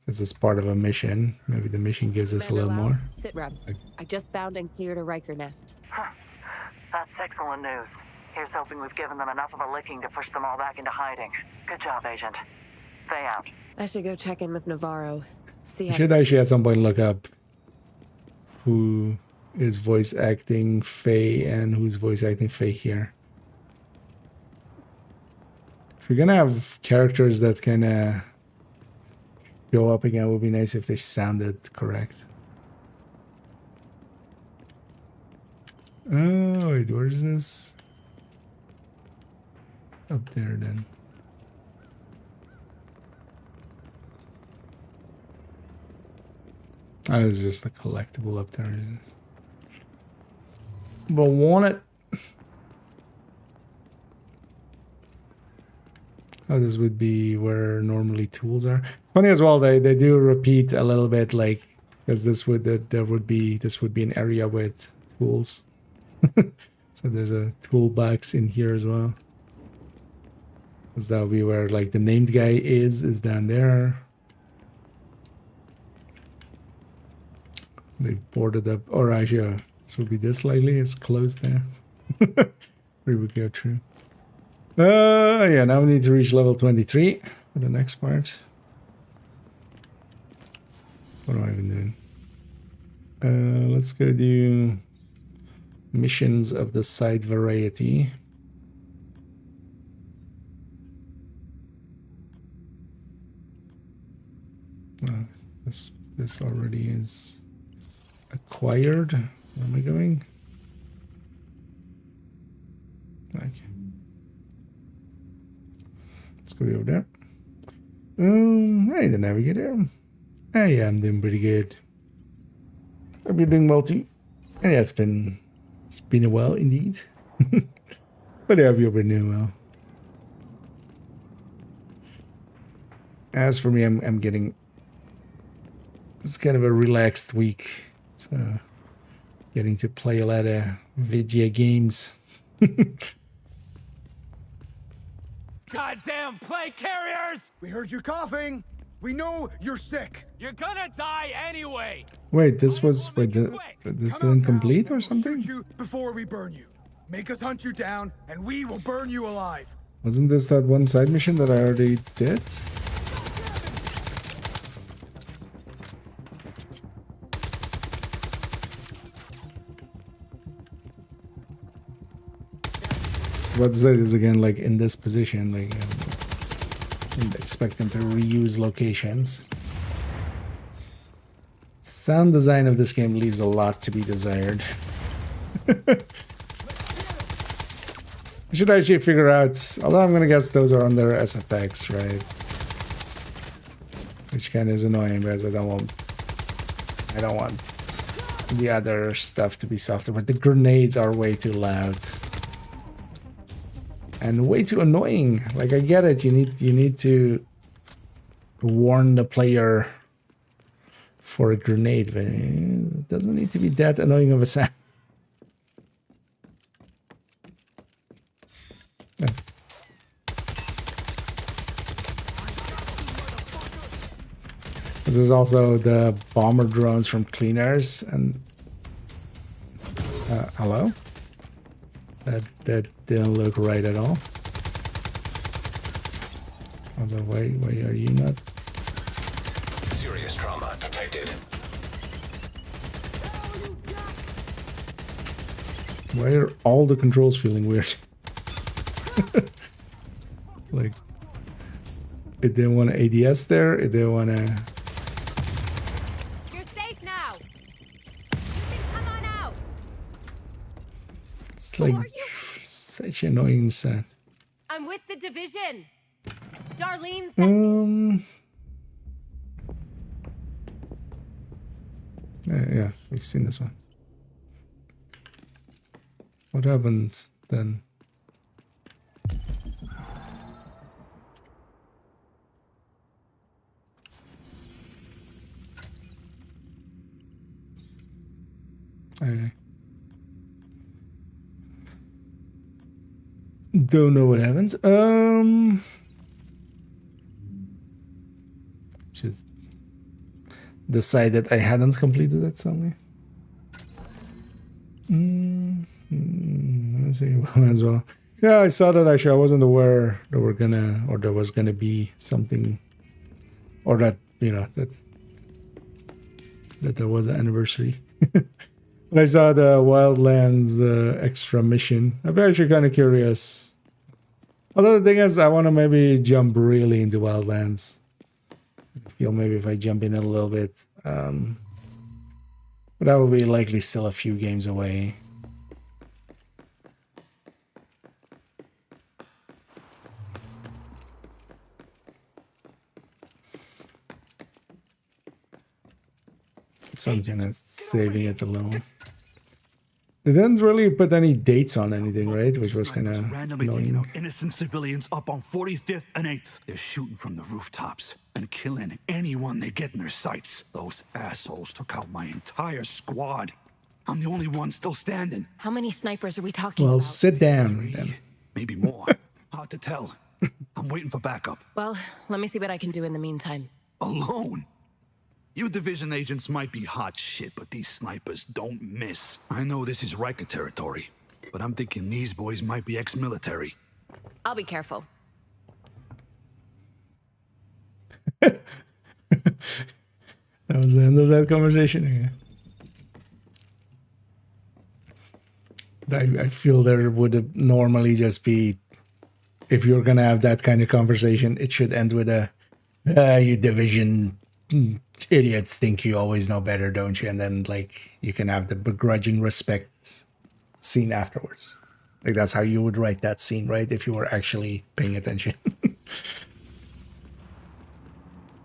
S1: This is part of a mission. Maybe the mission gives us a little more.
S11: Sit rep. I just found and cleared a Riker nest.
S19: Huh. That's excellent news. Here's hoping we've given them enough of a licking to push them all back into hiding. Good job, Agent. Faye out.
S11: I should go check in with Navarro. See
S1: I
S11: how...
S1: should actually at some point look up who is voice acting Faye and who's voice acting Faye here. If you're gonna have characters that kind of go up again, it would be nice if they sounded correct. Oh, wait, where's this? Up there then. Oh, it's just a collectible up there. But want it. Oh, this would be where normally tools are. Funny as well, they do repeat a little bit, like, because this would be an area with tools. So there's a toolbox in here as well. Because that would be where like the named guy is down there. They've boarded up, or actually, this would be this likely. It's closed there. We would go through. Yeah, now we need to reach level 23 for the next part. What am I even doing? Let's go do missions of the side variety. This already is acquired. Where am I going? Okay. Let's go over there. Hey, the navigator. Hey, yeah, I'm doing pretty good. Hope you're doing well too. And yeah, it's been a while indeed. But I hope you're doing well. As for me, I'm getting... It's kind of a relaxed week. So, getting to play a lot of video games.
S5: Goddamn play carriers! We heard you coughing. We know you're sick.
S18: You're gonna die anyway.
S1: Wait, this was this didn't complete or something?
S5: Shoot you before we burn you. Make us hunt you down, and we will burn you alive.
S1: Wasn't this that one side mission that I already did? What to say this again, like in this position, like didn't expect them to reuse locations. Sound design of this game leaves a lot to be desired. I should actually figure out, although I'm gonna guess those are under SFX, right? Which kind of is annoying because I don't want the other stuff to be softer, but the grenades are way too loud. And way too annoying. Like, I get it, you need to warn the player for a grenade, but it doesn't need to be that annoying of a sound. Yeah. There's also the bomber drones from Cleaners and hello? That didn't look right at all. Also, why are you not?
S3: Serious trauma detected.
S1: Why are all the controls feeling weird? Like, it didn't want ADS there, it didn't want to...
S11: You're safe now. You can come on out.
S1: It's like such an annoying sound.
S11: I'm with the division. Darlene sent
S1: Yeah, we've seen this one. What happens then? Okay. Don't know what happens. Just decided I hadn't completed it suddenly. Let me see as well. Yeah, I saw that actually. I wasn't aware that there was gonna be something, or that that there was an anniversary. But I saw the Wildlands extra mission. I'm actually kind of curious. Although the thing is, I want to maybe jump really into Wildlands. I feel maybe if I jump in a little bit, but that will be likely still a few games away. Something that's saving it alone. They didn't really put any dates on anything, right? Which was kind of
S6: randomly taking
S1: annoying.
S6: out innocent civilians up on 45th and 8th. They're shooting from the rooftops and killing anyone they get in their sights. Those assholes took out my entire squad. I'm the only one still standing.
S15: How many snipers are we talking
S1: Well,
S15: about?
S1: sit down then.
S6: Maybe more. Hard to tell. I'm waiting for backup.
S15: Well, let me see what I can do in the meantime.
S6: Alone? You division agents might be hot shit, but these snipers don't miss. I know this is Riker territory, but I'm thinking these boys might be ex-military.
S15: I'll be careful.
S1: That was the end of that conversation. I feel there would normally just be, if you're gonna have that kind of conversation, it should end with a, you division idiots think you always know better, don't you? And then, like, you can have the begrudging respect scene afterwards. Like, that's how you would write that scene, right? If you were actually paying attention.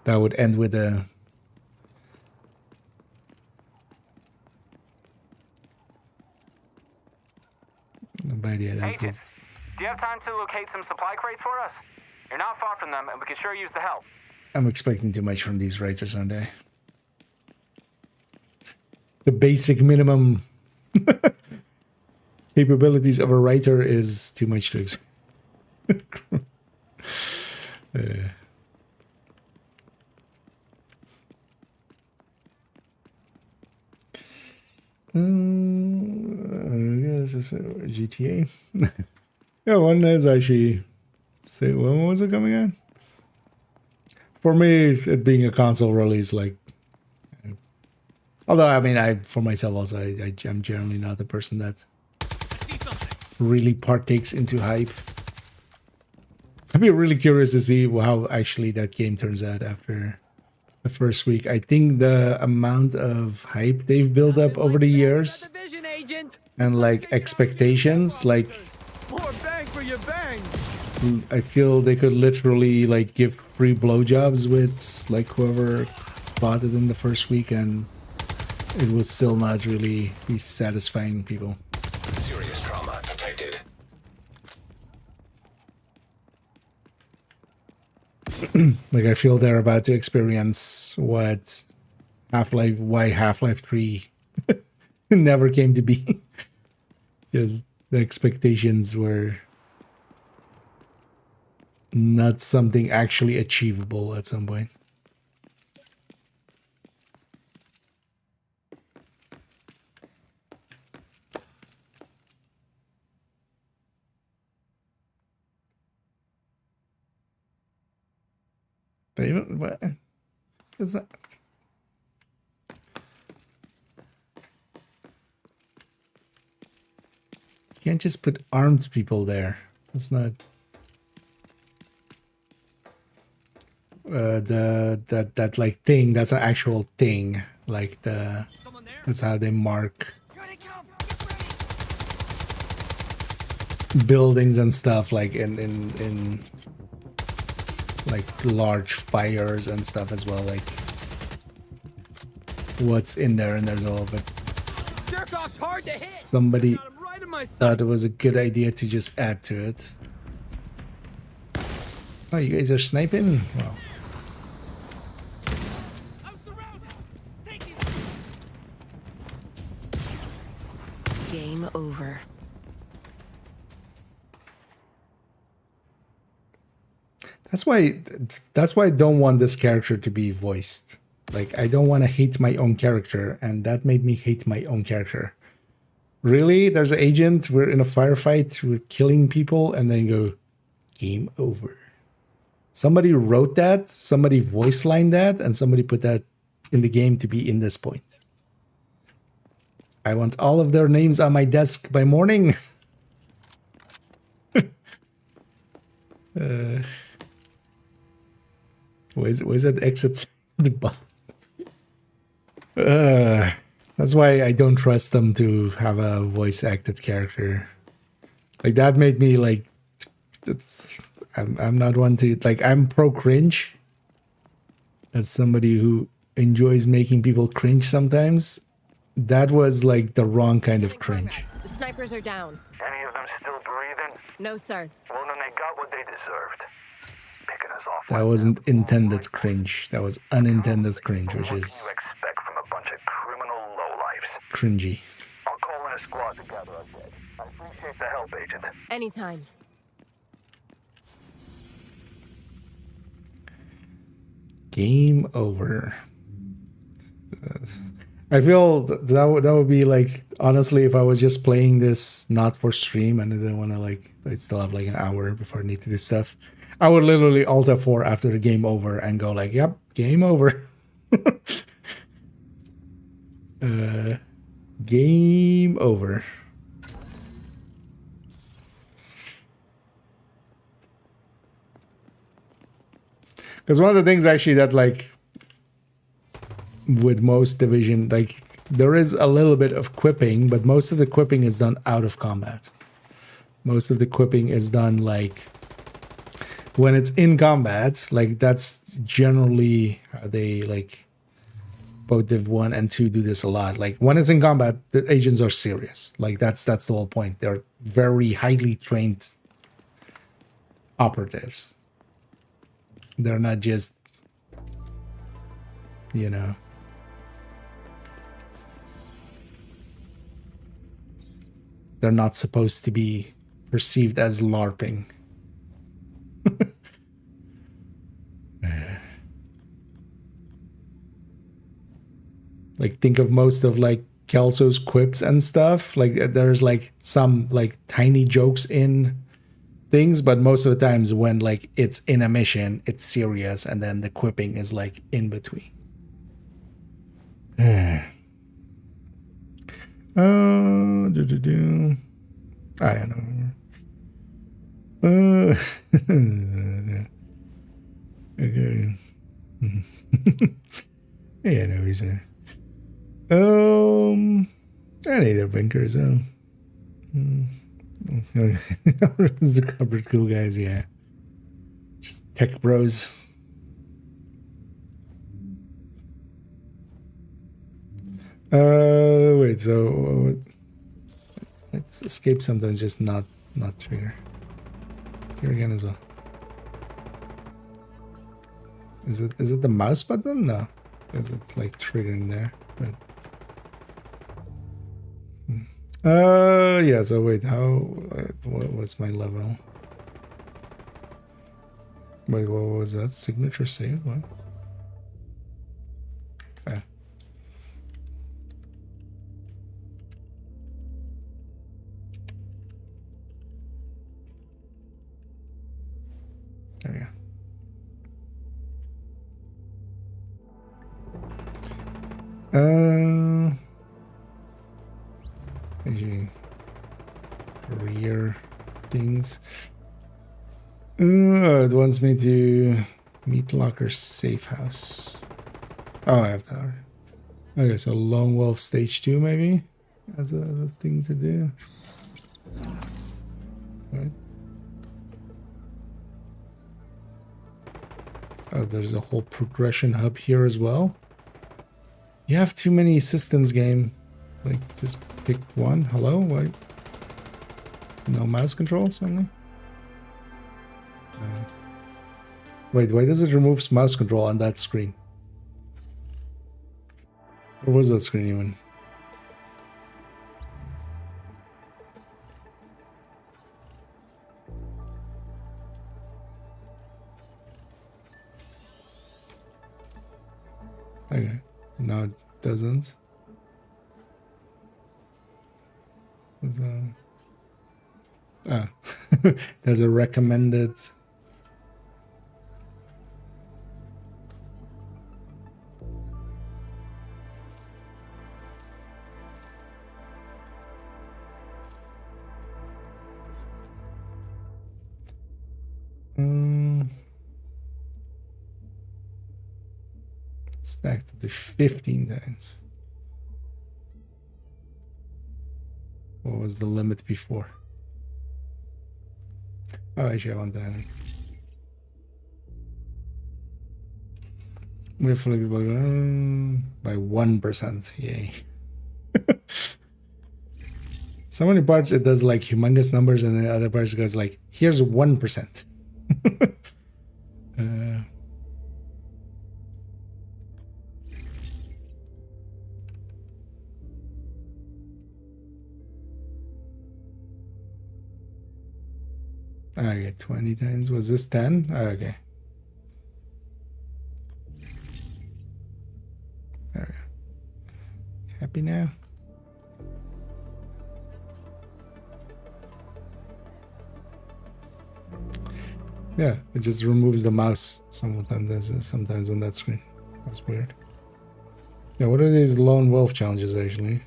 S1: That would end with a... By the end,
S20: Agent, do you have time to locate some supply crates for us? You're not far from them, and we could sure use the help.
S1: I'm expecting too much from these writers one day. The basic minimum capabilities of a writer is too much to expect. This is GTA. Yeah, one is actually. Say, when was it coming out? For me, it being a console release, like. Although, I mean, for myself also, I'm generally not the person that really partakes into hype. I'd be really curious to see how actually that game turns out after the first week. I think the amount of hype they've built up over the years and like expectations, like
S5: More bang for your bang.
S1: I feel they could literally like give free blowjobs with like whoever bought it in the first week, and it will still not really be satisfying people.
S3: Serious trauma detected.
S1: Like I feel they're about to experience what why Half-Life 3 never came to be. Because the expectations were not something actually achievable at some point. Even what is that? You can't just put armed people there. That's not that like thing. That's an actual thing. Like that's how they mark buildings and stuff. Like in like large fires and stuff as well, like what's in there, and there's all of it. Somebody thought it was a good idea to just add to it. Oh, you guys are sniping? Wow.
S15: Game over.
S1: That's why I don't want this character to be voiced. Like, I don't want to hate my own character, and that made me hate my own character. Really? There's an agent, we're in a firefight, we're killing people, and then go, game over. Somebody wrote that, somebody voice lined that, and somebody put that in the game to be in this point. I want all of their names on my desk by morning. Where's that exit? That's why I don't trust them to have a voice acted character. Like that made me like, I'm not one to like, I'm pro cringe. As somebody who enjoys making people cringe sometimes, that was like the wrong kind of cringe.
S11: The snipers are down.
S4: Any of them still breathing?
S11: No, sir.
S4: Well, then they got what they deserved. Picking us off.
S1: That wasn't intended cringe. That was unintended cringe, which is
S4: Expect from a bunch of criminal lowlifes.
S1: cringy.
S4: I'll call in a squad together, okay? I appreciate the help, Agent.
S11: Anytime.
S1: Game over. I feel that would be like, honestly, if I was just playing this not for stream and I didn't want to like, I still have like an hour before I need to do stuff, I would literally alt F4 after the game over and go like, yep, game over. Game over. Because one of the things actually that like with most Division, like there is a little bit of quipping, but most of the quipping is done out of combat. Most of the quipping is done like when it's in combat, like that's generally how they like both Div 1 and 2 do this a lot. Like when it's in combat, the agents are serious. Like that's the whole point. They're very highly trained operatives. They're not just, you know, they're not supposed to be perceived as LARPing. Like think of most of like Kelso's quips and stuff. Like there's like some like tiny jokes in things, but most of the times when like it's in a mission, it's serious, and then the quipping is like in between. I don't know. Okay. Yeah, no reason. Any other bunkers? The covered cool guys, yeah. Just tech bros. Wait. So, let's escape. Sometimes just not trigger. Here again as well. Is it the mouse button? No, because it's like triggering there. But yeah. So wait, how? What's my level? Wait, what was that? Signature save? What? Okay. There we go. Career things. It wants me to meet Locker safe house. Oh, I have that already. Okay, so Lone Wolf stage 2 maybe as a thing to do. Right. Oh, there's a whole progression hub here as well. You have too many systems, game. Like, just pick one. Hello? Why? No mouse control? Something? Wait, why does it remove mouse control on that screen? Where was that screen even? Okay. No, it doesn't. There's a recommended. Stacked up to 15 times. What was the limit before? Oh, actually, I want that. We're flexible by 1%. Yay. So many parts it does like humongous numbers, and the other parts it goes like, here's 1%. Okay, 20 times. Was this 10? Oh, okay. There we go. Happy now? Yeah, it just removes the mouse sometimes on that screen. That's weird. Yeah, what are these Lone Wolf challenges actually?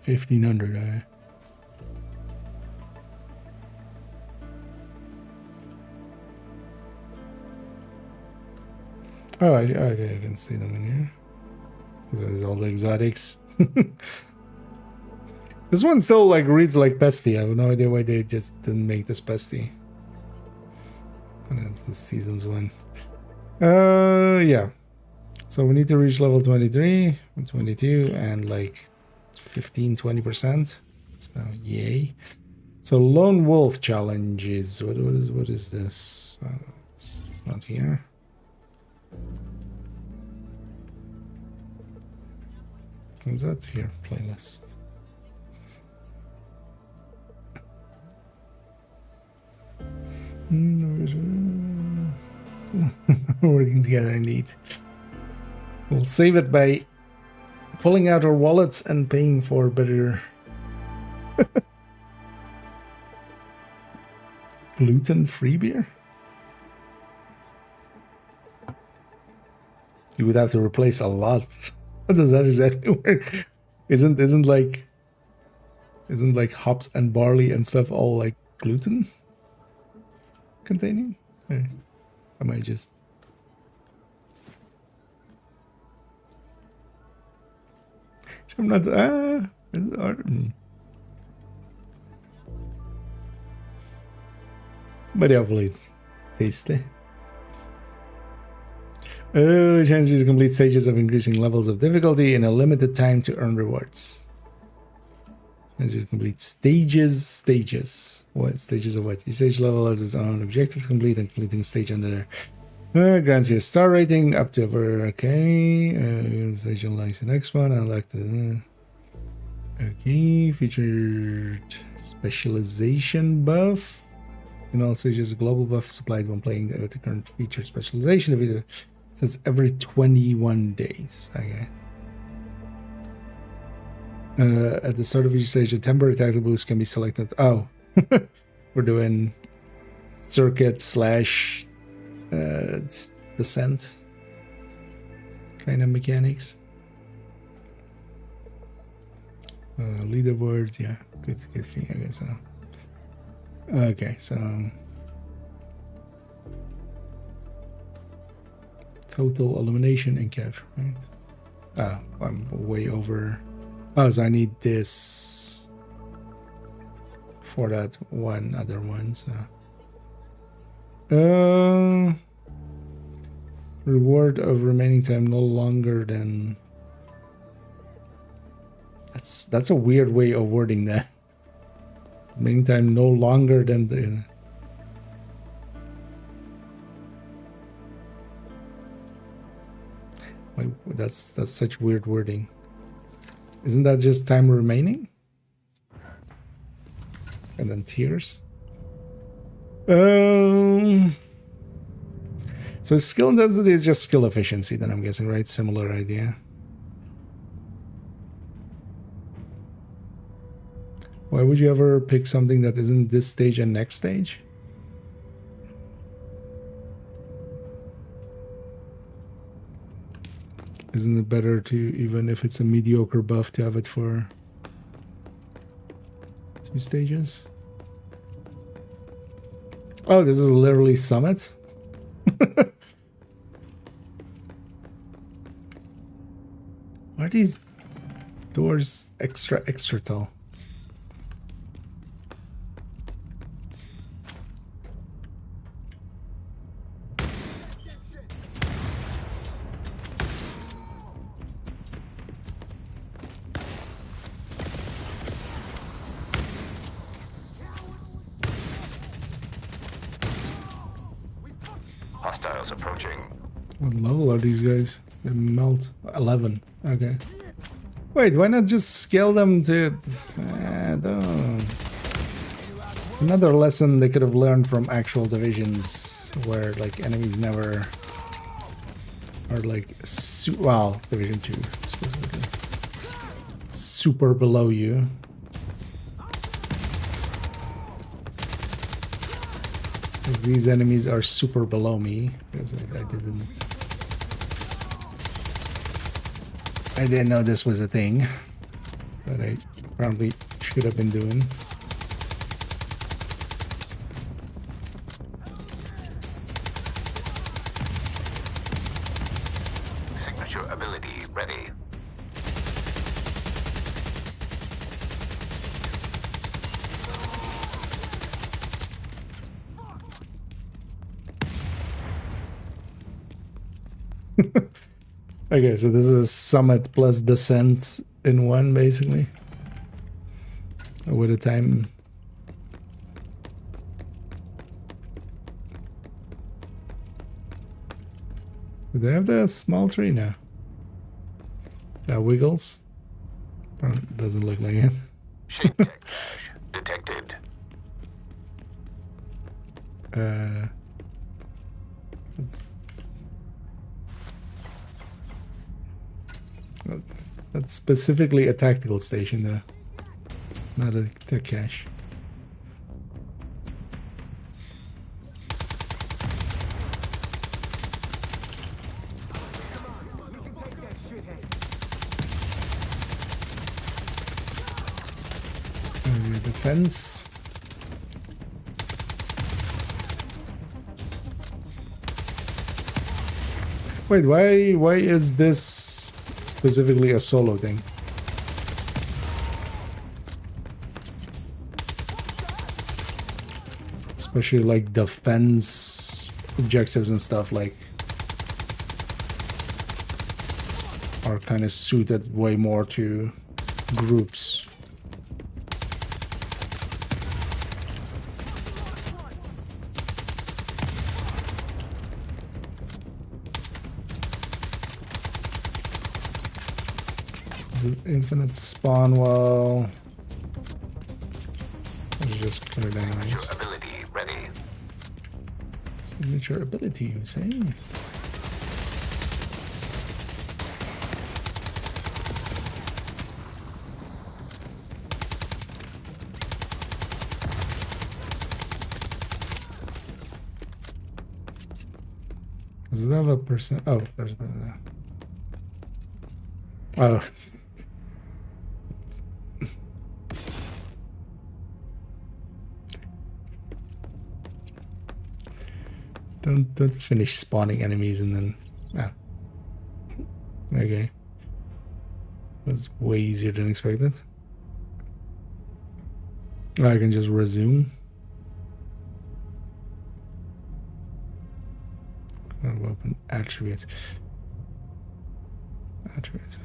S1: $1,500. Oh, okay, I can see them in here. There's all the exotics. This one still like reads like Pesty. I have no idea why they just didn't make this Pesty. And it's the season's one. Yeah. So we need to reach level 23, 22, and like 15-20%. So yay. So Lone Wolf challenges. What is this? It's not here. What's that here? Playlist. Working together indeed. We'll save it by pulling out our wallets and paying for better gluten-free beer. You would have to replace a lot. What does that exactly work? Isn't like hops and barley and stuff all like gluten containing? Or am I just... I'm not... but hopefully it's tasty. Chances to complete stages of increasing levels of difficulty in a limited time to earn rewards. Chances to complete stages. What? Stages of what? Each stage level has its own objective to complete, and completing a stage under grants you a star rating up to over. Okay. Stage unlocks the next one. I like the. Okay. Featured specialization buff. In all stages, a global buff supplied when playing the current featured specialization. Since every 21 days. Okay. At the start of each stage, a temporary tactical boost can be selected. Oh, we're doing circuit slash descent kind of mechanics. Leaderboards, yeah, good thing, I guess. Okay, so total elimination and capture, right? Oh, I'm way over. Oh, so I need this for that one other one. So, reward of remaining time no longer than. That's a weird way of wording that. Remaining time no longer than the. Wait, that's such weird wording. Isn't that just time remaining? And then tears? So skill intensity is just skill efficiency, then I'm guessing, right? Similar idea. Why would you ever pick something that isn't this stage and next stage? Isn't it better to, even if it's a mediocre buff, to have it for 2 stages? Oh, this is literally Summit? Why are these doors extra tall?
S3: Hostiles approaching.
S1: What level are these guys? They melt. 11. Okay. Wait, why not just scale them to... don't. Another lesson they could have learned from actual divisions where like enemies never are like... well, Division 2 specifically. Super below you. Because these enemies are super below me. Because I didn't know this was a thing that I probably should have been doing.
S3: Signature ability ready.
S1: Okay, so this is Summit plus Descent in one, basically. With a time. Do they have the small tree now? That wiggles? Doesn't look like it.
S3: Shape tech dash detected.
S1: That's specifically a tactical station, though, not a cache. Defense. Wait, why is this specifically a solo thing? Especially like defense objectives and stuff like are kind of suited way more to groups. Infinite spawn well. Let's just clear down.
S3: Signature ability ready.
S1: Signature ability, you say? Does it have a percent? Oh, there's a percent there. Oh. Don't finish spawning enemies and then okay. Was way easier than expected. I can just resume. Weapon attributes. Attributes.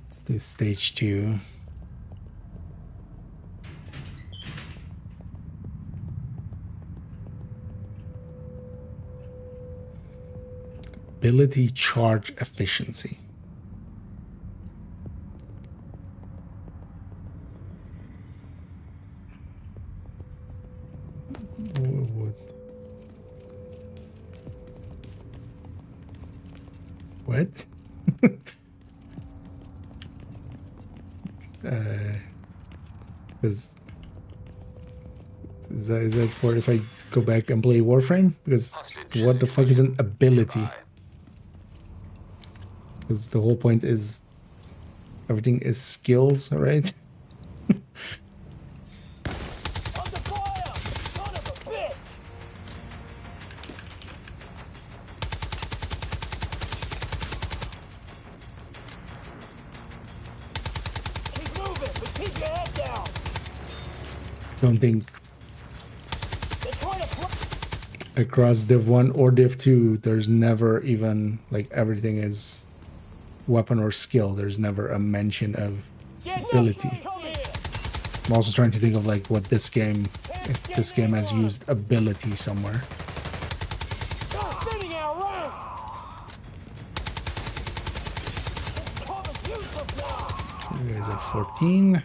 S1: Let's do stage 2. Ability charge efficiency. What? Is that for if I go back and play Warframe? Because what the fuck is an ability? Because the whole point is everything is skills, right? Don't think across Div 1 or Div 2 there's never even like everything is weapon or skill. There's never a mention of ability. I'm also trying to think of like what this game, if this game has used ability somewhere. You guys are 14.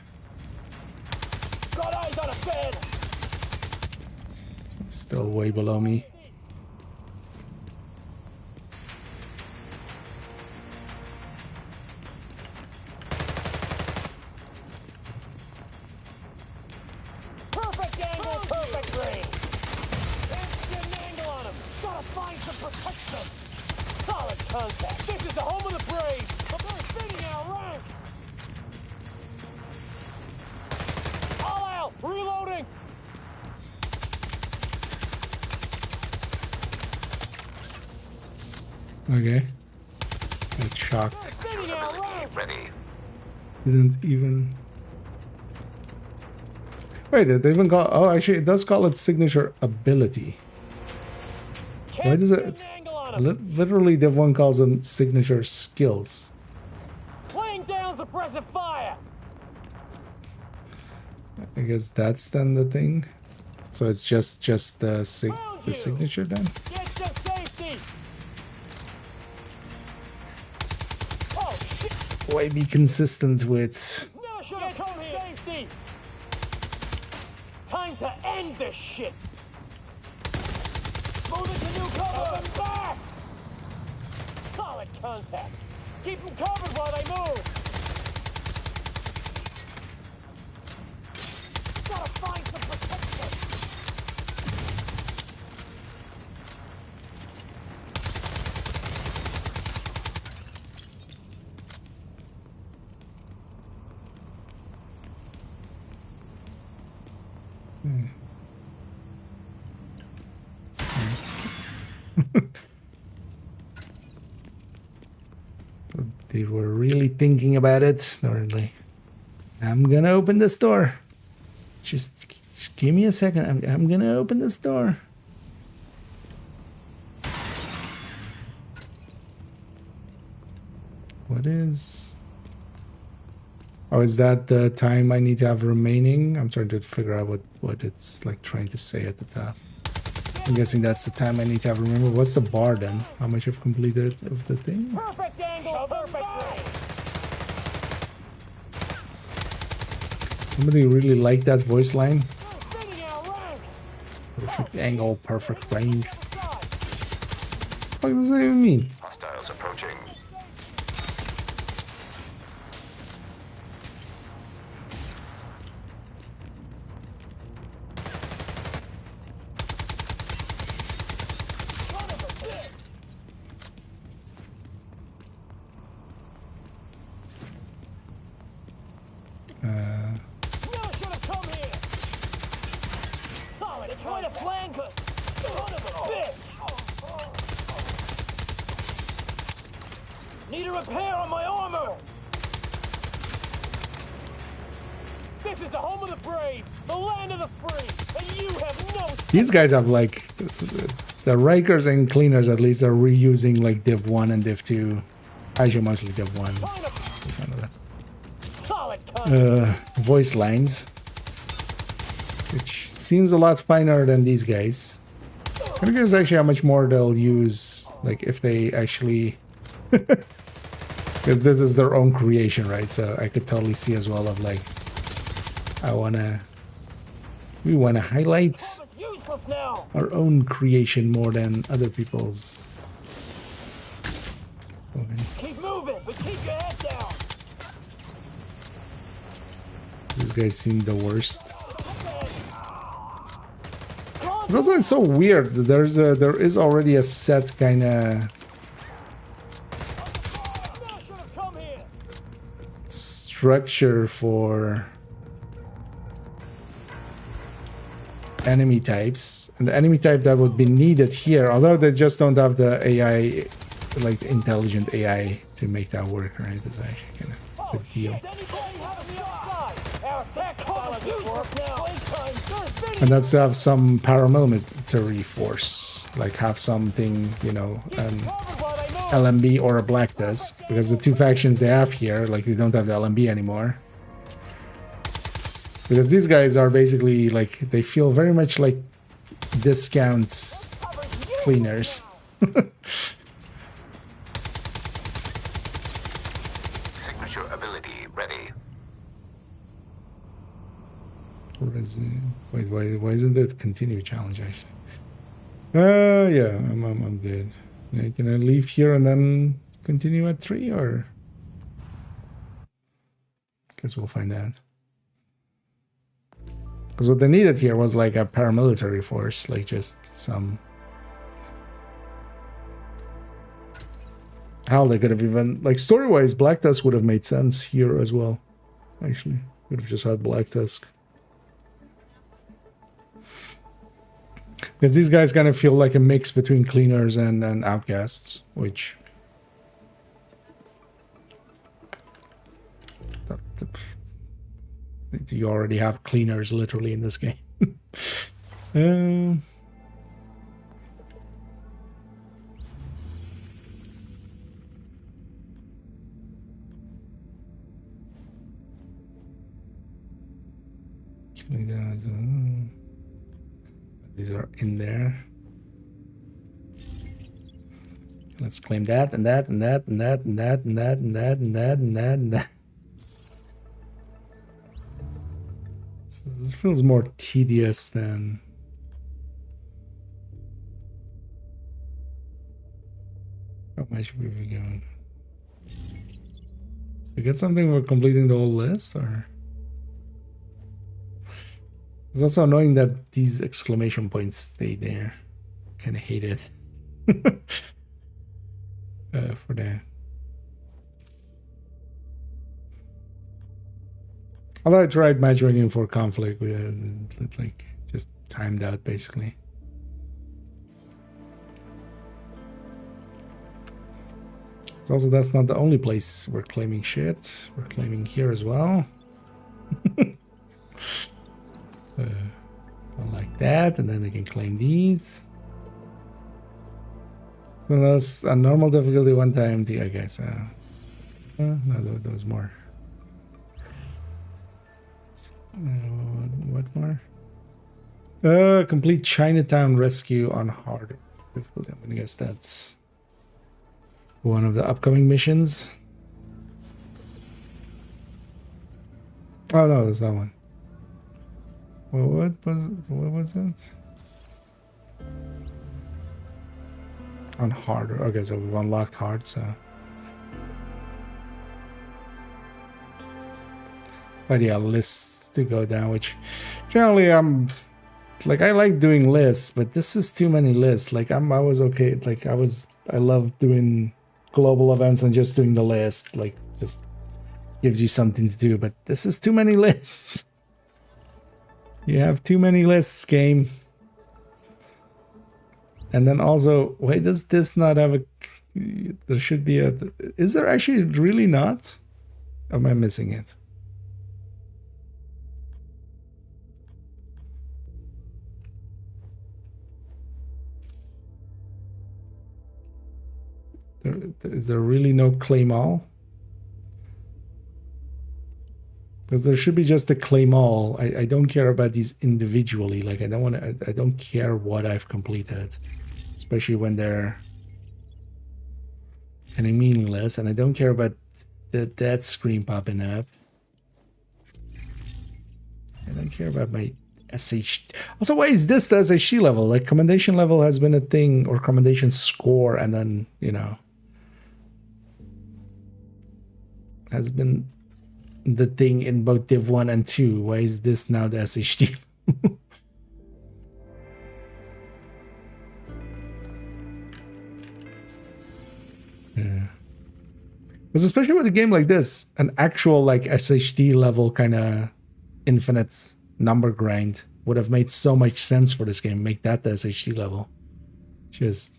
S1: Still way below me.
S9: Perfect angle, perfect range. Instant angle on him. Gotta find some protection. Solid contact. This is the home of the brave. But they're spinning out rank. All out. Reloading.
S1: Okay. Got shocked.
S3: Ready.
S1: Didn't even. Wait, it even got. Oh, actually, it does call it signature ability. Why does it? Literally, Div 1 calls them signature skills.
S9: Laying down suppressive fire.
S1: I guess that's then the thing. So it's just the signature then.
S9: Get to safety.
S1: Why be consistent with?
S9: Never should have come here. Safety. Time to end shit! Move into new cover! Back! Solid contact! Keep them covered while they move! Gotta find some protection!
S1: They were really thinking about it. They were like, I'm gonna open this door. Just give me a second. I'm gonna open this door. What is... Oh, is that the time I need to have remaining? I'm trying to figure out what it's like trying to say at the top. I'm guessing that's the time I need to have remember. What's the bar then? How much I've completed of the thing?
S9: Perfect angle! Perfect
S1: Somebody really liked that voice line. Perfect angle, perfect range. What does that even mean?
S3: Hostiles approaching.
S9: Need a repair on my armor! This is the home of the brave, the land of the free, and you have no...
S1: These guys have like... The Rikers and Cleaners at least are reusing like Div 1 and Div 2. Actually mostly Div 1. Voice lines. Which seems a lot finer than these guys. I'm curious actually how much more they'll use, like if they actually... Because this is their own creation, right? So I could totally see as well of like... We wanna highlight our own creation more than other people's. Okay.
S9: Keep moving, but keep your head down.
S1: These guys seem the worst. It's also so weird. There is already a set kind of structure for enemy types, and the enemy type that would be needed here, although they just don't have the AI, like intelligent AI to make that work, right? That's actually kind of the deal. And that's to have some paramilitary force, like have something, you know, an LMB or a Black Desk, because the two factions they have here, like they don't have the LMB anymore. Because these guys are basically like, they feel very much like discount cleaners.
S3: Signature ability ready.
S1: Wait, why isn't it continue challenge actually? Yeah, I'm good. Can I leave here and then continue at 3, or? Guess we'll find out. Because what they needed here was like a paramilitary force, like just some... Hell, they could have even... Like story-wise, Black Tusk would have made sense here as well. Actually, would have just had Black Tusk. Because these guys kind of feel like a mix between cleaners and outcasts, which... You already have cleaners literally in this game. These are in there. Let's claim that and that and that and that and that and that and that and that and that and that. This feels more tedious than How much we be given? We get something for completing the whole list, or? It's also annoying that these exclamation points stay there. Kind of hate it. For that. Although I tried matchmaking for conflict with it, like just timed out basically. So also that's not the only place we're claiming shit. We're claiming here as well. Like that, and then they can claim these. So that's a normal difficulty 1 time. I guess. No, there was more. What more? Complete Chinatown rescue on hard difficulty. I'm gonna guess that's one of the upcoming missions. Oh no, there's that one. Well, what was it? On hard. Okay, so we've unlocked hard, so. But yeah, lists to go down, which generally I'm like, I like doing lists, but this is too many lists. Like I was okay. Like I love doing global events and just doing the list. Like just gives you something to do, but this is too many lists. You have too many lists, game. And then also, why does this not have a... There should be a... Is there actually really not? Or am I missing it? Is there really no claim all? Because there should be just a claim all. I don't care about these individually. Like I don't care what I've completed, especially when they're kind of meaningless. And I don't care about that screen popping up. I don't care about my SH. Also, why is this the SHT level? Like commendation level has been a thing, or commendation score, and then has been the thing in both Div 1 and 2. Why is this now the SHT? Yeah. Because especially with a game like this, an actual like SHT level kind of infinite number grind would have made so much sense for this game. Make that the SHT level. Just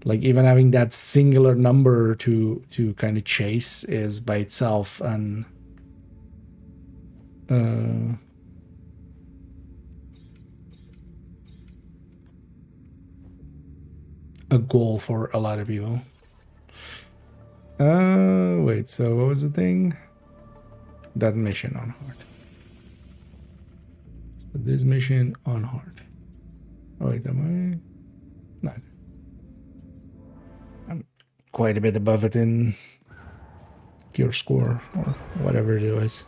S1: like even having that singular number to kind of chase is by itself and a goal for a lot of people. Wait, so what was the thing? That mission on hard. So this mission on hard. Oh wait, am I? No. I'm quite a bit above it in your score or whatever it was.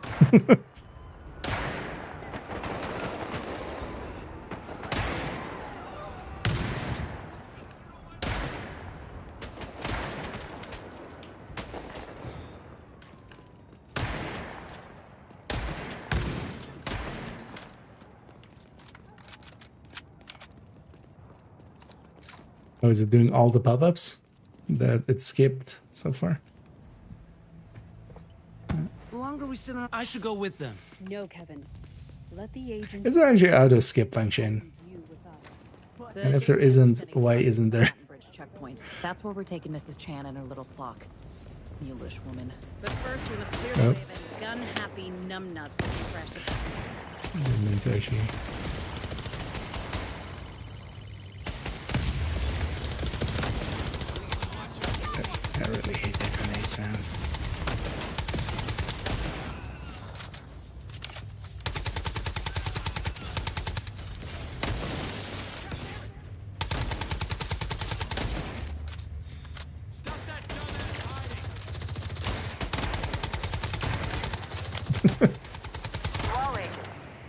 S1: Oh, is it doing all the pop-ups that it skipped so far?
S18: The longer we sit on, I should go with them.
S15: No, Kevin. Let the agent.
S1: Is there actually auto skip function? And if there isn't, why isn't there?
S15: Checkpoint. That's where we're taking Mrs. Chan and her little flock. Mulish woman.
S8: But first, we must clear the way of any gun-happy numbnuts that can crash the
S1: Didn't mean to actually. I really hate that grenade sound.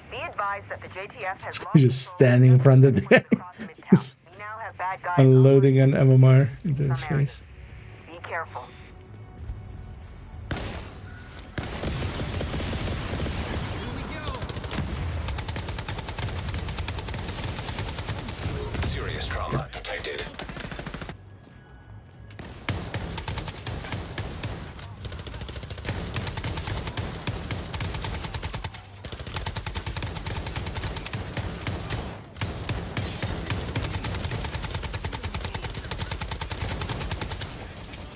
S19: Be advised that the JTF has
S1: Just standing in front of the
S19: we now have bad guys.
S1: Unloading an MMR into his face.
S19: Be careful.
S3: Serious trauma detected.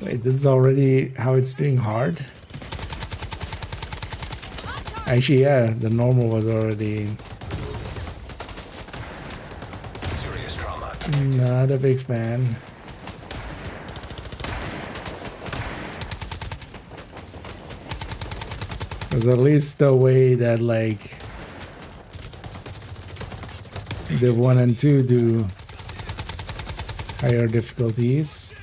S1: Wait, this is already how it's doing hard? Actually, yeah, the normal was already...
S3: Serious trauma.
S1: Not a big fan. Because at least the way that, like, the 1 and 2 do higher difficulties.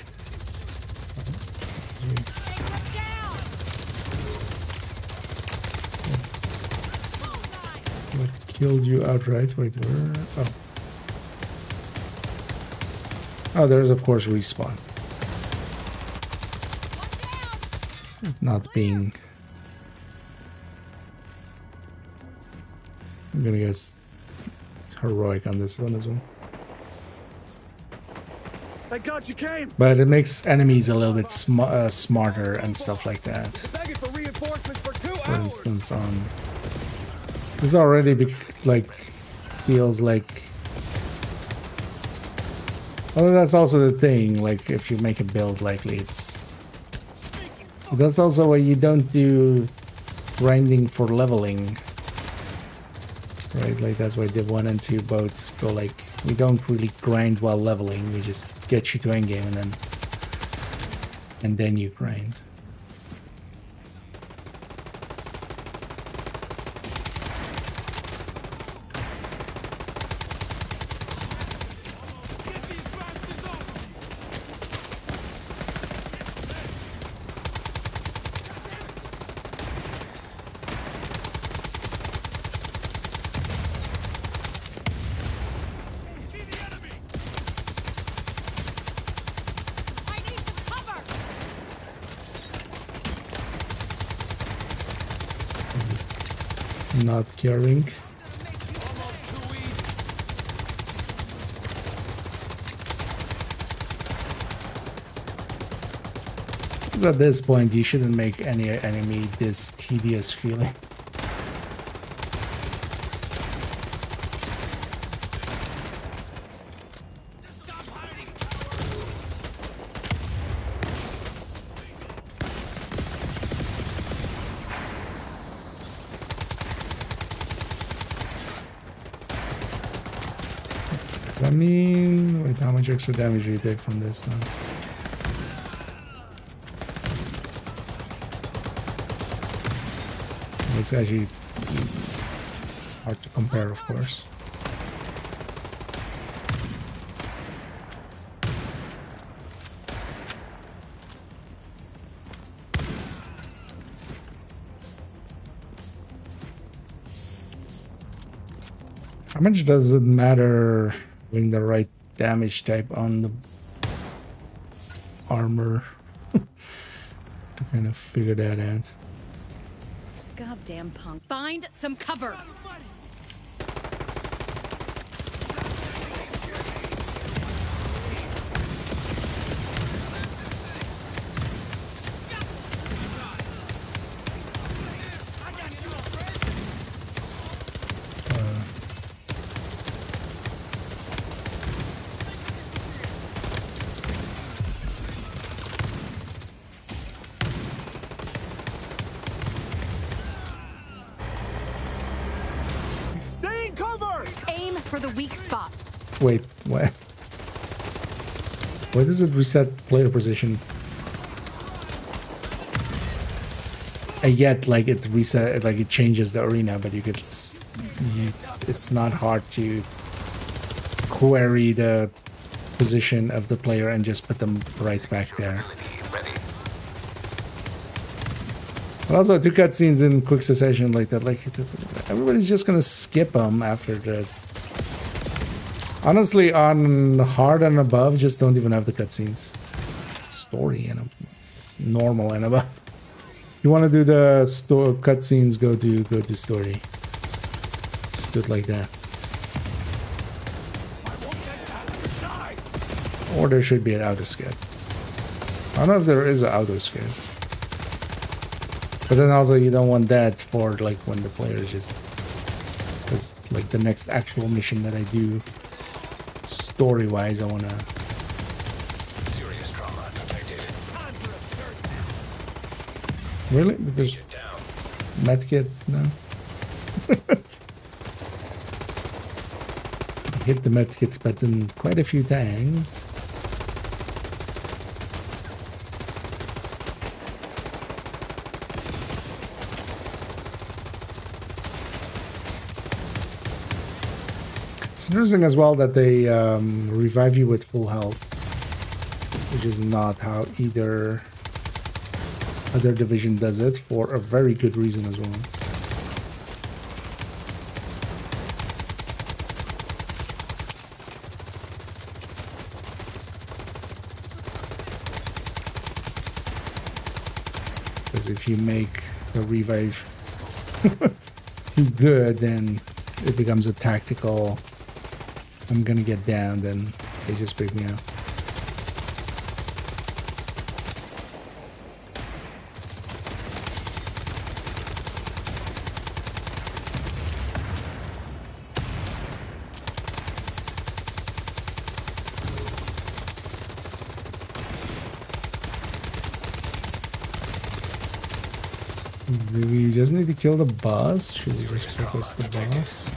S1: What killed you outright? Wait, where? Oh. Oh, there's of course respawn. Not being... I'm gonna guess heroic on this one as well.
S6: Thank God you came.
S1: But it makes enemies a little bit smarter and stuff like that. For instance, on this already like feels like. Although that's also the thing. Like if you make a build, likely it's. That's also why you don't do grinding for leveling. Right, like that's why the 1 and 2 boats go like, we don't really grind while leveling, we just get you to endgame and then you grind. Not caring. At this point, you shouldn't make any enemy this tedious feeling. I mean, wait, how much extra damage do you take from this now? It's actually hard to compare, of course. How much does it matter having the right damage type on the armor to kind of figure that out?
S15: Goddamn punk. Find some cover. For the weak spots.
S1: Wait, what? Why does it reset player position? I get like it reset, like it changes the arena, but it's not hard to query the position of the player and just put them right back there. But also, 2 cutscenes in quick succession like that, like everybody's just gonna skip them after the Honestly, on hard and above, just don't even have the cutscenes. Story and normal and above. You want to do the cutscenes? Go to story. Just do it like that. Or there should be an auto skip. I don't know if there is an auto skip. But then also you don't want that for like when the player is just... It's like the next actual mission that I do. Story-wise, I want to...
S3: Serious trauma detected.
S1: Really? But there's... Medkit? No. Hit the medkit button quite a few times. It's interesting as well that they revive you with full health, which is not how either other division does it, for a very good reason as well. Because if you make the revive too good, then it becomes a tactical, I'm gonna get down, then they just pick me up. Do we just need to kill the boss? Should we just focus the boss?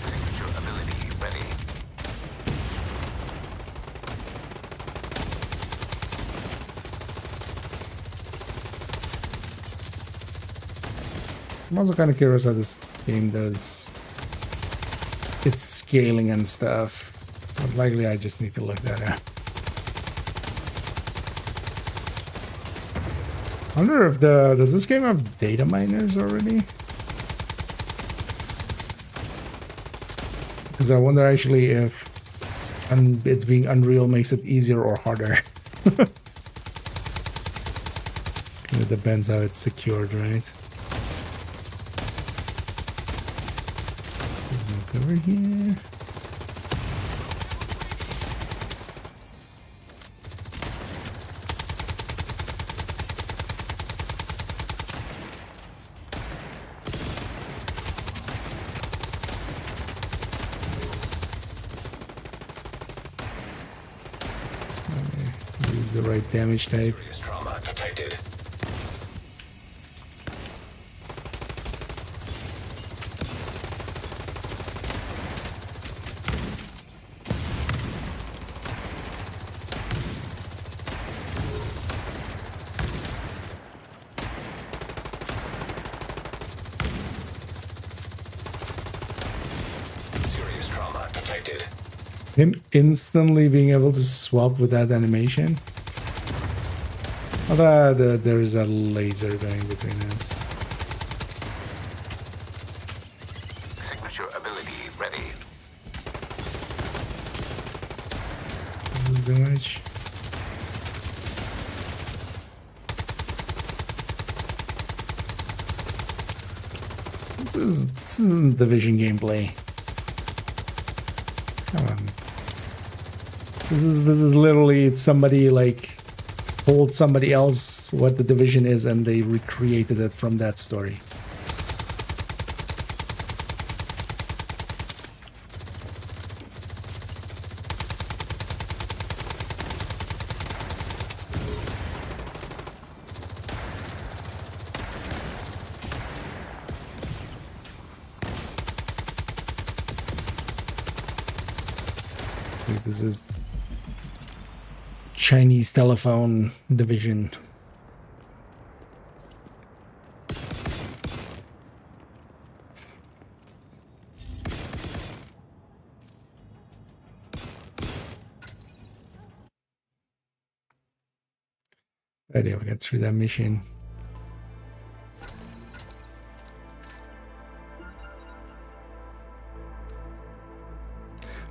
S3: Signature ability ready.
S1: I'm also kind of curious how this game does its scaling and stuff. But likely I just need to look that up. I wonder if does this game have data miners already? Because I wonder actually if it being Unreal makes it easier or harder. It depends how it's secured, right? There's no cover here. Use the right damage type.
S3: Serious trauma detected. Serious trauma detected.
S1: Him instantly being able to swap with that animation. Although there's a laser going between us.
S3: Signature ability ready.
S1: This is damage. This isn't Division gameplay. Come on. This is literally somebody like told somebody else what the Division is and they recreated it from that story. This is Chinese telephone division. Anyway, we got through that mission.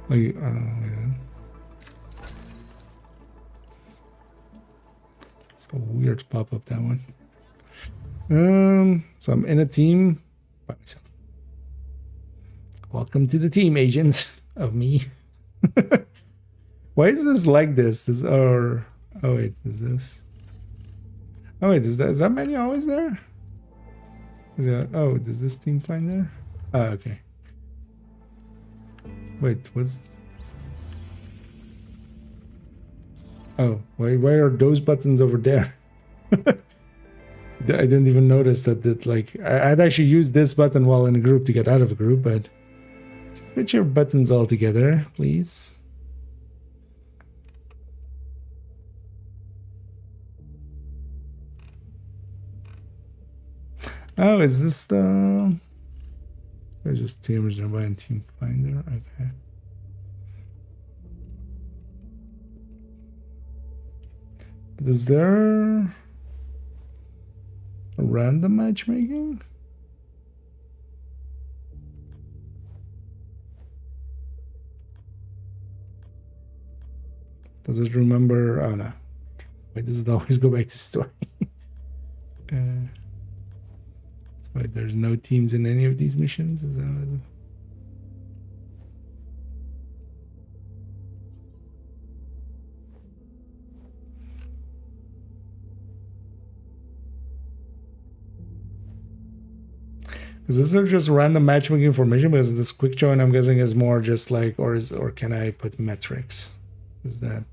S1: Wait, it's a weird pop-up, that one. So I'm in a team by myself. Welcome to the team, agents of me. Why is this like this? Oh wait, is this? Oh wait, is that menu always there? Does this team find there? Oh, okay. Wait, oh, why are those buttons over there? I didn't even notice that like I'd actually used this button while in a group to get out of a group, but just put your buttons all together, please. Oh, is this the... There's just teamers nearby and team finder. Okay. But is there a random matchmaking? Does it remember? Oh no. Wait, does it always go back to story? Wait, there's no teams in any of these missions? Is that what... Is this just random matchmaking information? Because this quick join, I'm guessing, is more just like, or can I put metrics? Is that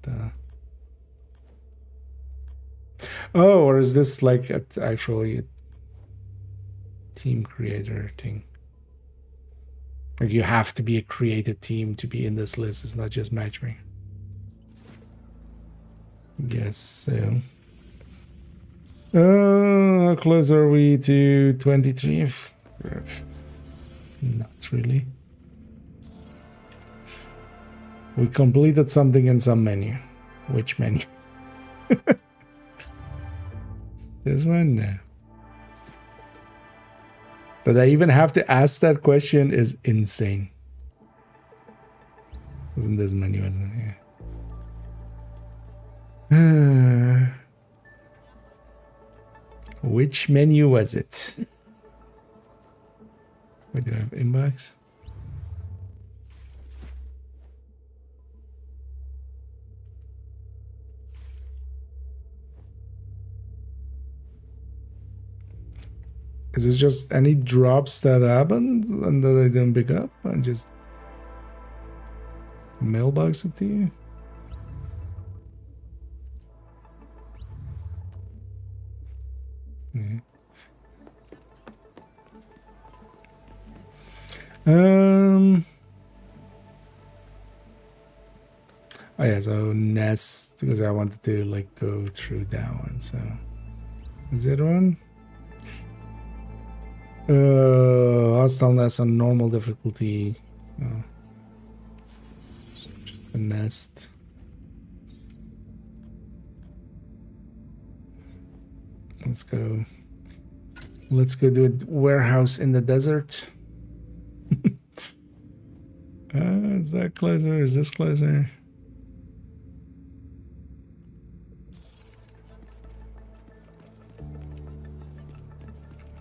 S1: oh, or is this like actually a team creator thing? Like you have to be a created team to be in this list. It's not just matchmaking. Guess so. How close are we to 23? Not really. We completed something in some menu. Which menu? This one? No. That I even have to ask that question is insane. Wasn't this menu, wasn't it? Yeah. Which menu was it? Wait, do I have inbox? Is this just any drops that happened and that I didn't pick up and just mailbox it to you? Yeah. Oh yeah, so nest, because I wanted to like go through that one. So is it one? Hostile nest on normal difficulty. So just a nest. Let's go. Let's go do a warehouse in the desert. Is that closer? Is this closer?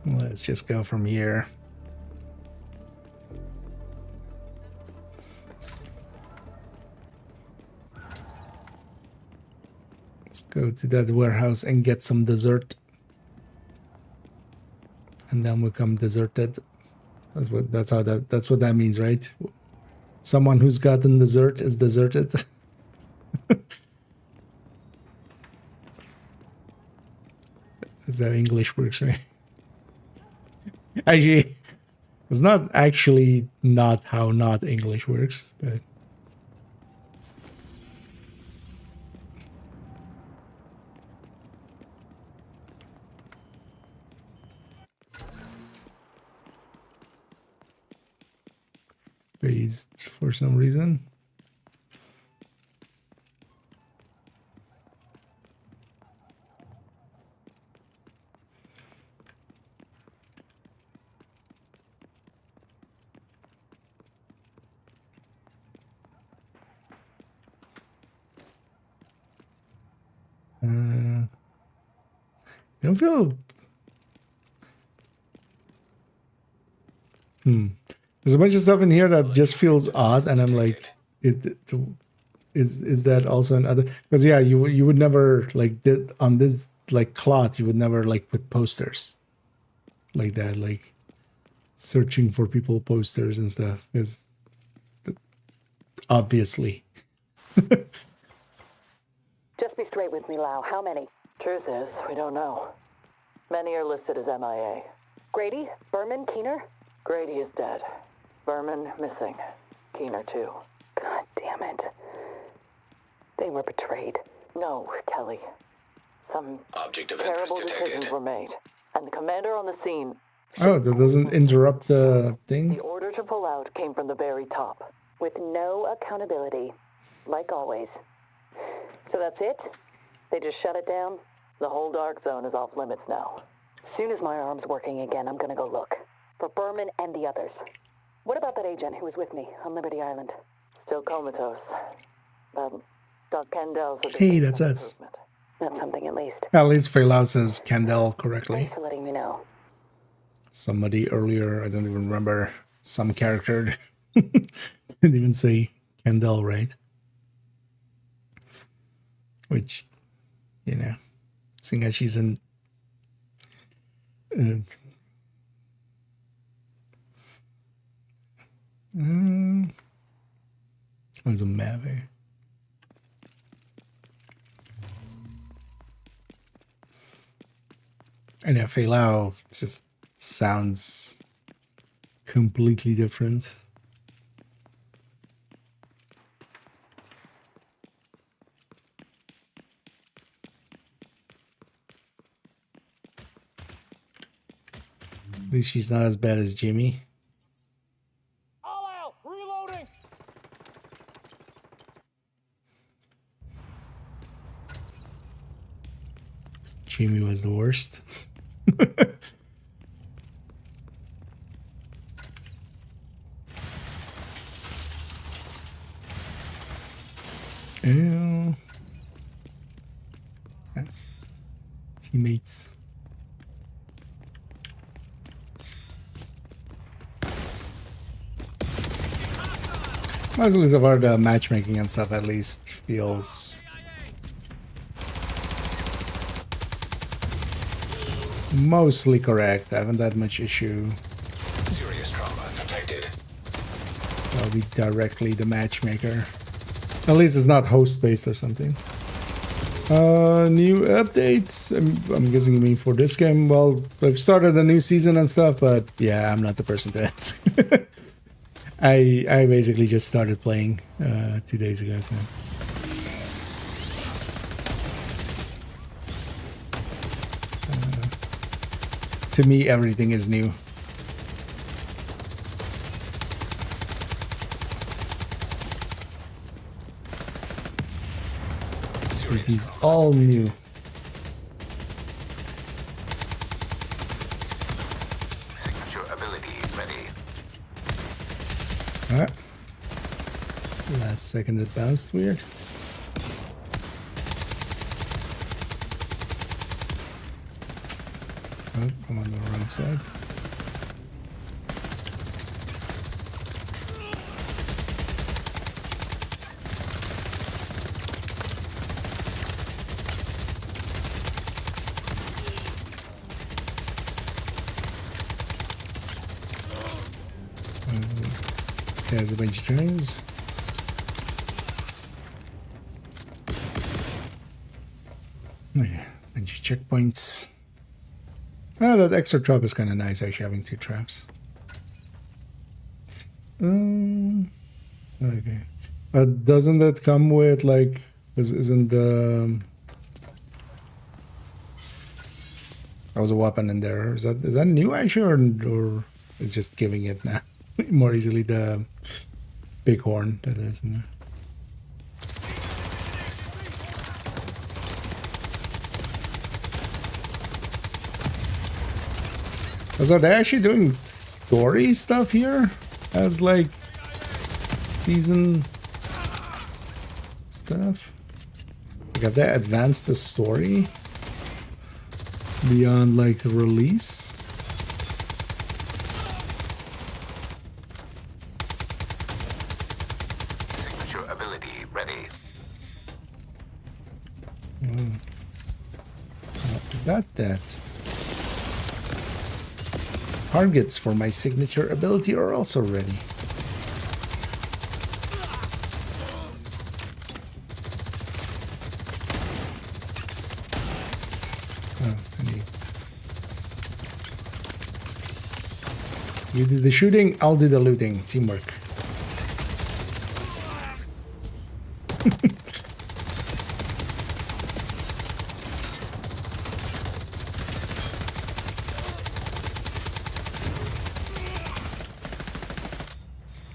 S1: Let's just go from here. Let's go to that warehouse and get some dessert. And then we'll come deserted. That's what that means, right? Someone who's gotten dessert is deserted. That's how English works, right? Actually, it's not actually not how not English works, but based for some reason. You don't feel... There's a bunch of stuff in here that just feels odd, and I'm like, is that also another? Because yeah, you would never like on this like cloth, you would never like put posters like that, like searching for people posters and stuff. Because obviously.
S19: Just be straight with me, Lau. How many? Truth is, we don't know. Many are listed as MIA. Grady? Berman? Keener? Grady is dead. Berman missing. Keener too. God damn it. They were betrayed. No, Kelly. Some
S3: Object of
S19: terrible
S3: interest
S19: decisions
S3: detected.
S19: were made. And the commander on the scene...
S1: Oh, that doesn't interrupt the thing?
S19: The order to pull out came from the very top. With no accountability. Like always. So that's it? They just shut it down? The whole dark zone is off limits now. Soon as my arm's working again, I'm gonna go look. For Berman and the others. What about that agent who was with me on Liberty Island? Still comatose. Doc Kendall said...
S1: Hey, that's us.
S19: That's something at least.
S1: At least Feilau says Kendall correctly.
S19: Thanks for letting me know.
S1: Somebody earlier, I don't even remember, some character didn't even say Kendall, right? Which, you know, seeing as she's in... There's a map here. And yeah, Feilau just sounds completely different. At least she's not as bad as Jimmy.
S9: All out! Reloading!
S1: Jimmy was the worst. Ew. Teammates. Mostly about the matchmaking and stuff at least feels mostly correct. I haven't had much issue.
S3: Serious trauma detected.
S1: I'll be directly the matchmaker. At least it's not host-based or something. New updates. I'm guessing you mean for this game. Well, I've started a new season and stuff, but yeah, I'm not the person to ask. I basically just started playing 2 days ago, so. To me, everything is new. It is all new.
S3: Signature ability ready.
S1: Alright. Last second it bounced weird. Oh, I'm on the wrong side. There's a bunch of trains. Oh yeah, bunch of checkpoints. Oh, that extra trap is kind of nice, actually, having 2 traps. Okay. But doesn't that come with, like, isn't the... There was a weapon in there. Is that new, actually, or it's just giving it now more easily the bighorn that is in there? So they're actually doing story stuff here as like season stuff. Like have they advanced the story? beyond like the release.
S3: Signature ability ready.
S1: Got that. Targets for my signature ability are also ready. You do the shooting, I'll do the looting. Teamwork.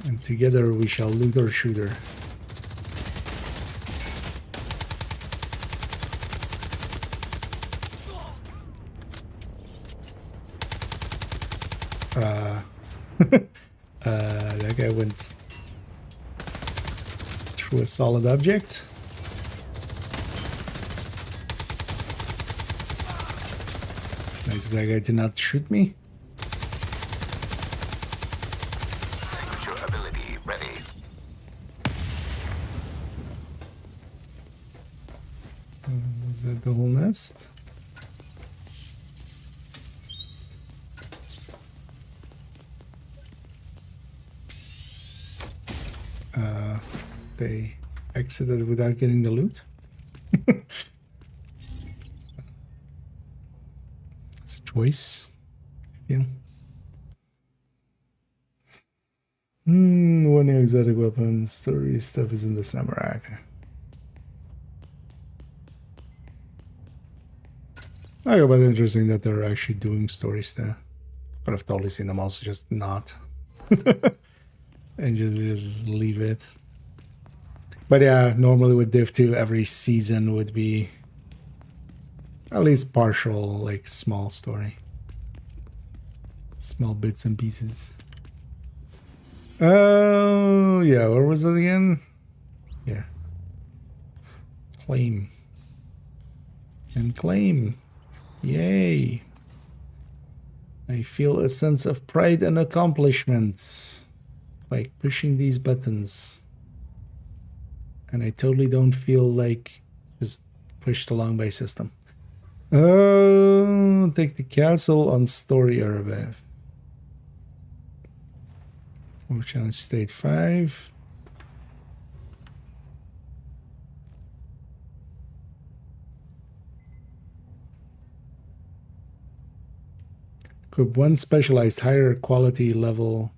S1: And together we shall loot our shooter. That guy went through a solid object. Nice, that guy did not shoot me.
S3: Signature ability ready.
S1: Is that the whole nest? They exited without getting the loot. That's a choice. Yeah. One exotic weapon. Story stuff is in the samurai. Okay, but interesting that they're actually doing stories there. Could have totally seen them also just not. And just leave it. But yeah, normally with Div 2, every season would be at least partial, like small story. Small bits and pieces. Oh, yeah, where was it again? Here. Claim. And claim. Yay. I feel a sense of pride and accomplishments by pushing these buttons. And I totally don't feel like just pushed along by system. Take the castle on story area. Or challenge state 5. Equip one specialized higher quality level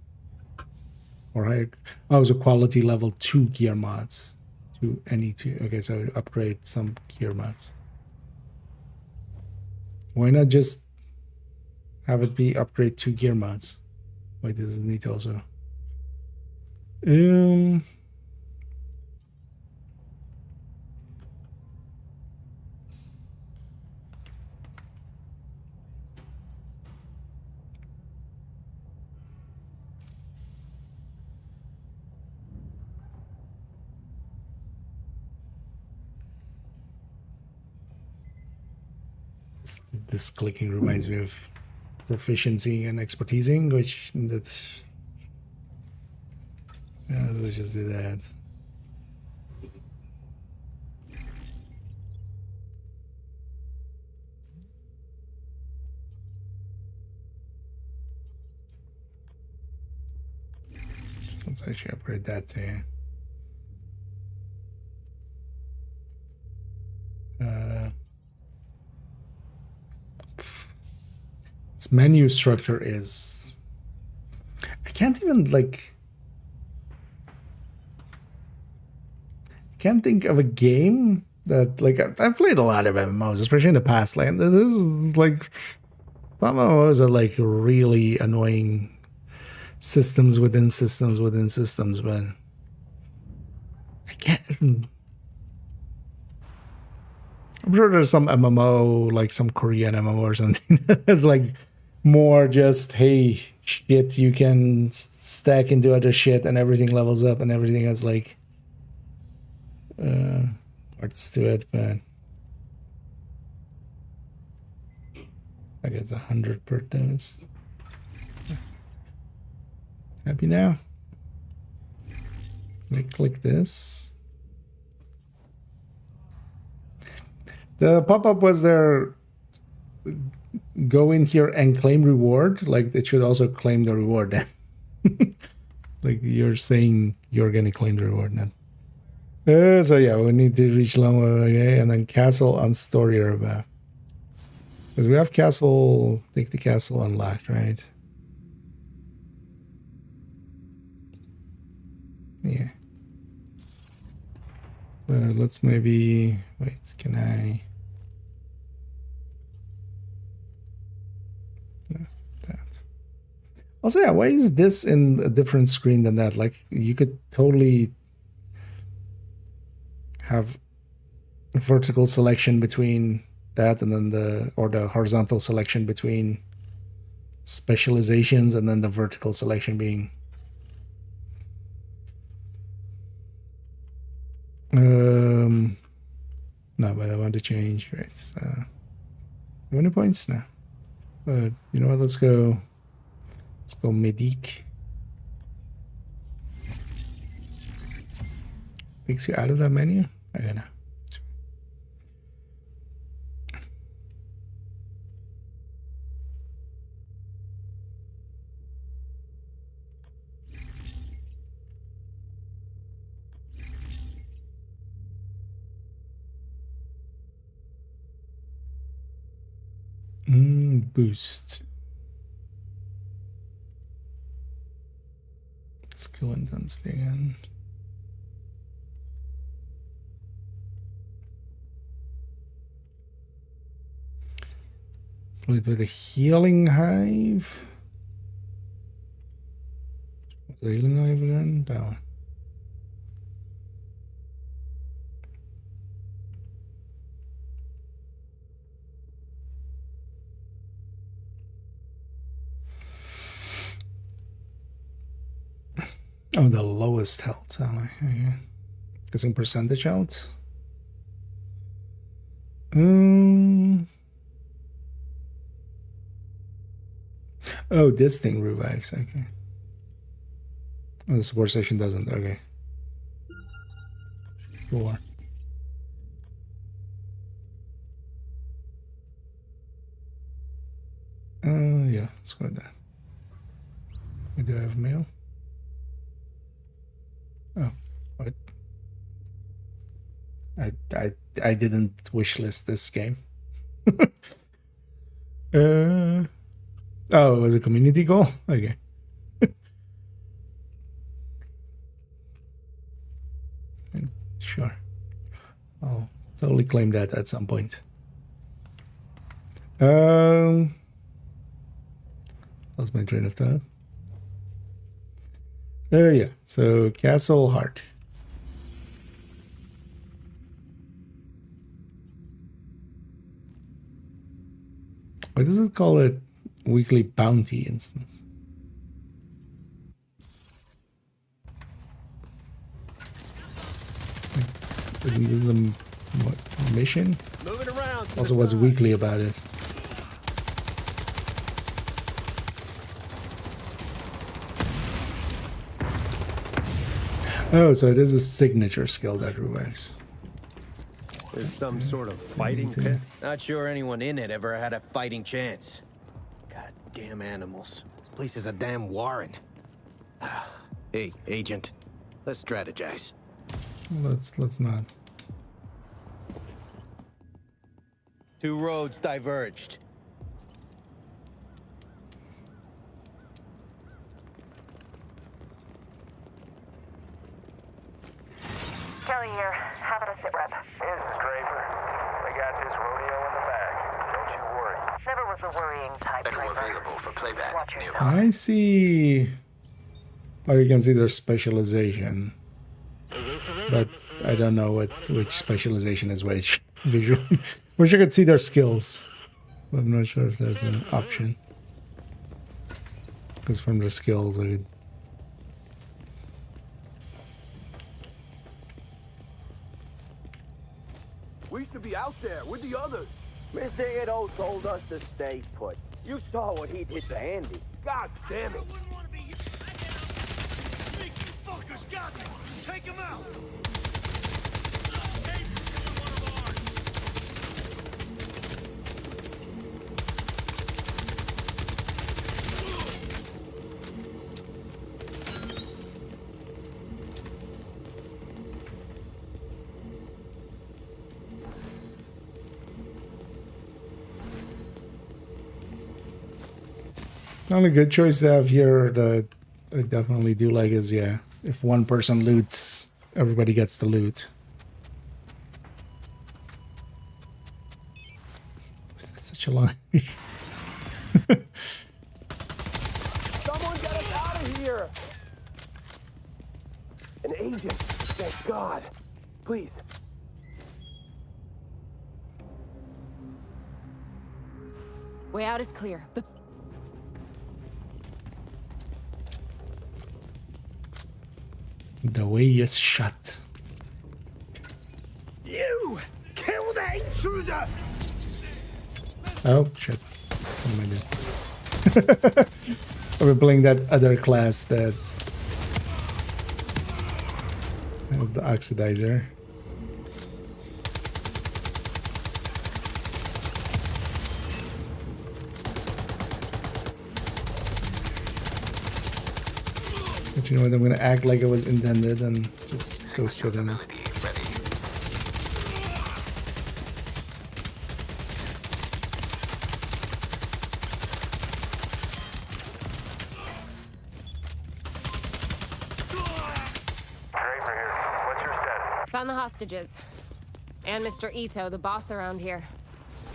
S1: or higher. Oh, it was a quality level 2 gear mods. To any two. Okay, so upgrade some gear mods. Why not just have it be upgrade 2 gear mods? Why does it need to also? This clicking reminds me of proficiency and expertising, which that's. Yeah, let's just do that. Let's actually upgrade that too. Its menu structure is. I can't even like. Can't think of a game that like I've played a lot of MMOs, especially in the past. Like this is like some MMOs are like really annoying systems within systems within systems, but I can't. I'm sure there's some MMO, like some Korean MMO or something that's like more just, hey, shit, you can stack into other shit and everything levels up and everything has like parts to it, but I get 100 per dose. Happy now? Let me click this. The pop-up was there. Go in here and claim reward. Like it should also claim the reward then. Like you're saying you're gonna claim the reward now. So yeah, we need to reach level, okay, and then castle on story herb. Because we have castle, take the castle unlocked, right? Yeah. Let's maybe wait. Can I? No, that. Also, yeah. Why is this in a different screen than that? Like you could totally have vertical selection between that and then the horizontal selection between specializations and then the vertical selection being no, but I want to change, right? So how many points now? But you know what, let's go medic. Takes you out of that menu? I don't know. Boost. Skill intensity again. Played with the healing hive. The healing hive again? That one. Oh, the lowest health. Okay. Guessing percentage health. Oh, this thing revives. Okay. Oh, the support station doesn't. Okay. Sure. Yeah. Let's go with that. We do have mail. Oh, what? I didn't wishlist this game. Oh, it was a community goal? Okay. Sure. I'll totally claim that at some point. Lost my train of thought. Yeah, so Castle Heart. Why does it call it weekly bounty instance? Isn't this a mission?
S9: Moving around.
S1: Also, what's weekly about it? Oh, so it is a signature skill that revives.
S12: There's some sort of fighting pit. Not sure anyone in it ever had a fighting chance. Goddamn animals. This place is a damn warren. Hey, Agent. Let's strategize.
S1: Let's not.
S12: Two roads diverged.
S19: Kelly here. Having a sit rep.
S2: This is Draper. We got this rodeo in the bag. Don't you worry.
S19: Never was a worrying type,
S3: Echo
S19: Draper.
S3: available for playback. Nearby.
S1: Can I see? Or you can see their specialization, but I don't know which specialization is which visually. Wish you could see their skills. But I'm not sure if there's an option. Because from their skills, I could.
S9: We should be out there with the others. Mr. Ito told us to stay put. You saw what he did to Andy. God damn it.
S5: Fuckers got me! Take him out!
S1: The only good choice to have here that I definitely do like is, yeah, if one person loots, everybody gets the loot. That's such a line.
S9: Someone get us out of here! An agent, thank God. Please.
S11: Way out is clear, but
S1: The way is shut.
S5: You! Kill that intruder!
S1: Oh, shit. What am I doing? We're playing that other class that has the oxidizer. But you know what? I'm gonna act like it was intended and just go sit in it.
S11: found the hostages. And Mr. Ito, the boss around here.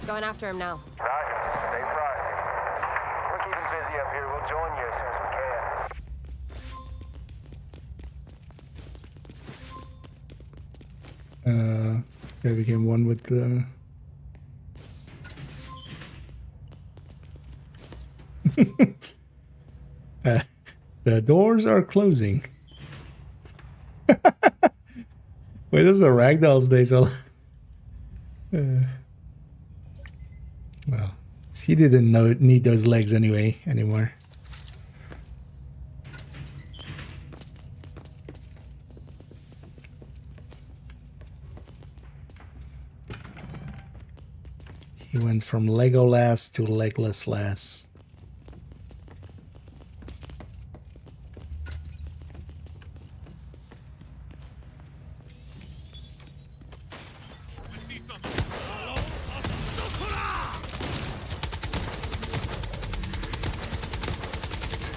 S11: Going after him now.
S2: Roger. Stay fried. We're keeping busy up here. We'll join you as soon as we can.
S1: I became one with the... the doors are closing. Wait, this is a ragdoll's day, so... well, he didn't need those legs anymore. He went from Legolas to legless lass.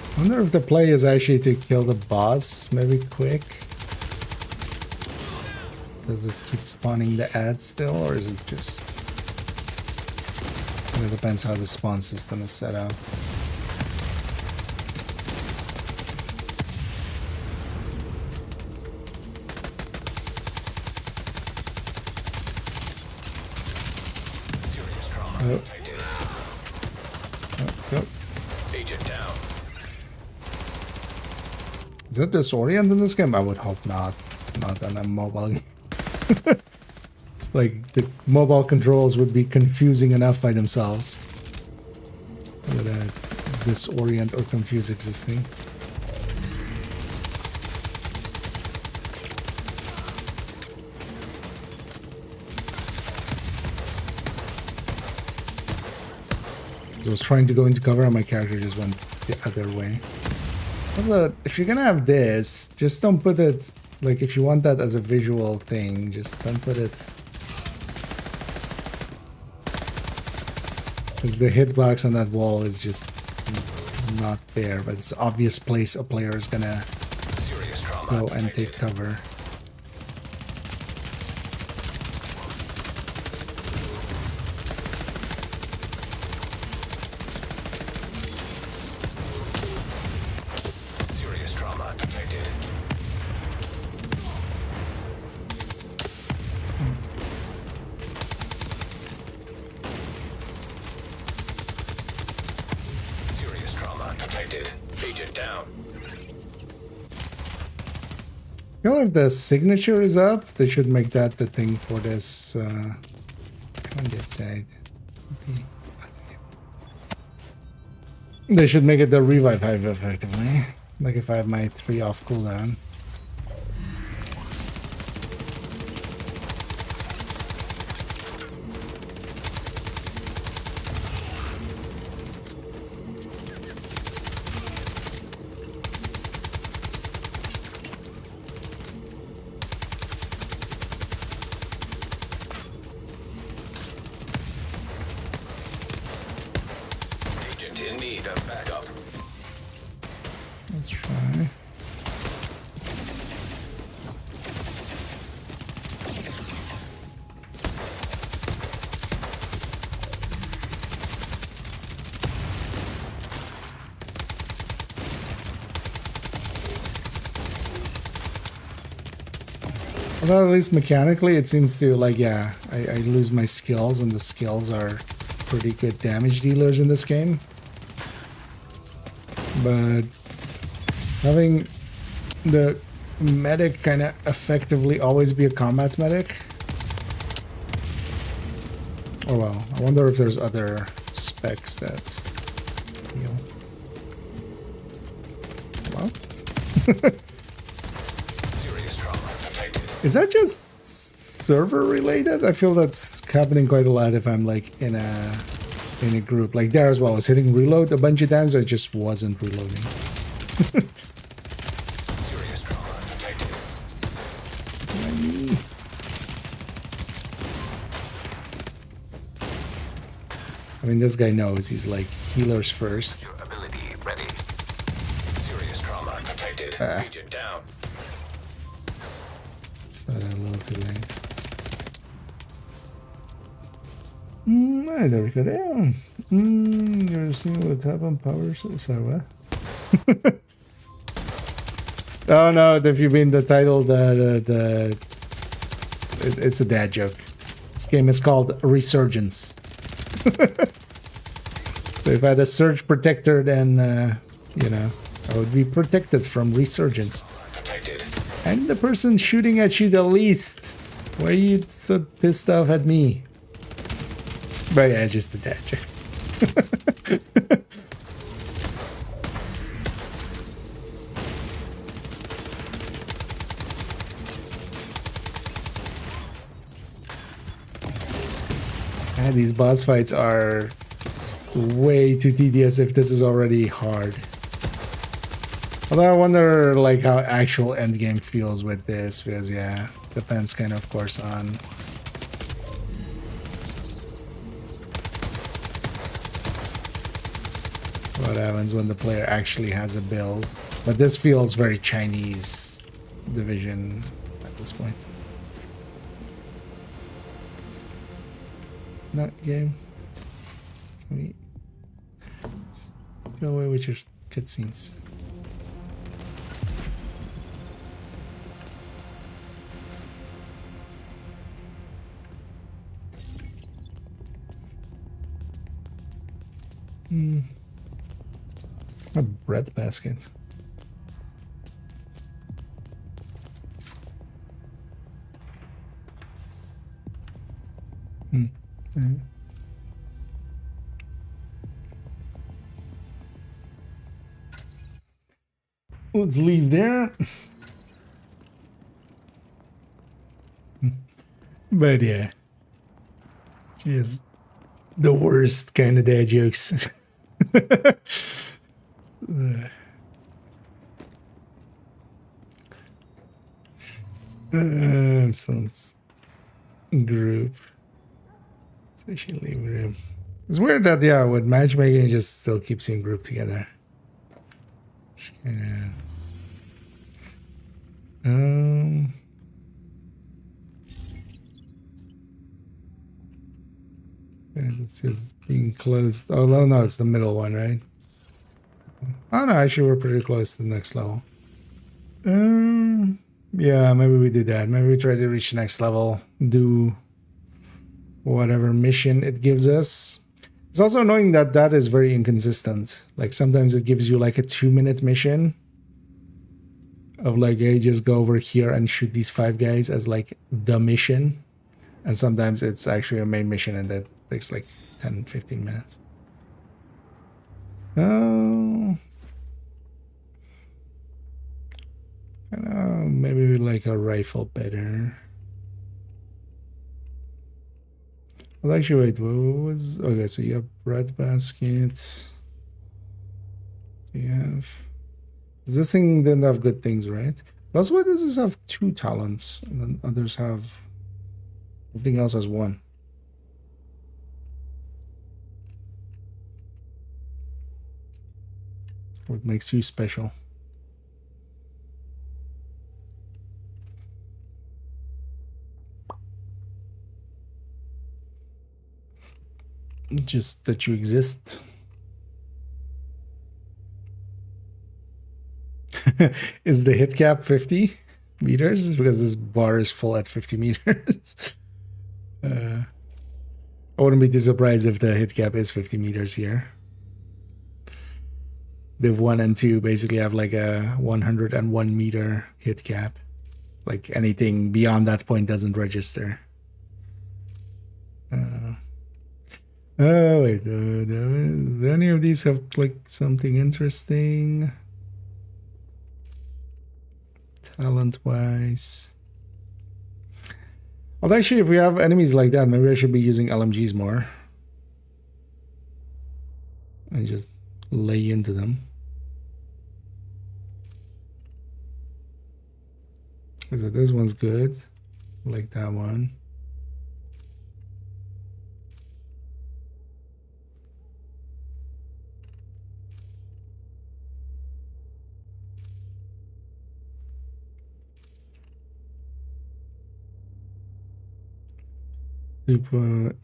S1: I wonder if the play is actually to kill the boss, maybe quick. Does it keep spawning the ads still, or is it just... It depends how the spawn system is set up. Oh. Oh,
S3: Agent down.
S1: Is it disorient in this game? I would hope not. Not on a mobile game. Like, the mobile controls would be confusing enough by themselves. Would disorient or confuse existing. I was trying to go into cover and my character just went the other way. Also, if you're gonna have this, just don't put it, like, if you want that as a visual thing, just don't put it, because the hitbox on that wall is just not there, but it's an obvious place a player is gonna go and take cover. You know, if the signature is up, they should make that the thing for this on this side. They should make it the revive hive effectively. Like if I have my 3 off cooldown. Let's try. Well, at least mechanically, it seems to, like, yeah, I lose my skills, and the skills are pretty good damage dealers in this game. But having the medic kind of effectively always be a combat medic. Oh well, I wonder if there's other specs that heal. Well. Is that just server related? I feel that's happening quite a lot if I'm like in a group. Like there as well, I was hitting reload a bunch of times, I just wasn't reloading. I mean, this guy knows he's like healers first.
S3: Ability ready. Serious trauma detected. Agent down.
S1: Is that a little too late? There we go down. You're seeing what happened. Power. Sorry, what? Oh no! If you mean the title, it's a dad joke. This game is called Resurgence. So if I had a surge protector, then you know, I would be protected from resurgence. I'm the person shooting at you the least. Why are you so pissed off at me? But yeah, it's just a dad joke. These boss fights are way too tedious if this is already hard. Although I wonder like how actual endgame feels with this, because yeah, depends kind of course on what happens when the player actually has a build. But this feels very Chinese Division at this point. Not game. Can we just go away with your cutscenes? A bread basket. Let's leave there. But yeah, just the worst kind of dad jokes. Some group. Station leave room. It's weird that, yeah, with matchmaking, it just still keeps you in group together. Yeah, it's just being closed. Oh, no, it's the middle one, right? Oh, no, actually, we're pretty close to the next level. Yeah, maybe we do that. Maybe we try to reach the next level, do whatever mission it gives us. It's also annoying that that is very inconsistent. Like sometimes it gives you like a 2-minute mission of like, hey, just go over here and shoot these 5 guys as like the mission. And sometimes it's actually a main mission and that takes like 10-15 minutes. Oh, maybe we like a rifle better. Well, actually, wait, what was... Okay, so you have bread baskets. Do you have... This thing didn't have good things, right? But also, why does this have 2 talents? And then others have... Everything else has 1. What makes you special? Just that you exist. Is the hit cap 50 meters? Because this bar is full at 50 meters. I wouldn't be too surprised if the hit cap is 50 meters here. Div 1 and 2 basically have like a 101 meter hit cap. Like anything beyond that point doesn't register. Oh wait, do any of these have like something interesting? Talent-wise. Well, actually, if we have enemies like that, maybe I should be using LMGs more. And just lay into them. So this one's good. Like that one.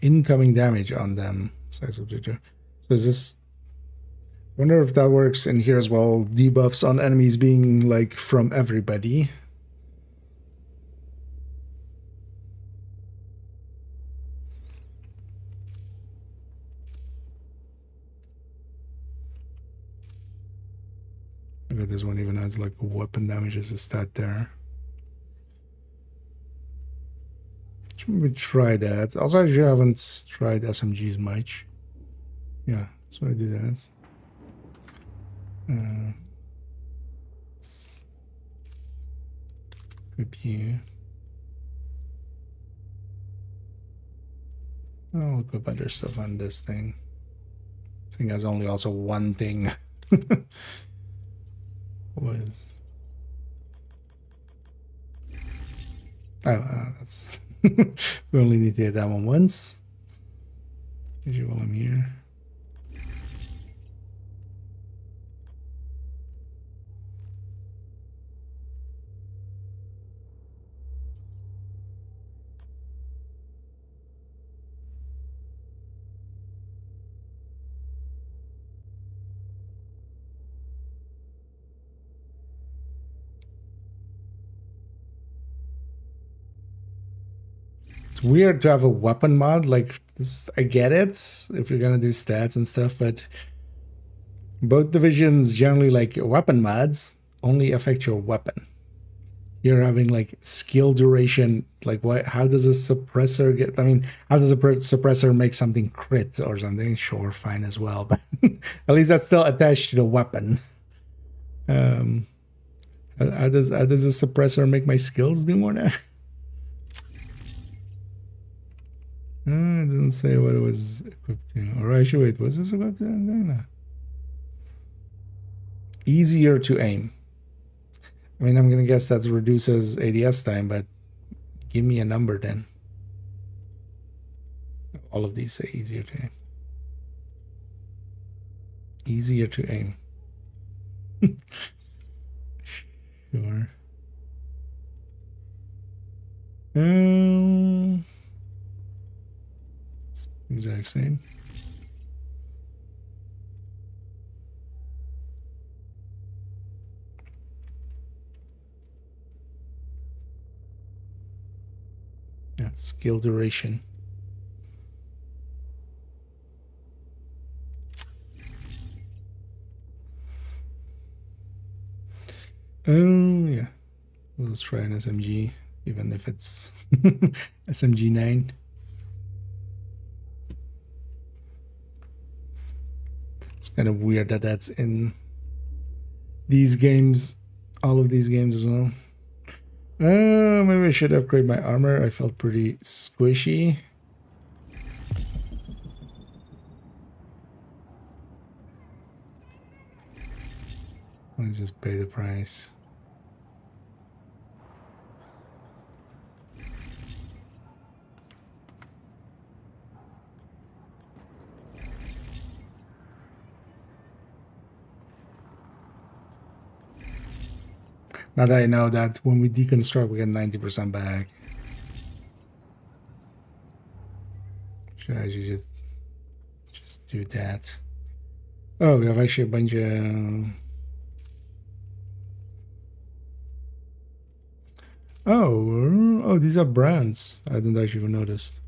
S1: Incoming damage on them. Size objective. So is this... Wonder if that works in here as well. Debuffs on enemies being like from everybody. Okay, this one even has like weapon damage as a stat there. Should we try that? Also, I actually haven't tried SMGs much. Yeah, so I do that. Equip you. I'll equip other stuff on this thing. This thing has only also one thing. Was that's we only need to hit that one once. Usually while I'm here. It's weird to have a weapon mod like this. I get it if you're gonna do stats and stuff, but both divisions generally like weapon mods only affect your weapon. You're having like skill duration. Like what? How does a suppressor get? I mean, how does a suppressor make something crit or something? Sure, fine as well, but at least that's still attached to the weapon. How does a suppressor make my skills do more now? It didn't say what it was equipped to. Or actually, wait, was this equipped to? No. Easier to aim. I mean, I'm gonna guess that reduces ADS time, but give me a number then. All of these say easier to aim. Easier to aim. Sure. Exact same. Yeah, skill duration. Oh yeah. Let's try an SMG, even if it's SMG 9. It's kind of weird that that's in these games, all of these games as well. Maybe I should upgrade my armor. I felt pretty squishy. Let's just pay the price. Now that I know that when we deconstruct, we get 90% back. Should I just do that? Oh, we have actually a bunch of... Oh, these are brands. I didn't actually even notice.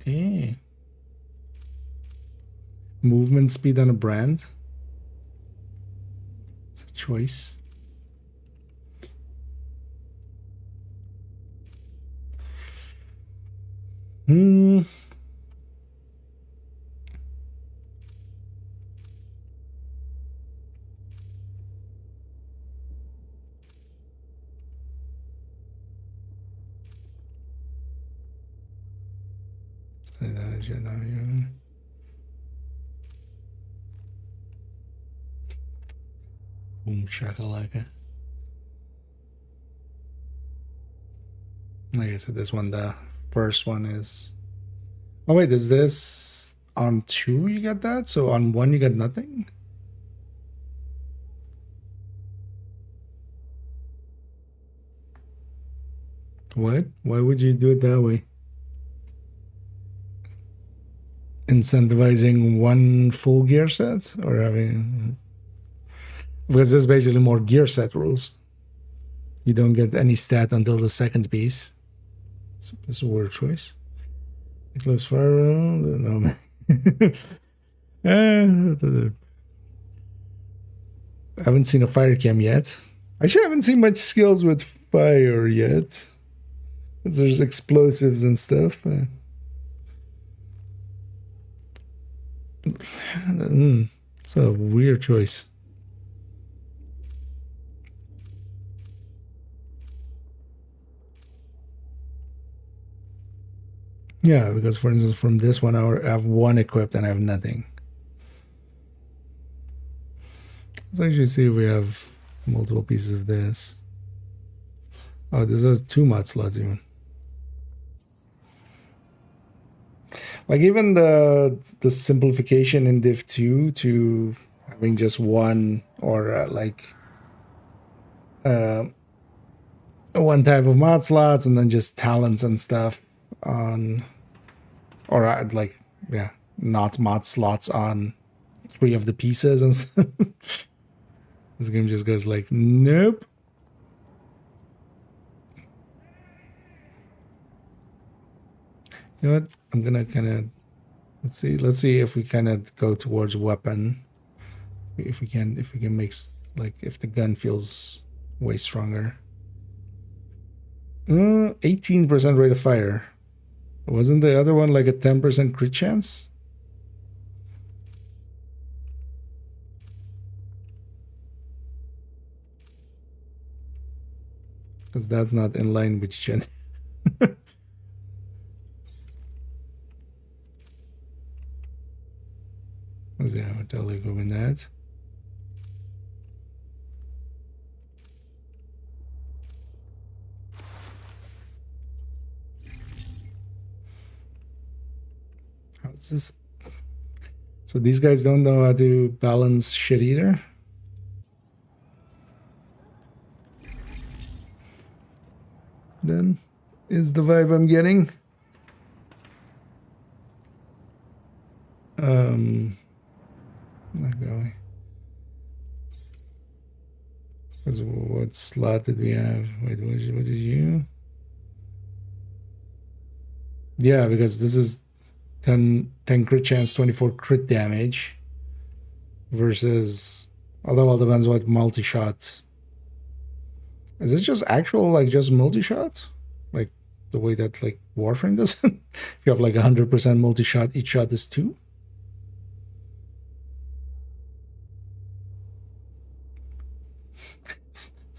S1: Eh. Movement speed on a brand. It's a choice. Boom shakalaka. Like I said, this one, the first one is... Oh wait, is this on 2 you get that? So on 1 you get nothing? What? Why would you do it that way? Incentivizing one full gear set? Or having... Because this is basically more gear set rules. You don't get any stat until the second piece. So this is a weird choice. Close fire round. No. I haven't seen a fire cam yet. Actually, I haven't seen much skills with fire yet. Because there's explosives and stuff. It's a weird choice. Yeah, because for instance, from this one, I have 1 equipped and I have nothing. Let's actually see if we have multiple pieces of this. Oh, this has 2 mod slots even. Like even the simplification in Div 2 to having just 1 or one type of mod slots and then just talents and stuff on, or not mod slots on 3 of the pieces and stuff. This game just goes like, nope. You know what? I'm gonna kind of let's see if we kind of go towards weapon. If we can make if the gun feels way stronger. 18% rate of fire. Wasn't the other one like a 10% crit chance? Because that's not in line with each other. Let's see how totally go with that. How's this? So these guys don't know how to balance shit either. Then is the vibe I'm getting. Not going. Because what slot did we have? Wait, what is you? Yeah, because this is 10 crit chance, 24 crit damage. Versus, although it all depends what multi-shot. Is it just actual, just multi-shot? Like the way that Warframe does it? If you have 100% multi-shot, each shot is 2?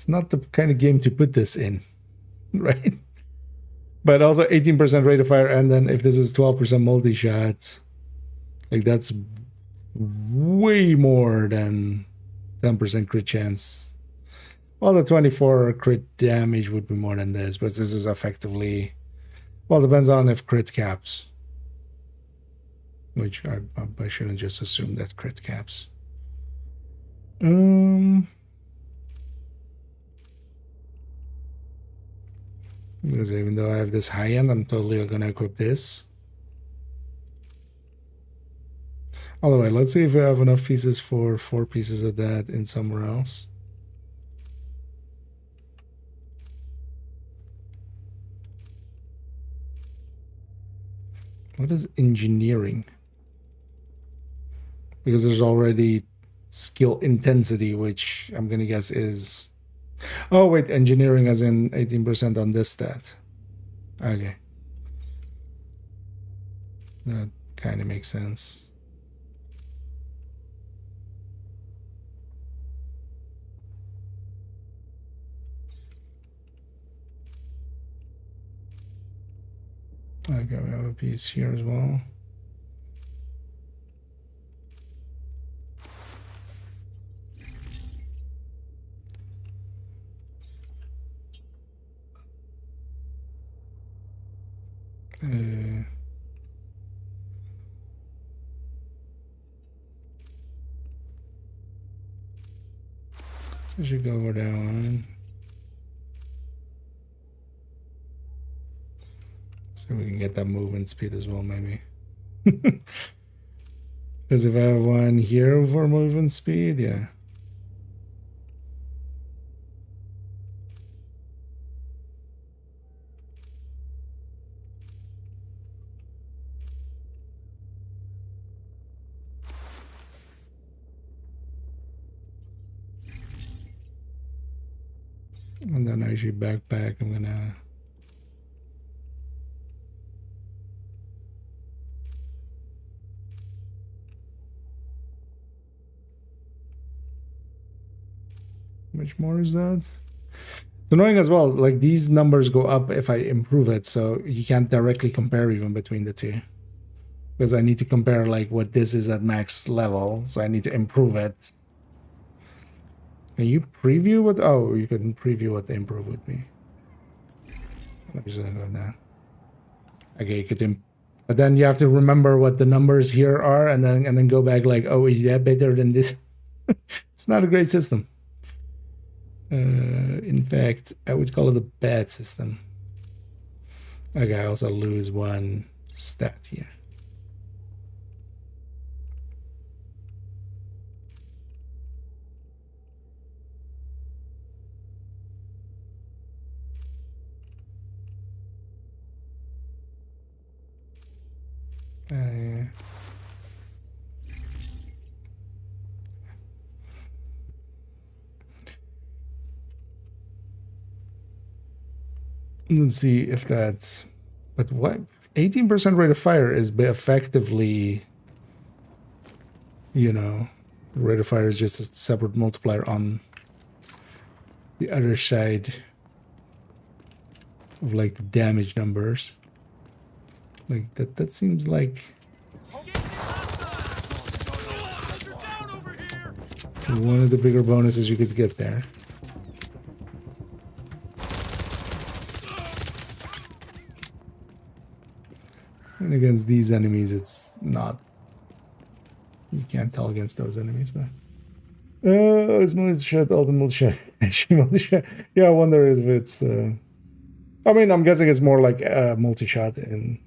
S1: It's not the kind of game to put this in, right? But also 18% rate of fire, and then if this is 12% multi-shot, like that's way more than 10% crit chance. Well, the 24 crit damage would be more than this, but this is effectively, well, depends on if crit caps. Which I shouldn't just assume that crit caps. Because even though I have this high end, I'm totally gonna equip this. All the way, let's see if we have enough pieces for 4 pieces of that in somewhere else. What is engineering? Because there's already skill intensity, which I'm gonna guess is... Oh wait, engineering as in 18% on this stat. Okay. That kind of makes sense. Okay, we have a piece here as well. So I should go over that one. So we can get that movement speed as well, maybe. Because if I have one here for movement speed, yeah. And then actually backpack, I'm gonna... How much more is that? It's annoying as well, like these numbers go up if I improve it, so you can't directly compare even between the two. Because I need to compare like what this is at max level, so I need to improve it. Can you preview what... Oh, you can preview what the improve would be. Let me just go now. Okay, you could but then you have to remember what the numbers here are, and then go back like, oh, is that better than this? It's not a great system. In fact, I would call it a bad system. Okay, I also lose one stat here. Let's see if that's... But what? 18% rate of fire is effectively... You know, rate of fire is just a separate multiplier on the other side of like the damage numbers. Like that seems like one of the bigger bonuses you could get there. And against these enemies, it's not. You can't tell against those enemies, but. It's multi-shot, ultimate multi-shot, actually multi-shot. Yeah, I wonder if it's. I mean, I'm guessing it's more like multi-shot in.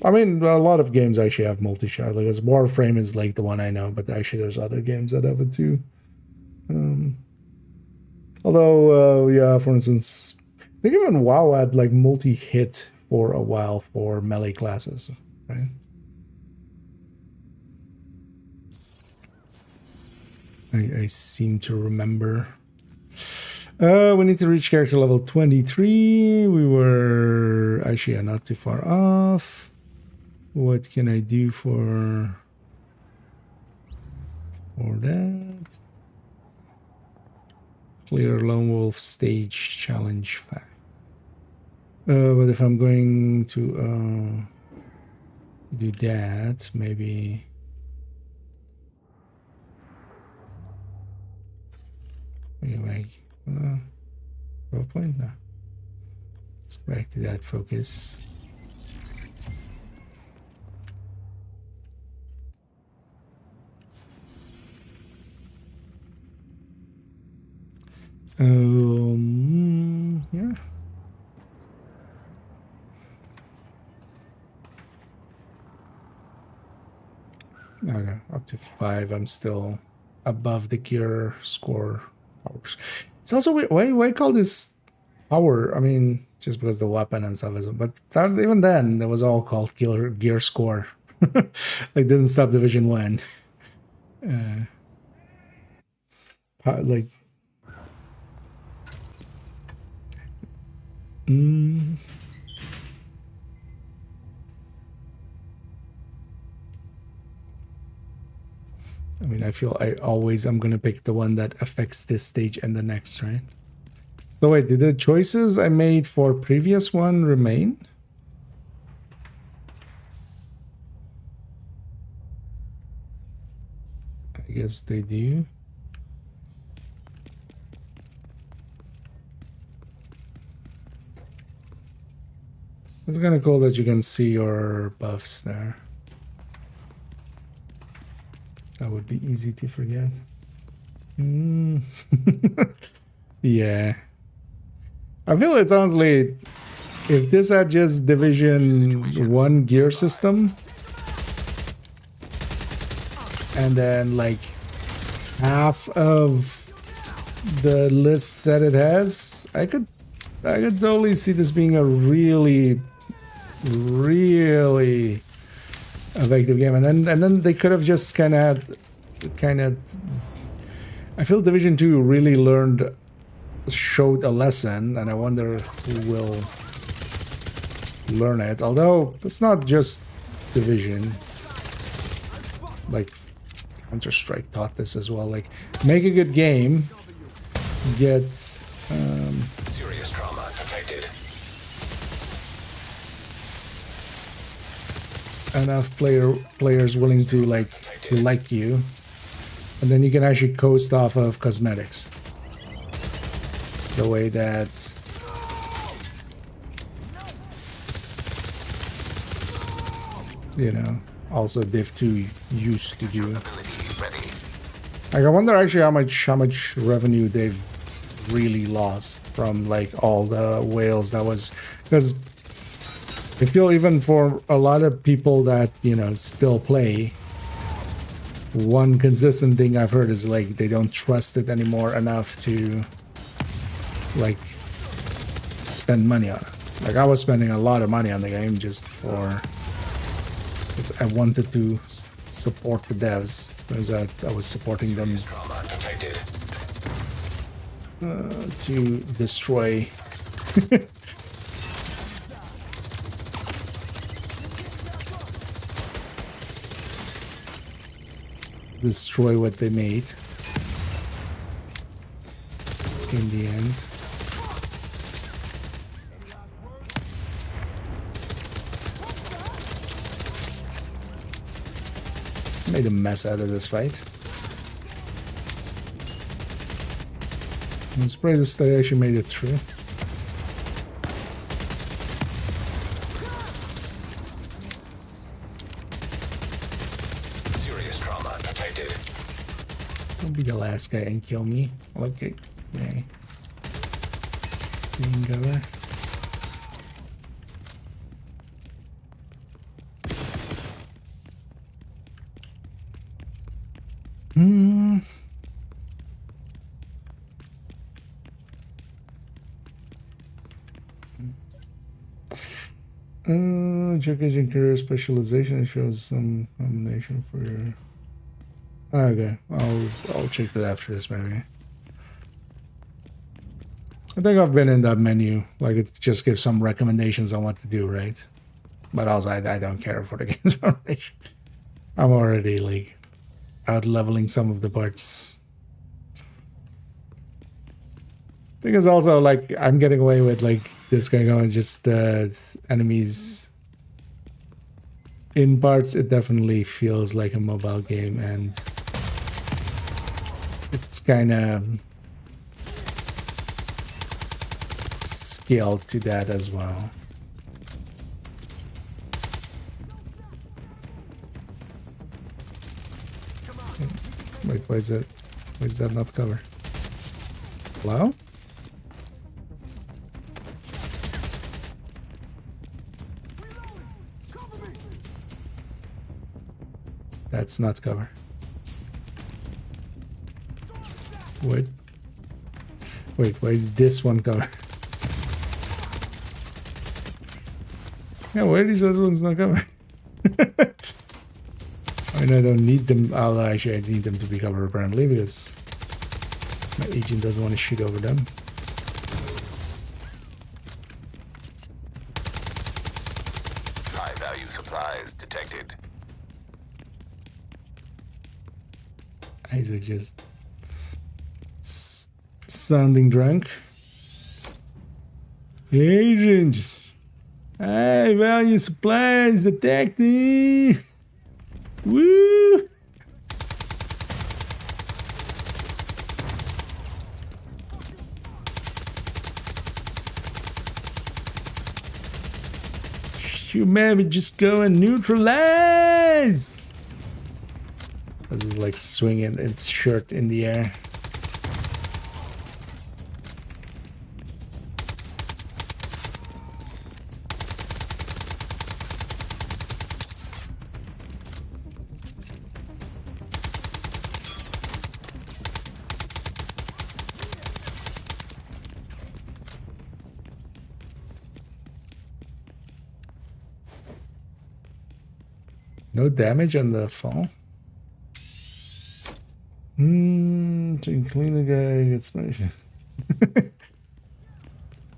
S1: I mean, a lot of games actually have multi-shot. Like, Warframe is like the one I know, but actually there's other games that have it too. Although, yeah, for instance, I think even WoW had like multi-hit for a while for melee classes, right? I seem to remember. We need to reach character level 23. We were actually not too far off. What can I do for that? Clear lone wolf stage challenge fact. But if I'm going to do that, maybe we go back. PowerPoint now. Let's go back to that focus. Yeah. Okay, up to 5. I'm still above the gear score powers. It's also weird. Why call this power? I mean, just because the weapon and stuff is, but that, even then, that was all called gear score. Like, didn't stop Division 1. Like. I mean, I feel I'm gonna pick the one that affects this stage and the next, right? So wait, did the choices I made for previous one remain? I guess they do. It's kind of cool that you can see your buffs there. That would be easy to forget. Yeah. I feel it's honestly, if this had just Division 1 gear system, and then like half of the lists that it has, I could totally see this being a really effective game. And then they could have just kind of I feel Division 2 really showed a lesson, and I wonder who will learn it. Although it's not just Division, like Counter-Strike taught this as well. Like, make a good game, get
S3: serious trauma detected.
S1: Enough players willing to like you, and then you can actually coast off of cosmetics the way that also Div 2 used to do. Like, I wonder actually how much revenue they've really lost from like all the whales that was, because I feel even for a lot of people that, still play, one consistent thing I've heard is like they don't trust it anymore enough to like spend money on it. Like, I was spending a lot of money on the game just for, I wanted to support the devs. Turns out I was supporting them to destroy what they made in the end. Made a mess out of this fight. I'm surprised they actually made it through. Don't be the last guy and kill me. Okay. Yay. Green cover. Check agent career specialization shows some combination for your. Okay, I'll check that after this maybe. I think I've been in that menu. Like, it just gives some recommendations on what to do, right? But also, I don't care for the game's recommendation. I'm already like out leveling some of the parts. Thing is also like I'm getting away with like this guy going just enemies in parts. It definitely feels like a mobile game, and it's kind of scaled to that as well. Wait, why is that not cover? Hello? That's not cover. Wait, why is this one cover? Yeah, why are these other ones not covered? I mean, I don't need them. Oh, actually, I need them to be covered apparently because my agent doesn't want to shoot over them.
S3: High value supplies detected.
S1: Isaac just sounding drunk. Agents! High value supplies detected! Woo! You maybe just go and neutralize! This is like swinging its shirt in the air. No damage on the fall. To clean the guy gets smashed.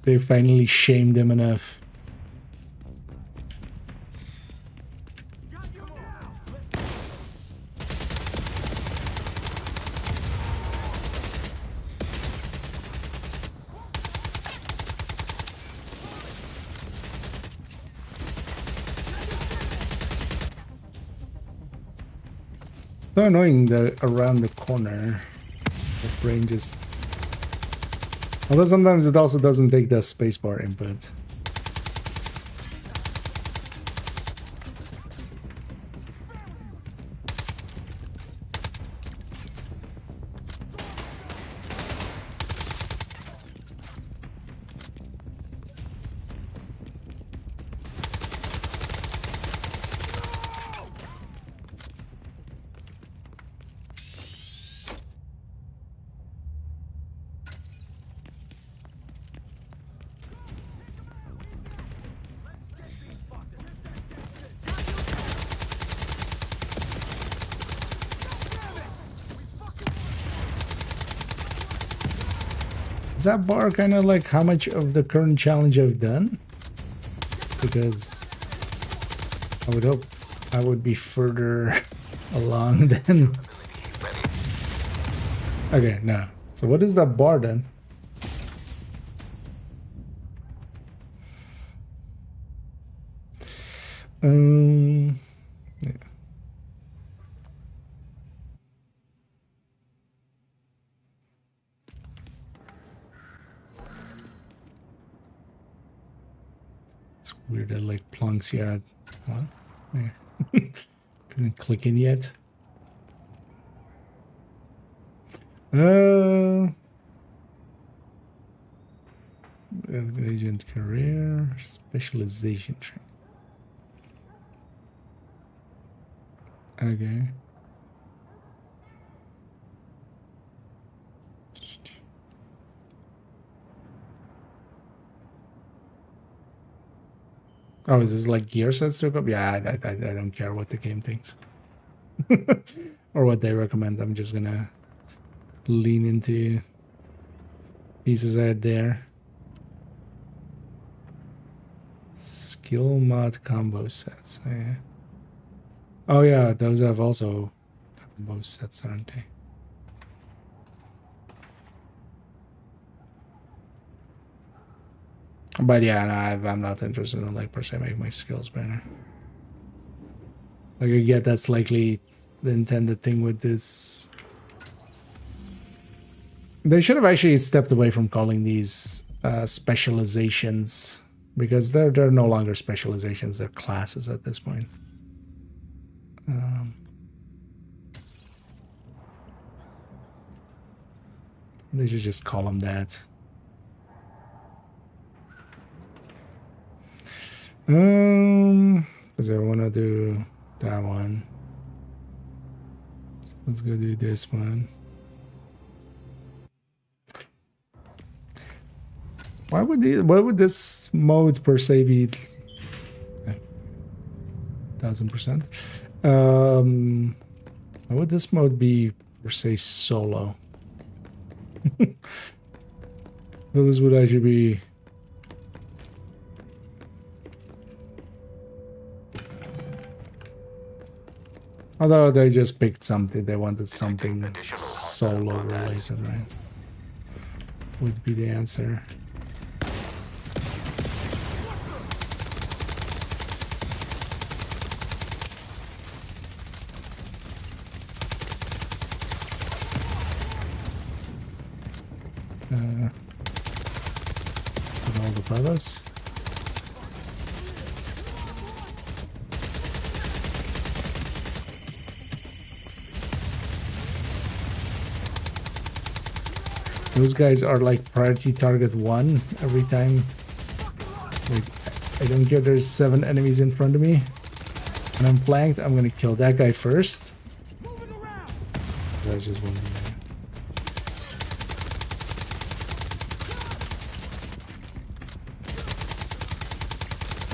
S1: They finally shamed him enough. So annoying that around the corner the brain just, although sometimes it also doesn't take the spacebar input. Is that bar kind of like how much of the current challenge I've done? Because I would hope I would be further along than... Okay, no. So what is that bar then? Yeah. It's weird that like plunks you out. What? Yeah. Couldn't click in yet. Agent career specialization training. Okay. Oh, is this like gear sets to up? Yeah, I don't care what the game thinks. Or what they recommend. I'm just gonna lean into pieces I had there. Skill mod combo sets. Oh, yeah. Oh yeah, those have also combo sets, aren't they? But yeah, no, I'm not interested in like per se make my skills better. Like I get that's likely the intended thing with this. They should have actually stepped away from calling these specializations, because they're no longer specializations, they're classes at this point. They should just call them that. Because I want to do that one. Let's go do this one. Why would this mode per se be 1000%? Why would this mode be per se solo? Well, this would actually be although they just picked something, they wanted something solo related, right? Would be the answer. Let's put all the brothers. Those guys are like priority target 1 every time. Like, I don't care, there's 7 enemies in front of me and I'm flanked, I'm gonna kill that guy first. That's just one guy.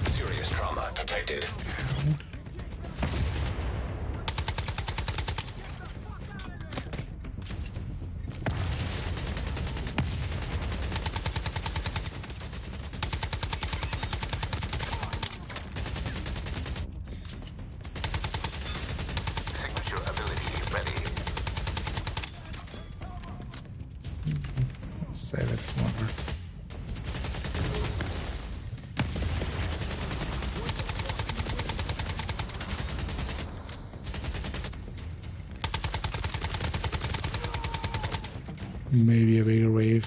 S3: Serious trauma detected.
S1: Save it for maybe a bigger wave.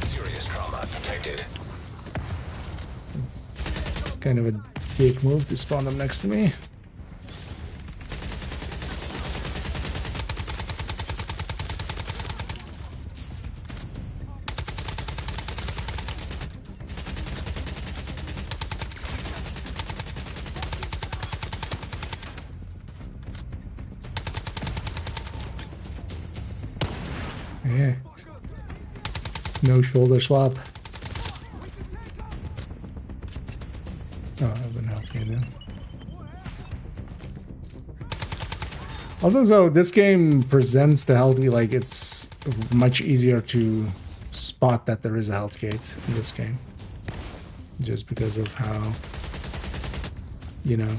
S3: Serious trauma detected.
S1: It's kind of a dick move to spawn them next to me. Yeah. No shoulder swap. Oh, I've been health gain then. Also, so this game presents the health, like it's much easier to spot that there is a health gate in this game. Just because of how, you know.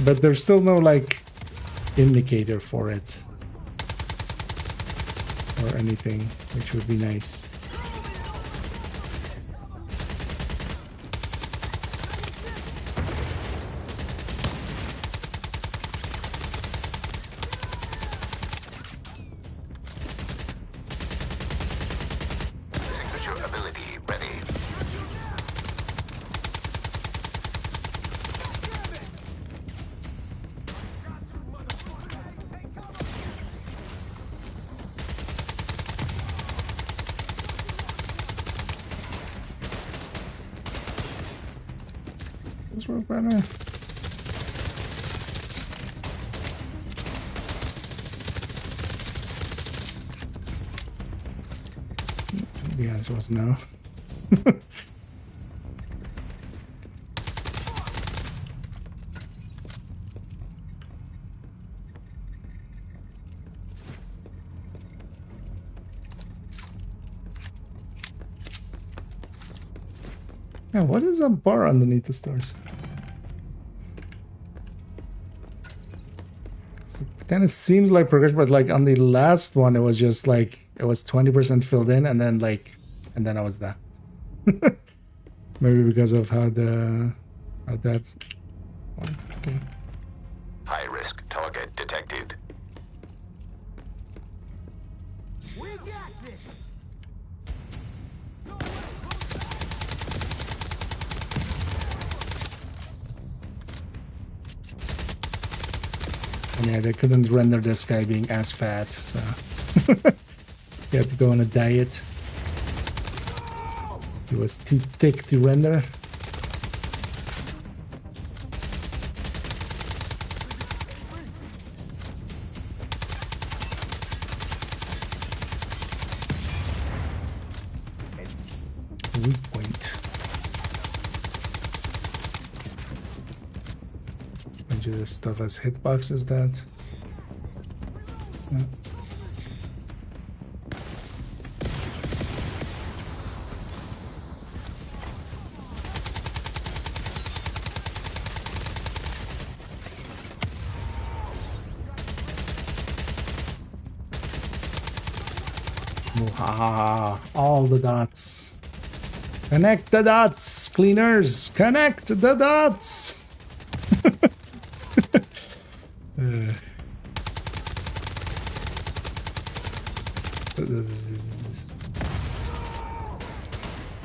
S1: But there's still no like indicator for it. Or anything, which would be nice.
S3: Signature ability ready.
S1: This work better. The answer was no. Yeah, what is that bar underneath the stars? It kind of seems like progression, but like on the last one, it was just like it was 20% filled in, and then I was done. Maybe because of how that's. Okay.
S3: High risk target detected.
S9: We got this.
S1: Yeah, they couldn't render this guy being as fat, so he had to go on a diet. He was too thick to render. Weak point. Do this stuff as hitboxes that. Yeah. Ah, all the dots. Connect the dots, cleaners. Connect the dots.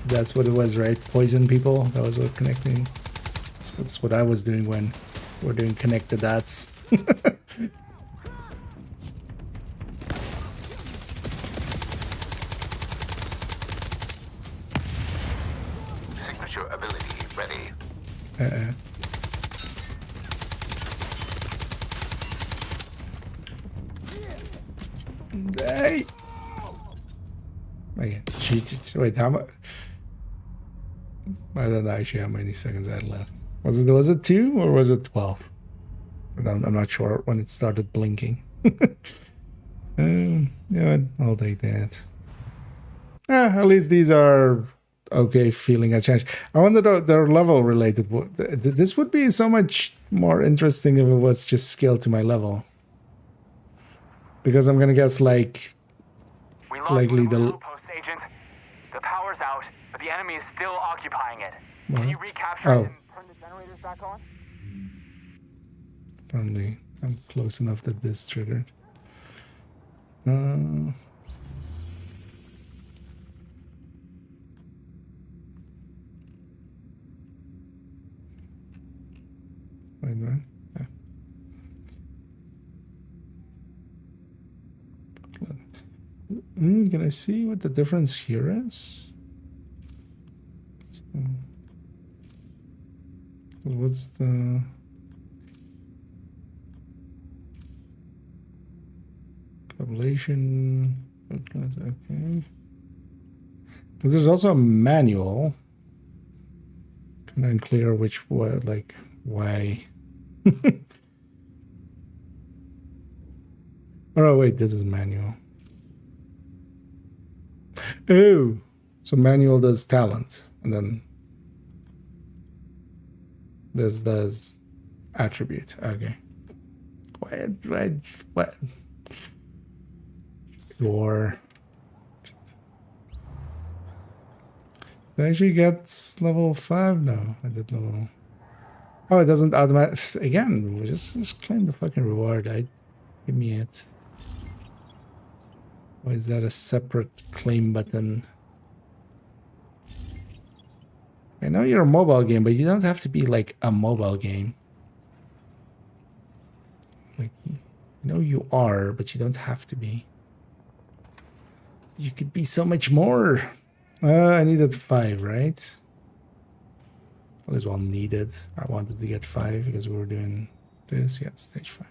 S1: That's what it was, right? Poison people. That was what connecting. That's what I was doing when we're doing connect the dots.
S3: Signature ability ready.
S1: Hey. Okay. Wait, how much? I don't know actually how many seconds I had left. Was it 2 or was it 12? I'm not sure when it started blinking. Yeah, I'll take that. At least these are okay feeling a change. I wonder though, they're level related. This would be so much more interesting if it was just scaled to my level. Because I'm gonna guess likely the
S20: Post agent. The power's out, but the enemy is still occupying it.
S1: What?
S20: Can you recapture it and turn the generators back on?
S1: Probably. I'm close enough that this triggered. Wait, what? Yeah. Can I see what the difference here is? So, what's the... Ablation. Okay. Because there's also a manual. Kind of unclear which way, like, why. Oh, wait, this is manual. Oh, so manual does talent, and then this does attribute. Okay. What? Or did I actually get level 5? No, I did level. Oh, it doesn't automatic. Again, we just claim the fucking reward. Give me it. Why is that a separate claim button? I know you're a mobile game, but you don't have to be like a mobile game. Like, you know you are, but you don't have to be. You could be so much more. I needed 5, right? All as well needed. I wanted to get 5 because we were doing this. Yeah, stage 5.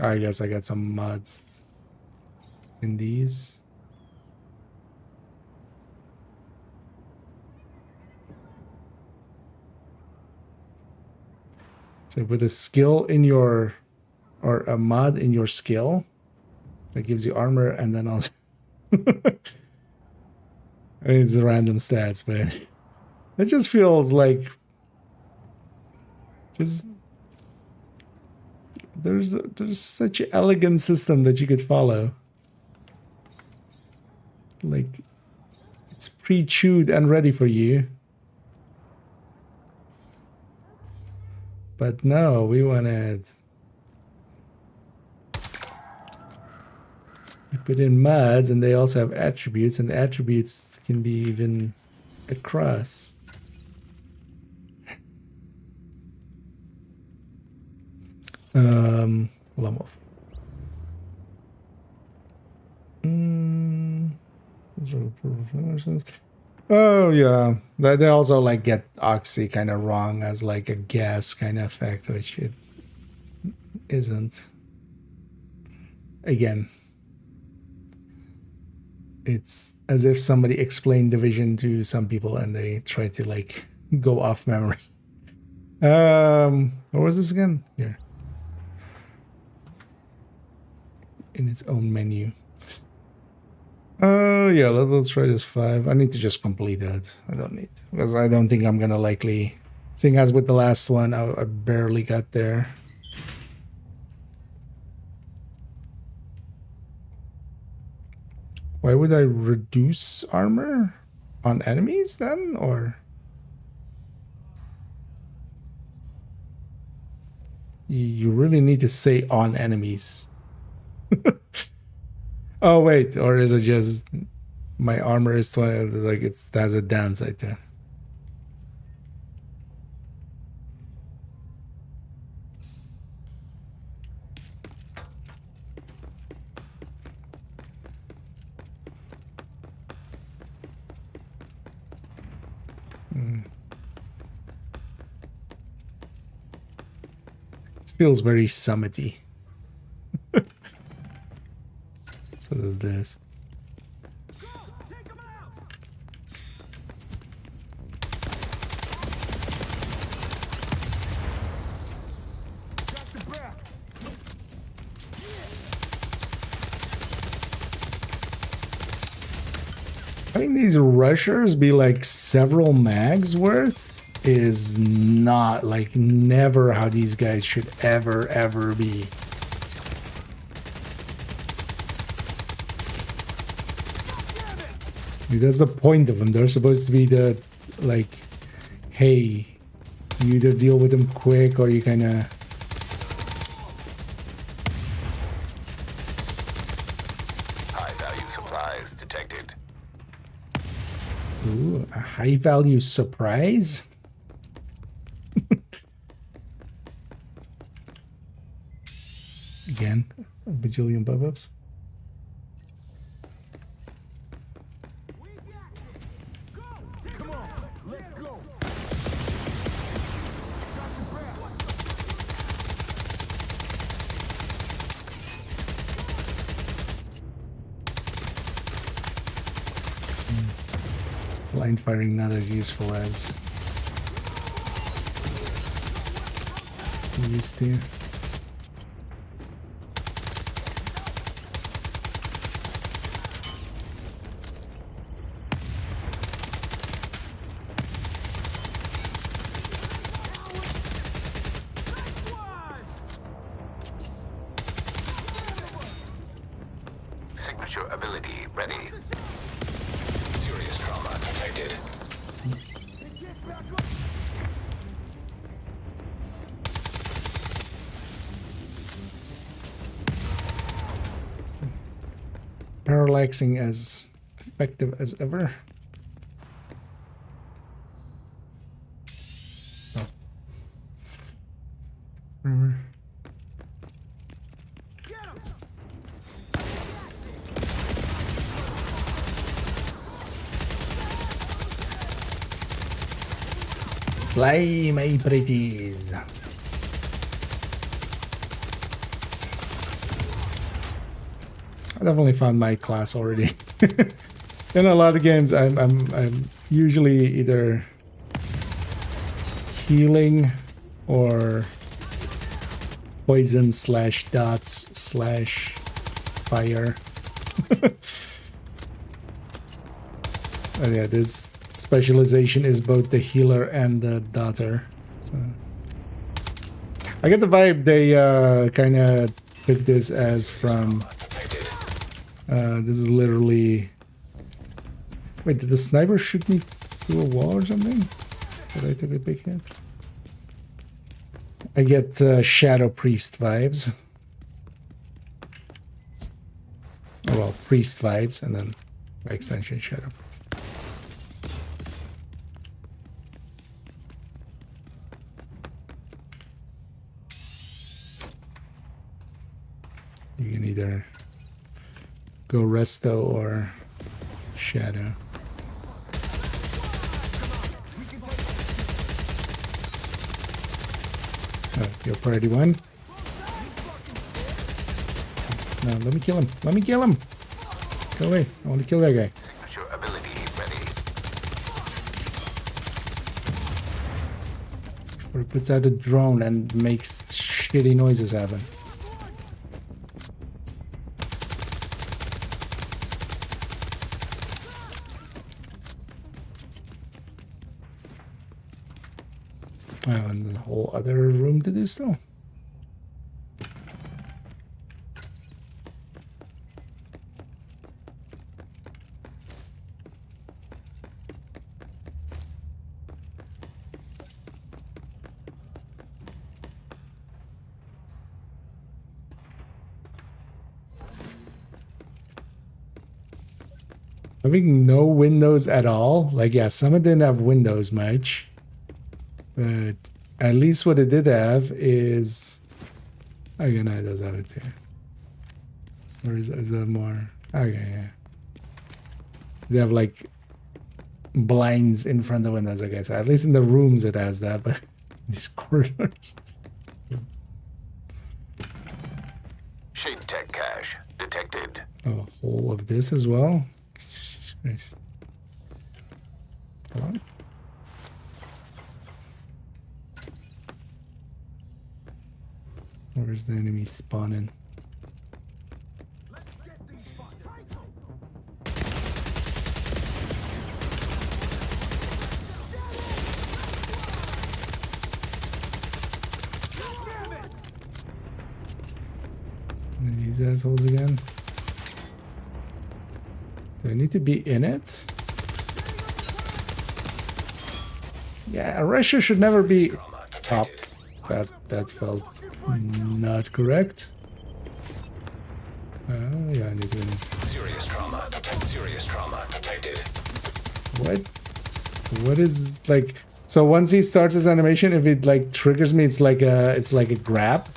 S1: I guess I got some mods in these. So with a skill in your, or a mod in your skill, that gives you armor, and then also I mean, it's random stats, but it just feels like just there's such an elegant system that you could follow. Like it's pre-chewed and ready for you. But no, we wanted you put in mods, and they also have attributes, and the attributes can be even across. Lamov. Oh yeah, they also like get oxy kind of wrong as like a gas kind of effect, which it isn't. Again, it's as if somebody explained division to some people and they try to like go off memory. What was this again? Here. In its own menu. Yeah, let's try this 5. I need to just complete that. I don't need, because I don't think I'm gonna likely, seeing as with the last one, I barely got there. Why would I reduce armor on enemies then, or? You really need to say on enemies. Oh wait, or is it just my armor is 20, like it has a downside to it? It feels very summity. So does this. I mean, these rushers be like several mags worth is not like never how these guys should ever be. That's the point of them. They're supposed to be the, like, hey, you either deal with them quick or you kind of...
S3: High-value supplies detected.
S1: Ooh, a high-value surprise? Again, a bajillion pop-ups. Blind firing not as useful as we used to.
S3: Signature ability ready. Serious trauma detected.
S1: Parallaxing as effective as ever. Oh. Fly, my pretties. I definitely found my class already. In a lot of games, I'm usually either healing or poison / dots / fire. Oh yeah, this specialization is both the healer and the daughter. So I get the vibe they kind of took this as from. This is literally. Wait, did the sniper shoot me through a wall or something? Did I take a big hit? I get Shadow Priest vibes. Oh, well, Priest vibes, and then by extension, Shadow Priest. You can either go Resto or Shadow. Oh, you're priority one. No, let me kill him. Let me kill him. Go away. I want to kill that guy.
S3: Signature ability ready.
S1: Before he puts out a drone and makes shitty noises happen. Oh, and the whole other room to do still. Having no windows at all, like yeah, some of them didn't have windows much, but at least what it did have is, okay, no, it does have it too. Or is that more? Okay, yeah. They have like blinds in front of windows. Okay, so at least in the rooms it has that, but these corridors.
S3: Shade tech cache detected.
S1: Oh, a whole of this as well. Jesus Christ. Hello? Where's the enemy spawning? One of these assholes again. Do I need to be in it? Yeah, a Russia should never be top. That felt not correct. Yeah, I need to.
S3: Serious trauma. Serious trauma detected.
S1: What? What is like? So once he starts his animation, if it like triggers me, it's like a grab.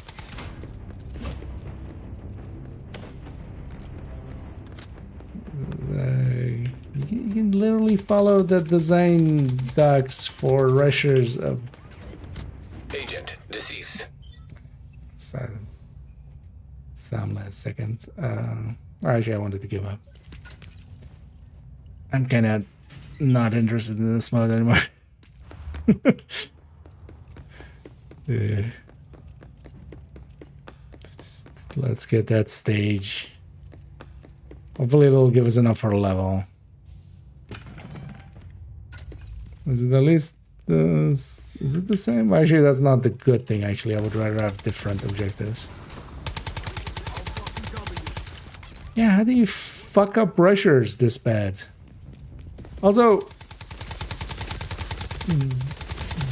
S1: You can literally follow the design docs for rushers of.
S3: Agent deceased.
S1: Some last second. Actually, I wanted to give up. I'm kind of not interested in this mode anymore. Yeah. Let's get that stage. Hopefully it'll give us enough for a level. Is it at least is it the same? Actually, that's not the good thing. Actually, I would rather have different objectives. Yeah, how do you fuck up rushers this bad? Also,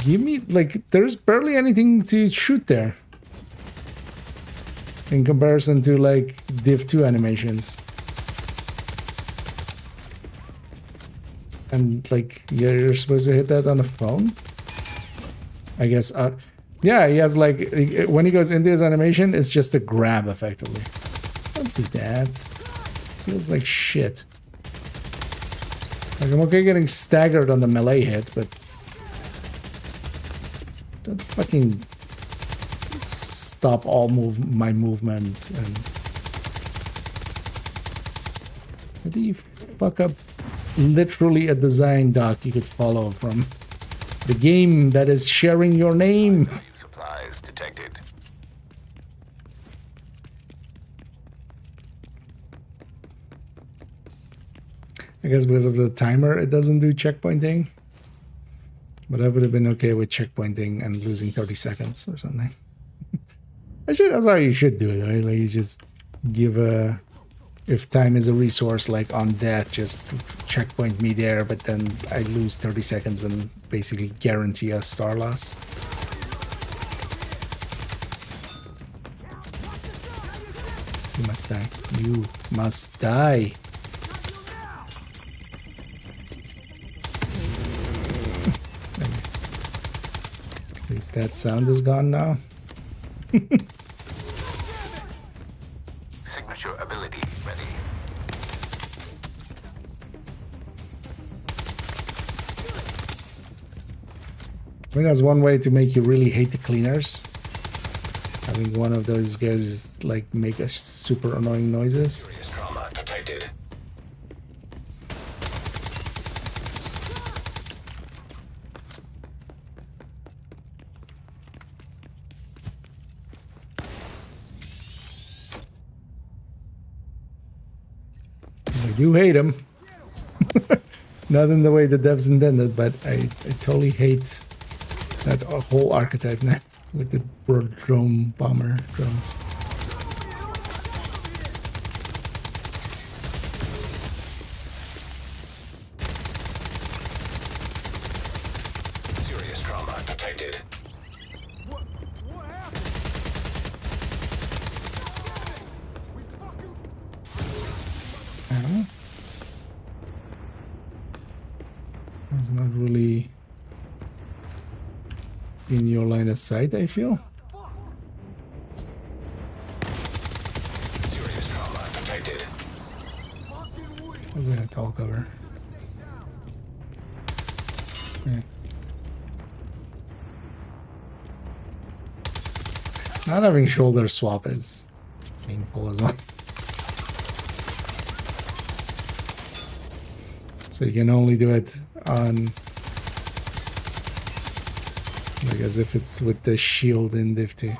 S1: give me, like, there's barely anything to shoot there. In comparison to, like, Div 2 animations. And, like, you're supposed to hit that on a phone? I guess, yeah, he has, like, when he goes into his animation, it's just a grab, effectively. Don't do that. Feels like shit. Like, I'm okay getting staggered on the melee hit, but don't fucking stop all my movements. And how do you fuck up literally a design doc you could follow from the game that is sharing your name?
S3: Supplies detected.
S1: I guess because of the timer, it doesn't do checkpointing. But I would have been okay with checkpointing and losing 30 seconds or something. That's how you should do it, right? Like you just give a... If time is a resource, like on that, just checkpoint me there, but then I lose 30 seconds and basically guarantee a star loss. You must die. You must die. At least that sound is gone now.
S3: Signature ability ready.
S1: I mean, that's one way to make you really hate the cleaners. Having one of those guys like make us super annoying noises.
S3: Serious trauma detected.
S1: You hate him. Not in the way the devs intended, but I totally hate that whole archetype now with the drone bomber drones.
S3: Serious trauma detected.
S1: It's not really in your line of sight, I feel.
S3: Serious trauma detected.
S1: What's that tall cover? Yeah. Not having shoulder swap is painful as well. So you can only do it on, like, as if it's with the shield in Div 2.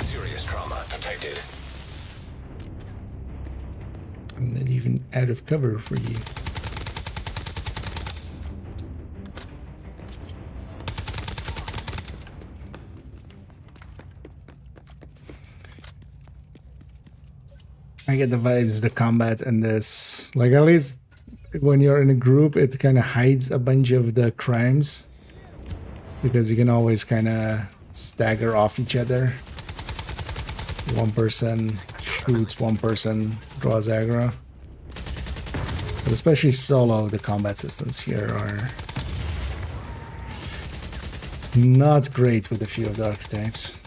S3: Serious trauma detected.
S1: I'm not even out of cover for you. I get the vibes, the combat in this, like, at least when you're in a group, it kind of hides a bunch of the crimes because you can always kind of stagger off each other. One person shoots, one person draws aggro. But especially solo, the combat systems here are not great with a few of the archetypes.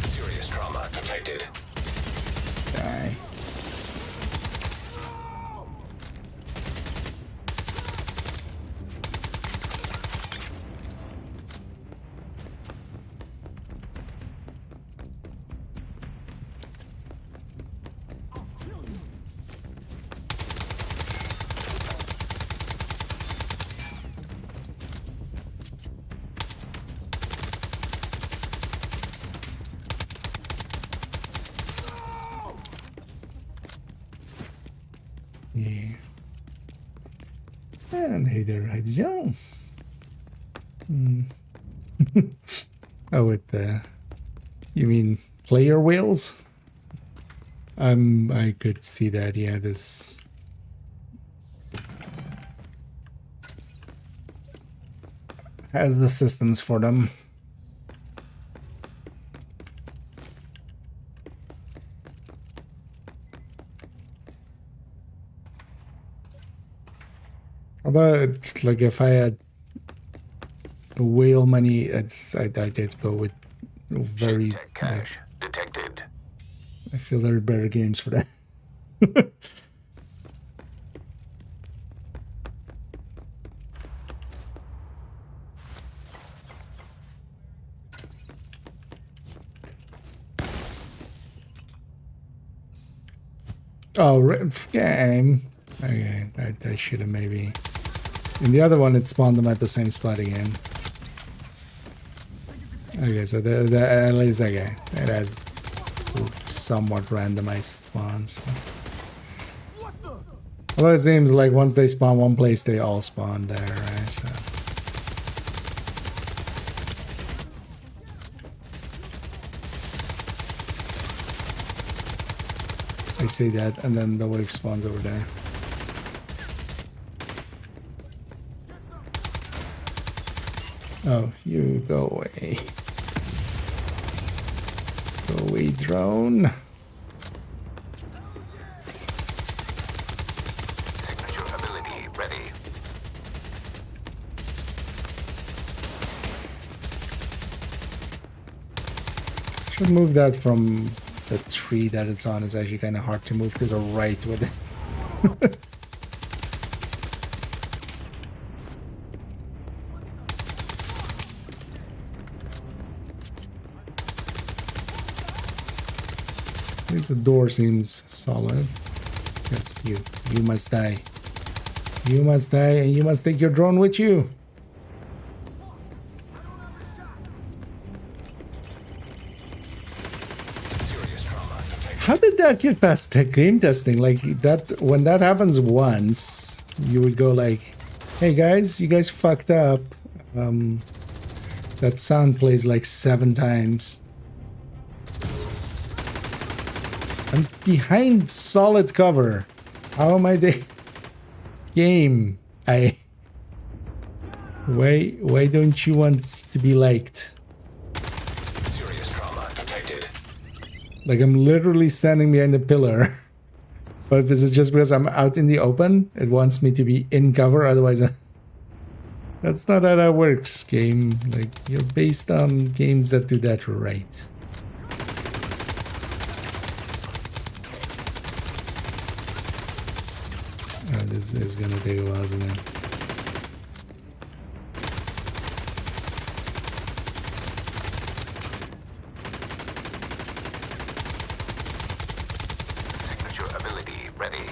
S3: Serious trauma detected.
S1: Die. Yeah. And hey there, hi Joe. Oh, with the, you mean player whales? I could see that. Yeah, this. Has the systems for them. Although, like, if I had whale money, I'd go with very.
S3: Tech cache detected.
S1: I feel there are better games for that. Oh, game. Okay, I should have maybe. In the other one, it spawned them at the same spot again. Okay, so at least okay, it has somewhat randomized spawns. Although it seems like once they spawn one place, they all spawn there, right? So. I see that, and then the wave spawns over there. Oh, you go away. Go away, drone.
S3: Signature ability ready.
S1: Should move that from the tree that it's on. It's actually kind of hard to move to the right with it. At least the door seems solid. Yes, you must die. You must die, and you must take your drone with you. How did that get past game testing? Like that, when that happens once, you would go like, "Hey guys, you guys fucked up." That sound plays like 7 times. I'm behind solid cover. How am I the game? Why don't you want to be liked?
S3: Serious trauma detected.
S1: Like I'm literally standing behind the pillar. But this is just because I'm out in the open. It wants me to be in cover, otherwise that's not how that works, game. Like you're based on games that do that right. This is gonna take a while, isn't it?
S3: Signature ability ready.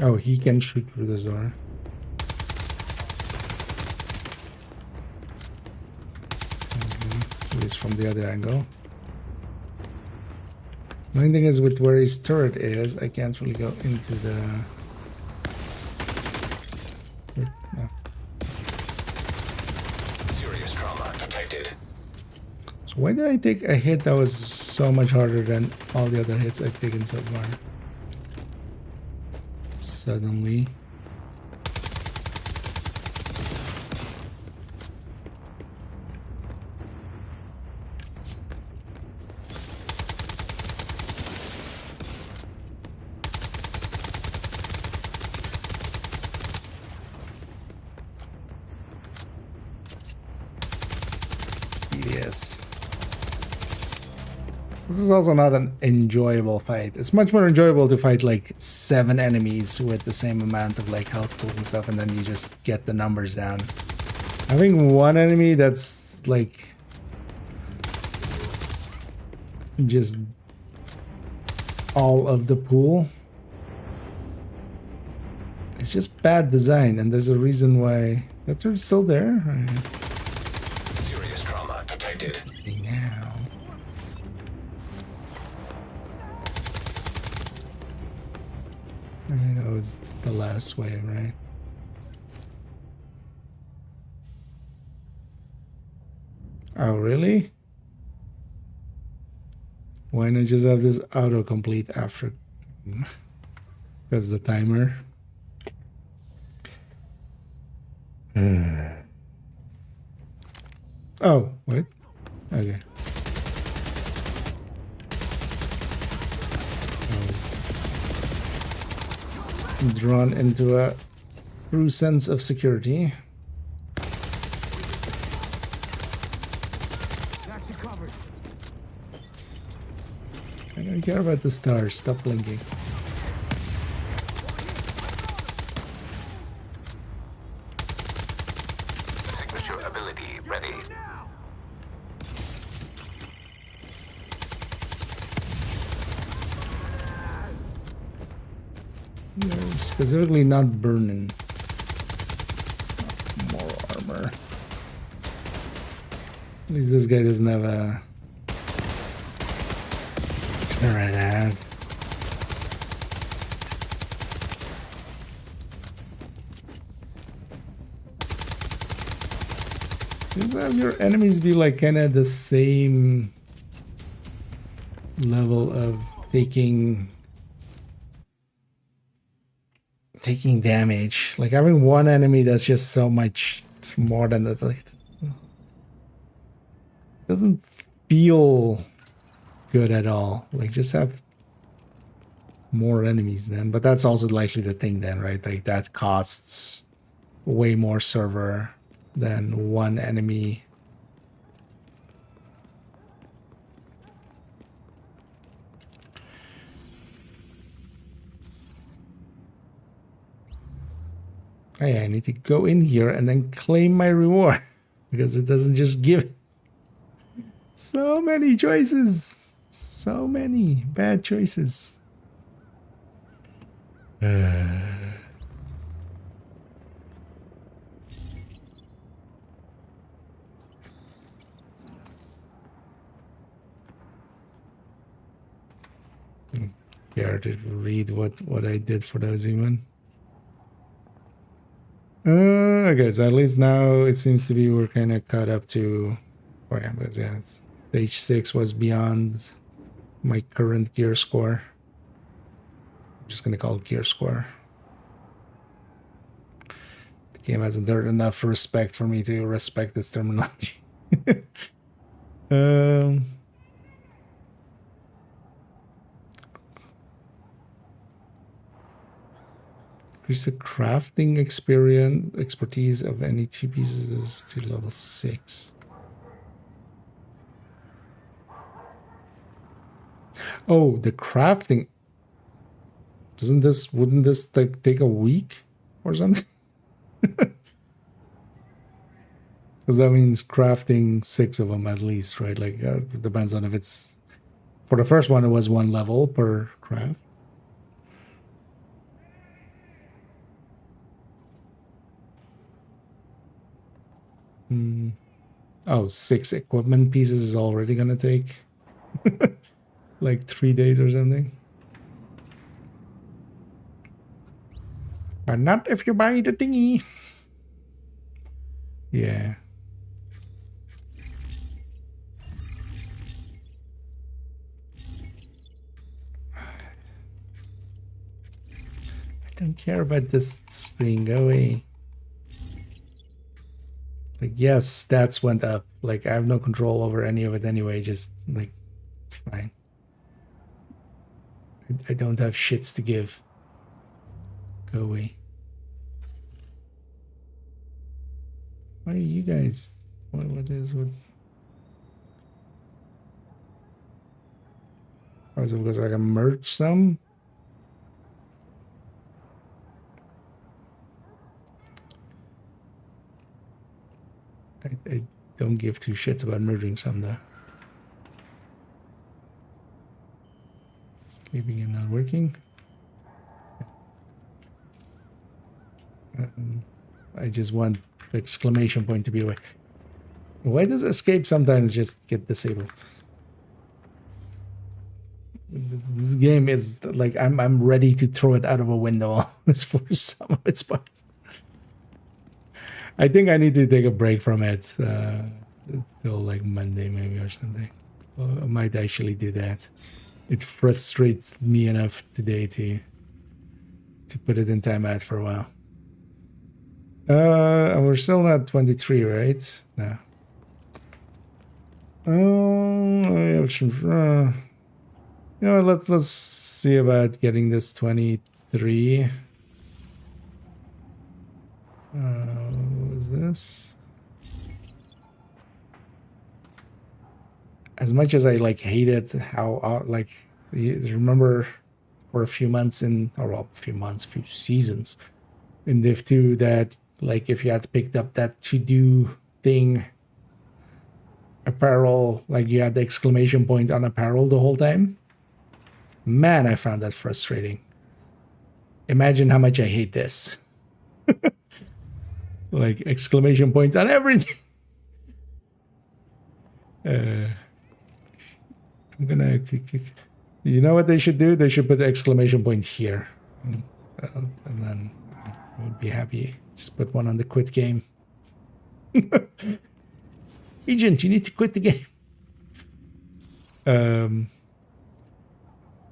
S1: Oh, he can shoot through the door. Okay. At least from the other angle. The only thing is with where his turret is, I can't really go into the... No.
S3: Serious trauma detected.
S1: So why did I take a hit that was so much harder than all the other hits I've taken so far? Suddenly. Yes. This is also not an enjoyable fight. It's much more enjoyable to fight like 7 enemies with the same amount of like health pools and stuff, and then you just get the numbers down. Having one enemy that's like just all of the pool, it's just bad design, and there's a reason why that turret's still there.
S3: Serious trauma detected.
S1: Now. I mean, that was the last wave, right? Oh, really? Why not just have this autocomplete after? Because the timer. Oh, wait. Okay. I was drawn into a true sense of security. I don't care about the stars. Stop blinking.
S3: Signature ability ready.
S1: Specifically not burning. More armor. At least this guy doesn't have a... Alright, that. Just have your enemies be like kind of the same level of taking damage. Like having one enemy that's just so much more than that, like, doesn't feel good at all. Like just have more enemies then, but that's also likely the thing then, right? Like that costs way more server than one enemy. Hey, I need to go in here and then claim my reward because it doesn't just give. So many choices. So many bad choices. Here to read what I did for those even. Okay, so at least now it seems to be we're kind of caught up to, or yeah, because yeah, stage 6 was beyond my current gear score. I'm just gonna call it gear score. The game hasn't earned enough respect for me to respect its terminology. Increase the crafting expertise of any 2 pieces to level 6. Oh, the crafting. Wouldn't this take a week or something? Because that means crafting 6 of them at least, right? Like it depends on if it's, for the first one it was 1 level per craft. Oh, 6 equipment pieces is already gonna take like 3 days or something. But not if you buy the thingy. Yeah. I don't care about this screen. Go away. Like, yes, stats went up. Like, I have no control over any of it anyway. Just, like, it's fine. I don't have shits to give. Go away. Why are you guys... What is... What? Oh, is it because I can merge some? I don't give 2 shits about merging some though. Escaping and not working. I just want the exclamation point to be away. Why does escape sometimes just get disabled? This game is like I'm ready to throw it out of a window for some of its parts. I think I need to take a break from it till like Monday maybe or something. Well, I might actually do that. It frustrates me enough today to put it in timeout for a while. And we're still not 23, right? No. I have some. You know what, let's see about getting this 23. What was this? As much as I like hated how like you remember for a few months few seasons in Div 2 that like if you had picked up that to do thing apparel, like you had the exclamation point on apparel the whole time. Man, I found that frustrating. Imagine how much I hate this. Like exclamation points on everything. I'm gonna. You know what they should do? They should put the exclamation point here, and then I would be happy. Just put one on the quit game. Agent, you need to quit the game.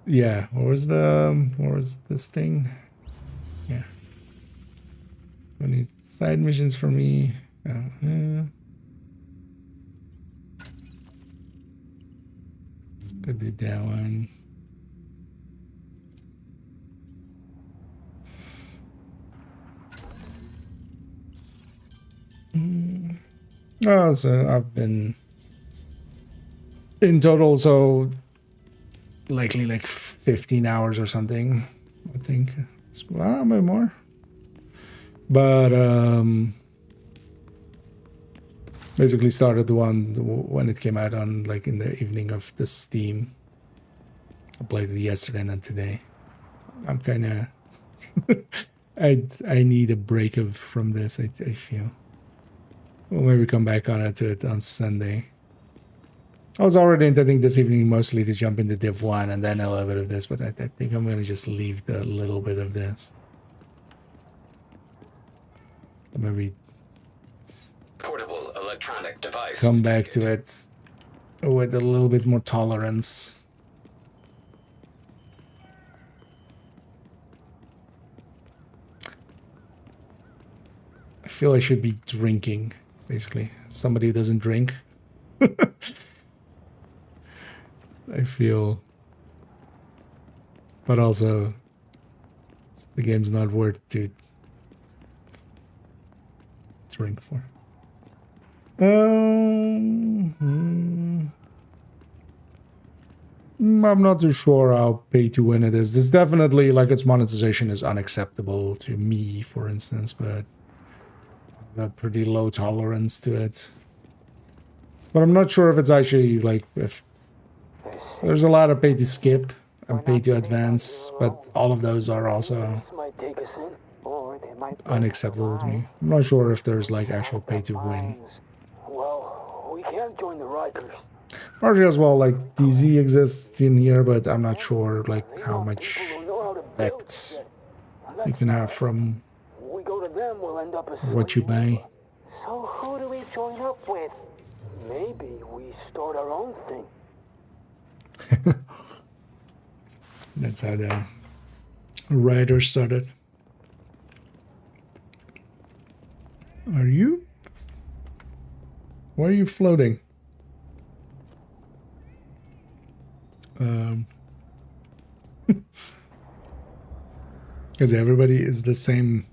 S1: Yeah. What was this thing? Yeah. Any side missions for me? Let's go do that one. Oh, so I've been in total, so likely like 15 hours or something, I think. Well, maybe more. But basically started the one when it came out on like in the evening of the Steam. I played it yesterday and then today. I'm kind of I need a break from this. I feel. We'll maybe come back to it on Sunday. I was already intending this evening mostly to jump into Div 1 and then a little bit of this, but I think I'm going to just leave the little bit of this. Maybe
S3: portable electronic device.
S1: Come back to it with a little bit more tolerance. I feel I should be drinking, basically. Somebody who doesn't drink. I feel. But also, the game's not worth to drink for. I'm not too sure how pay to win it is. This definitely, like, its monetization is unacceptable to me, for instance, but I have a pretty low tolerance to it. But I'm not sure if it's actually, like, if there's a lot of pay to skip and pay to advance, but all of those are also unacceptable to me. I'm not sure if there's, like, actual pay to win.
S9: Well, we can't join the Rikers.
S1: Partially as well, like, DZ exists in here, but I'm not sure, like, how much effects you can have from
S9: We go to them, we'll end up as
S1: what you buy.
S9: So who do we join up with? Maybe we start our own thing.
S1: That's how the writer started. Are you? Why are you floating? Because everybody is the same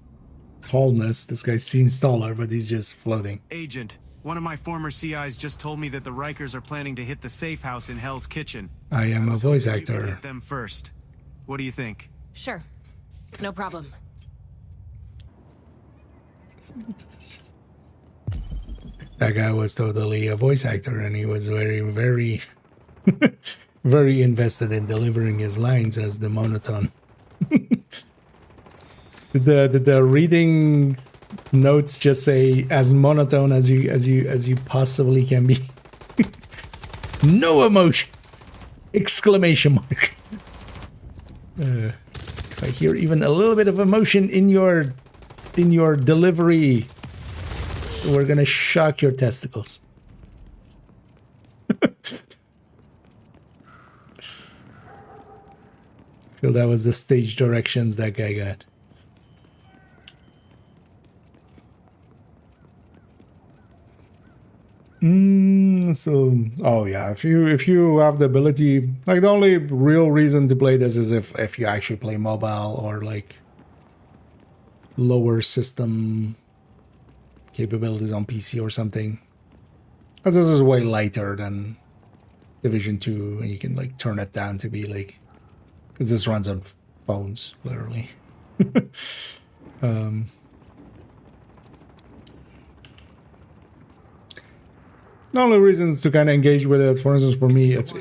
S1: tallness. This guy seems taller, but he's just floating.
S14: Agent, one of my former CIs just told me that the Rikers are planning to hit the safe house in Hell's Kitchen.
S1: I am a voice actor.
S14: Hit them first. What do you think?
S11: Sure. No problem.
S1: That guy was totally a voice actor, and he was very, very, very invested in delivering his lines as the monotone. Did the reading notes just say as monotone as you possibly can be? No emotion! Exclamation mark. If I hear even a little bit of emotion in your delivery, we're gonna shock your testicles. I feel that was the stage directions that guy got. So, oh yeah, if you have the ability, like, the only real reason to play this is if you actually play mobile or like lower system capabilities on PC or something. Because this is way lighter than Division 2, and you can like turn it down to be like, because this runs on phones, literally. The only reasons to kind of engage with it, for instance, for me, it's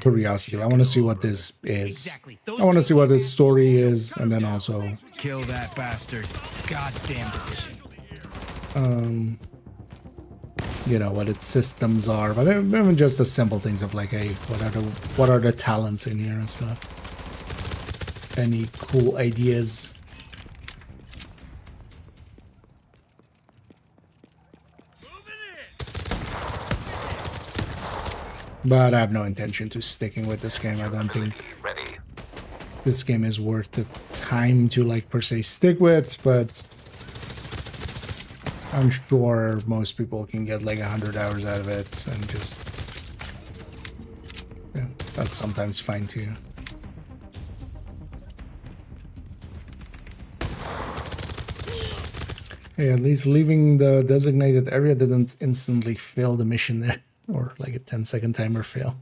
S1: curiosity. I want to see what this is. I want to see what this story is, and then also
S5: kill that bastard. Goddamn division.
S1: You know what its systems are, but even just the simple things of like, hey, what are the talents in here and stuff. Any cool ideas? But I have no intention to sticking with this game. I don't think this game is worth the time to like per se stick with, but I'm sure most people can get like 100 hours out of it and just, yeah, that's sometimes fine too. Hey, at least leaving the designated area didn't instantly fail the mission there. Or like a 10-second timer fail.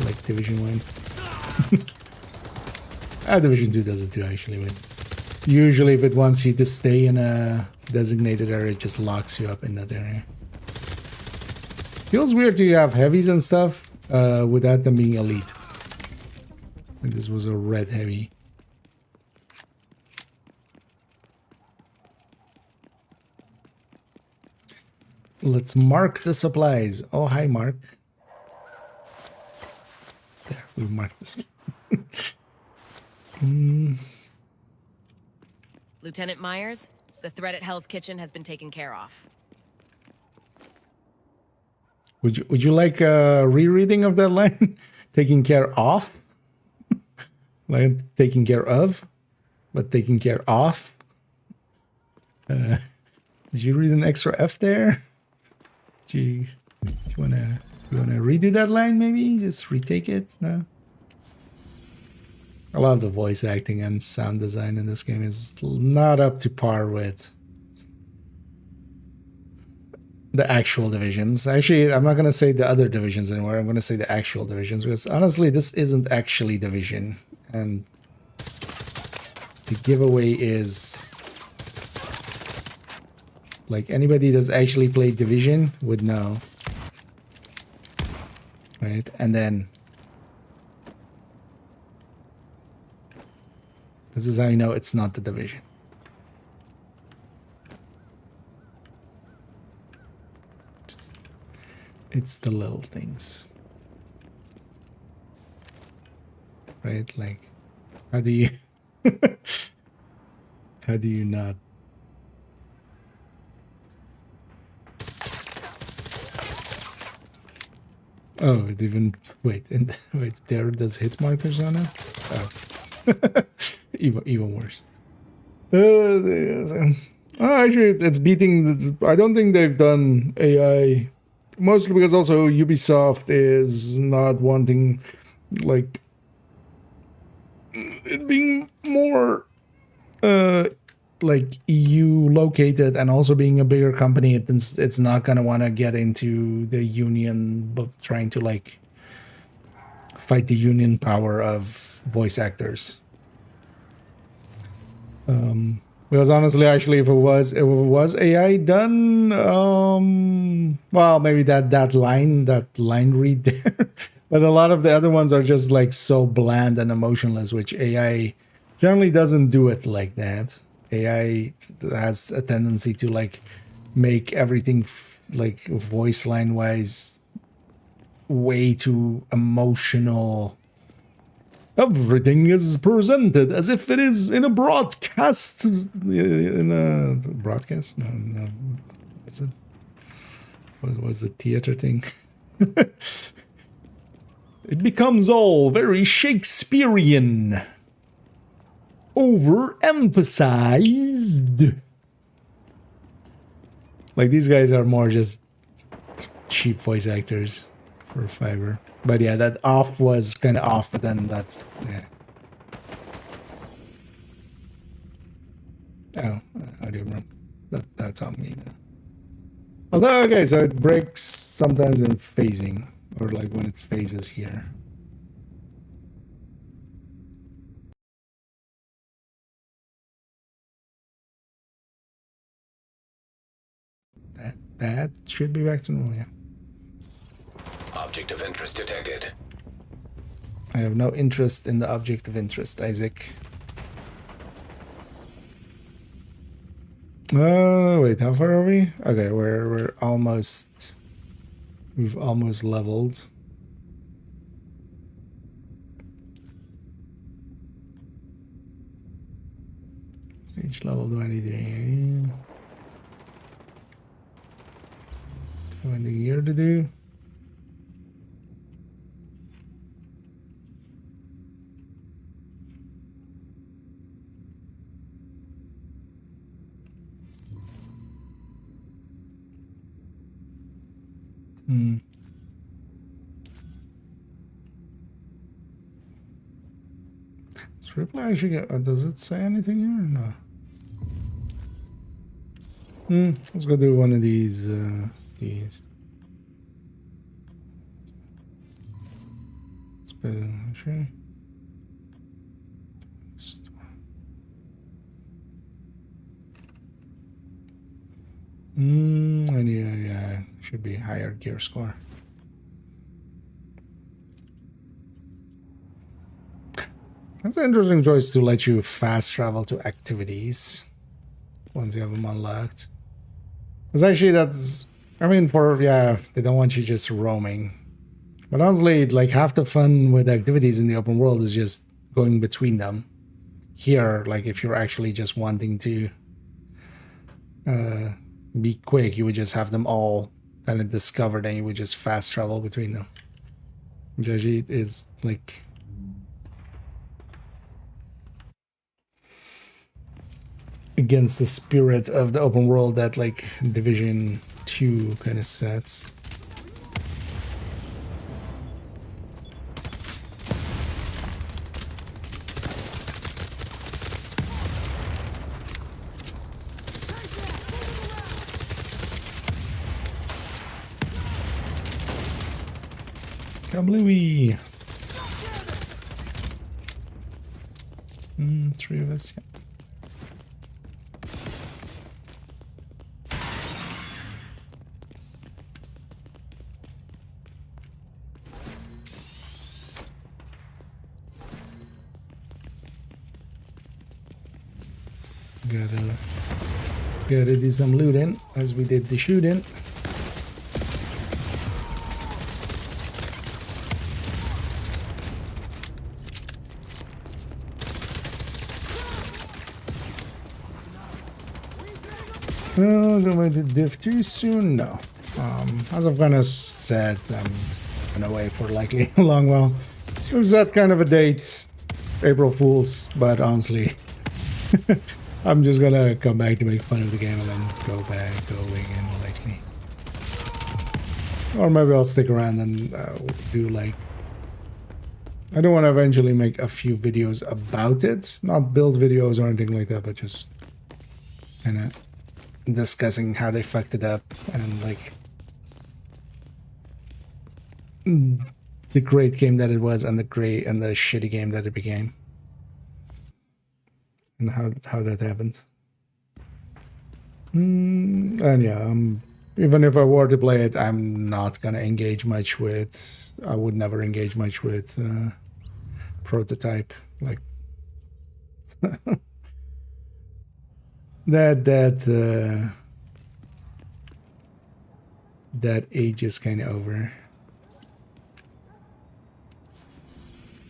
S1: Like Division 1. Division 2 does it too, actually. But usually if it wants you to stay in a designated area, it just locks you up in that area. Feels weird to have heavies and stuff without them being elite. Like this was a red heavy. Let's mark the supplies. Oh, hi, Mark. There, we've marked this.
S11: Lieutenant Myers, the threat at Hell's Kitchen has been taken care of.
S1: Would you like a rereading of that line? Taking care of? Like taking care of, but taking care of? Did you read an extra F there? Do you wanna redo that line maybe? Just retake it? No? A lot of the voice acting and sound design in this game is not up to par with the actual divisions. Actually, I'm not gonna say the other divisions anymore. I'm gonna say the actual divisions because honestly, this isn't actually Division, and the giveaway is. Like anybody that's actually played Division would know. Right? And then this is how you know it's not the Division. Just, it's the little things. Right? Like how do you how do you not Oh, it even wait there does hit markers on it? Oh. even worse. Actually it's beating I don't think they've done AI mostly because also Ubisoft is not wanting like it being more like EU located and also being a bigger company, it's not gonna want to get into the union, but trying to like fight the union power of voice actors. Because honestly, actually, if it was AI done, well, maybe that line read there, but a lot of the other ones are just like so bland and emotionless, which AI generally doesn't do it like that. AI has a tendency to like make everything like voice line wise way too emotional. Everything is presented as if it is in a broadcast. In a broadcast? No. Is it? What was the theater thing? It becomes all very Shakespearean. Overemphasized. Like these guys are more just cheap voice actors for Fiverr. But yeah, that off was kind of off, but then that's yeah. Oh, audio wrong. That's on me then. Although okay, so it breaks sometimes in phasing, or like when it phases here. That should be back to normal, yeah.
S3: Object of interest detected.
S1: I have no interest in the object of interest, Isaac. Oh, wait, how far are we? Okay, we're almost... We've almost leveled. Reach level 23. Find the gear to do. Does reply actually get, does it say anything here or no? Let's go do one of these. Let's go, sure. And yeah, should be higher gear score. That's an interesting choice to let you fast travel to activities once you have them unlocked. Because actually that's, I mean, they don't want you just roaming. But honestly, like half the fun with activities in the open world is just going between them. Here, like if you're actually just wanting to be quick, you would just have them all kind of discovered and you would just fast travel between them. Which actually is like... against the spirit of the open world that like Division 2 kind of sets. Kablooey! 3 of us, yeah. Gotta do some looting as we did the shooting. Oh, do I do div too soon? No. As I've kind of said, I'm away for likely a long while. It was that kind of a date, April Fools, but honestly, I'm just gonna come back to make fun of the game and then go again likely. Or maybe I'll stick around and do like... I don't want to eventually make a few videos about it. Not build videos or anything like that, but just kind of discussing how they fucked it up and like the great game that it was and the shitty game that it became. And how that happened. And yeah, even if I were to play it, I'm not gonna engage much with... I would never engage much with Prototype. Like that age is kind of over.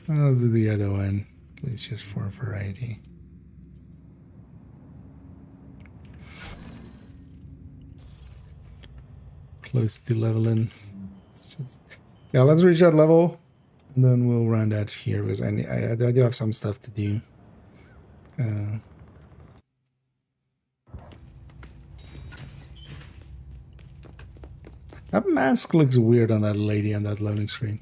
S1: I'll do the other one, at least just for variety. Close to leveling. Yeah, let's reach that level and then we'll round out here because I do have some stuff to do. That mask looks weird on that lady on that loading screen.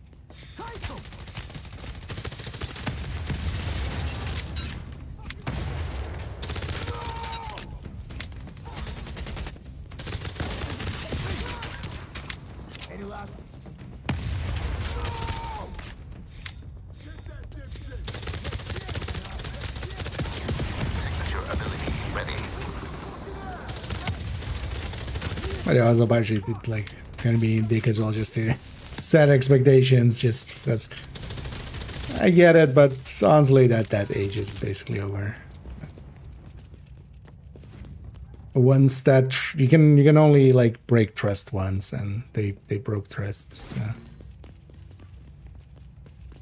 S1: But yeah, I was actually like gonna be dick as well, just to set expectations, just because I get it, but honestly, that age is basically over. Once that you can only like break trust once, and they broke trust. So.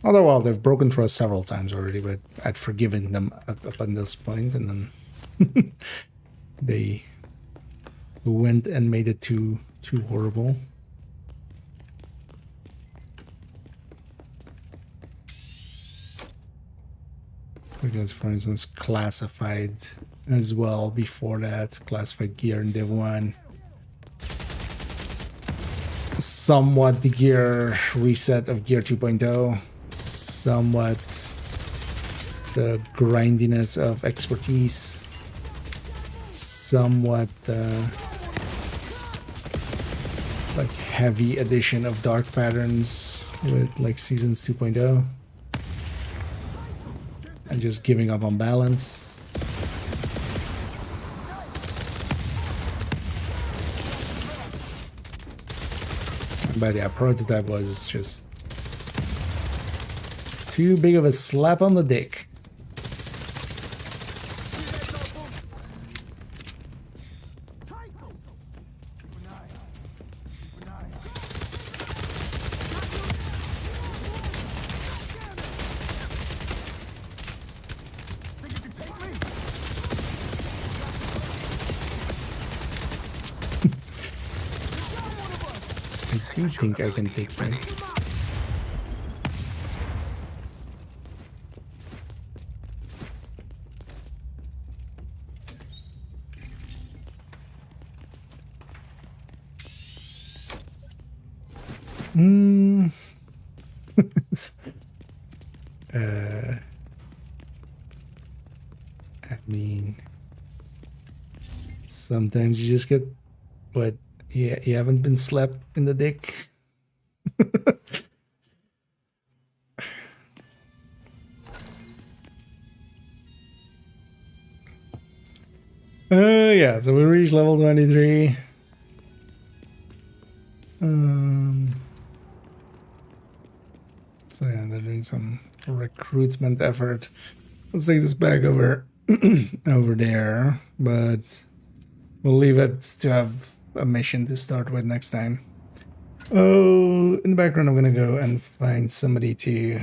S1: Although, well, they've broken trust several times already, but I'd forgiven them up until this point, and then they went and made it too horrible. Because, for instance, classified as well before that, classified gear in Div 1. Somewhat the gear reset of Gear 2.0. Somewhat the grindiness of expertise. Somewhat like heavy addition of dark patterns with like Seasons 2.0. And just giving up on balance. But yeah, Prototype was just too big of a slap on the dick. I do think I can take them. I mean, sometimes you just get what you haven't been slapped in the dick. Yeah, so we reached level 23. So yeah, they're doing some recruitment effort. Let's take this back over over there, but we'll leave it to have a mission to start with next time. Oh, in the background, I'm gonna go and find somebody to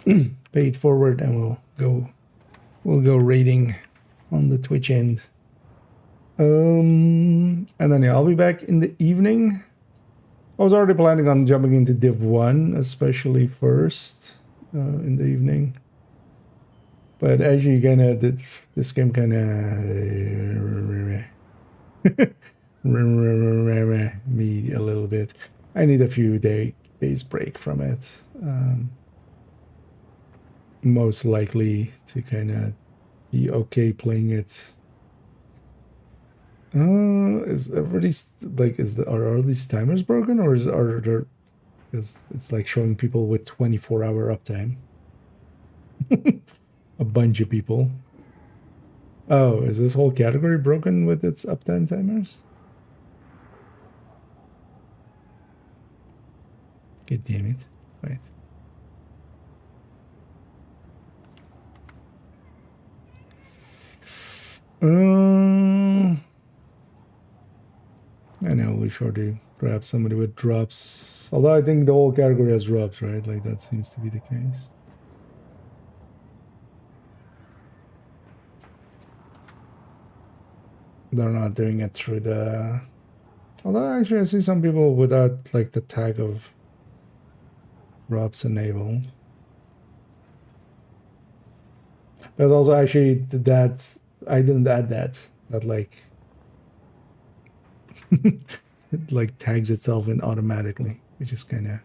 S1: pay it forward, and we'll go raiding on the Twitch end. And then yeah, I'll be back in the evening. I was already planning on jumping into Div 1, especially first in the evening. But actually, this game kind of me a little bit. I need a few days break from it. Most likely to kind of be okay playing it. Is everybody like are all these timers broken, or are there? Because it's like showing people with 24-hour uptime. A bunch of people. Oh, is this whole category broken with its uptime timers? God damn it! Wait. I know we sure do grab somebody with drops. Although I think the whole category has drops, right? Like that seems to be the case. They're not doing it through the... Although actually I see some people without like the tag of drops enabled. There's also actually that I didn't add that like it like tags itself in automatically, which is kind of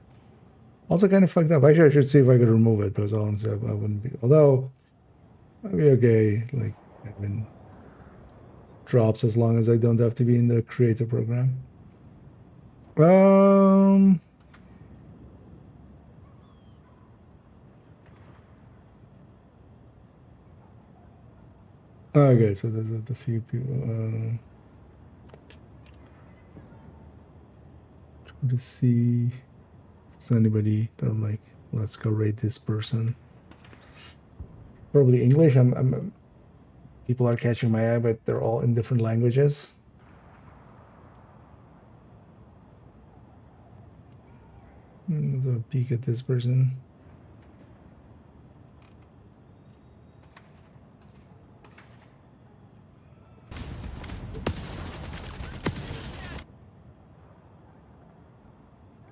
S1: also kind of fucked up. Actually, I should see if I could remove it, because honestly, I wouldn't be. Although I'd be okay, like having drops as long as I don't have to be in the creator program. Okay, so there's a few people. to see if there's anybody that I'm like, let's go raid this person. Probably English. People are catching my eye, but they're all in different languages. Let's have a peek at this person.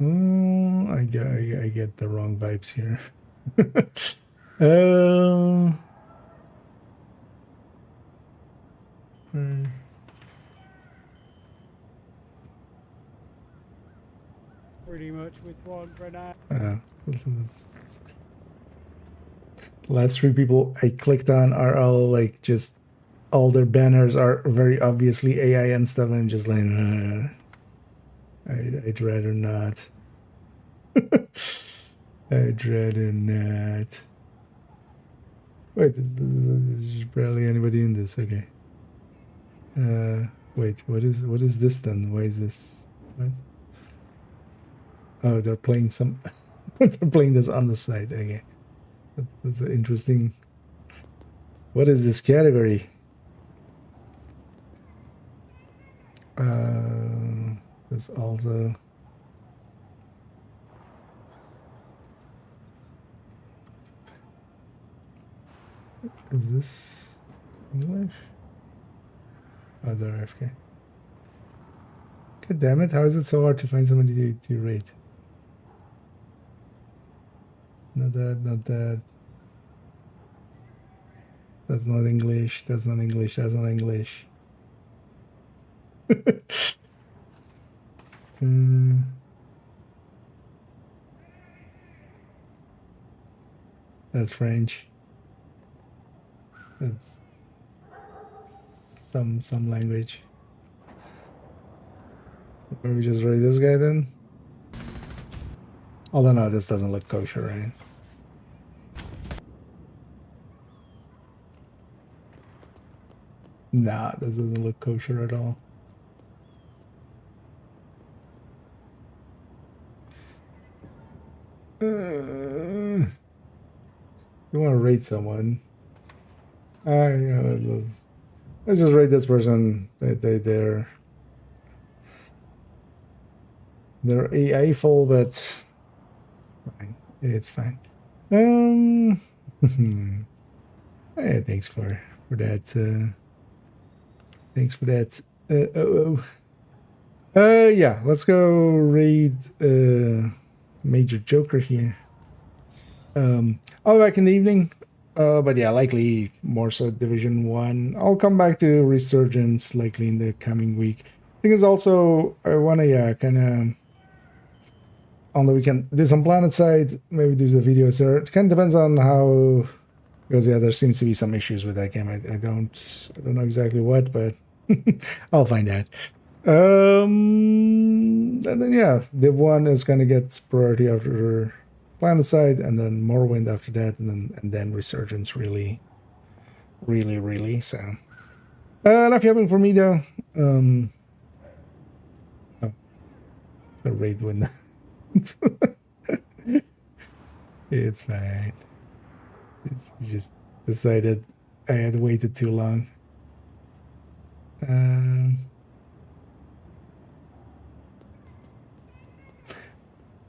S1: Oh, I get the wrong vibes here.
S21: Pretty much with one grenade.
S1: The last 3 people I clicked on are all like just all their banners are very obviously AI and stuff. I'm just like, I'd rather not. I'd rather not. Wait, there's barely anybody in this. Okay. Wait, what is this then? Why is this? What? Oh, they're playing some. They're playing this on the side. Okay, that's interesting. What is this category? There's also. Is this English? Oh, they're AFK. God damn it! How is it so hard to find somebody to rate? Not that, not that. That's not English. That's not English. That's not English. That's French. That's some language. Maybe just read this guy then. Although no, this doesn't look kosher, right? Nah, this doesn't look kosher at all. You want to rate someone? Let's just rate this person. They're AI full, but fine. It's fine. Hey, thanks for that. Thanks for that. Yeah, let's go raid Major Joker here. I'll be back in the evening. But yeah, likely more so Division 1. I'll come back to Resurgence likely in the coming week. Thing is also, I want to, kind of, on the weekend, do some PlanetSide, maybe do the videos there. It kind of depends on how, because yeah, there seems to be some issues with that game. I don't know exactly what, but I'll find out. And then yeah, Div 1 is going to get priority after PlanetSide, and then Morrowind after that, and then Resurgence really. So, enough yapping for me though. Oh, the raid win. It's fine. It's just decided I had waited too long.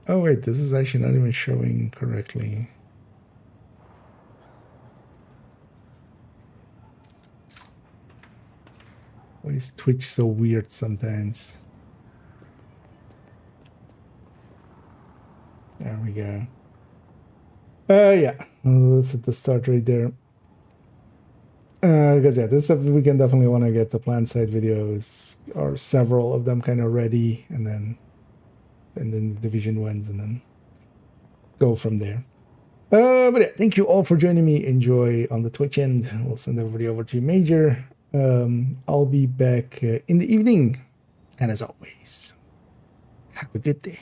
S1: Oh wait, this is actually not even showing correctly. Why is Twitch so weird sometimes? There we go. Yeah, let's hit the start right there. Because yeah, this weekend definitely want to get the PlanetSide videos, or several of them kind of ready, and then the Division 1s, and then go from there. But yeah, thank you all for joining me. Enjoy on the Twitch end. We'll send everybody over to Major. I'll be back in the evening. And as always, have a good day.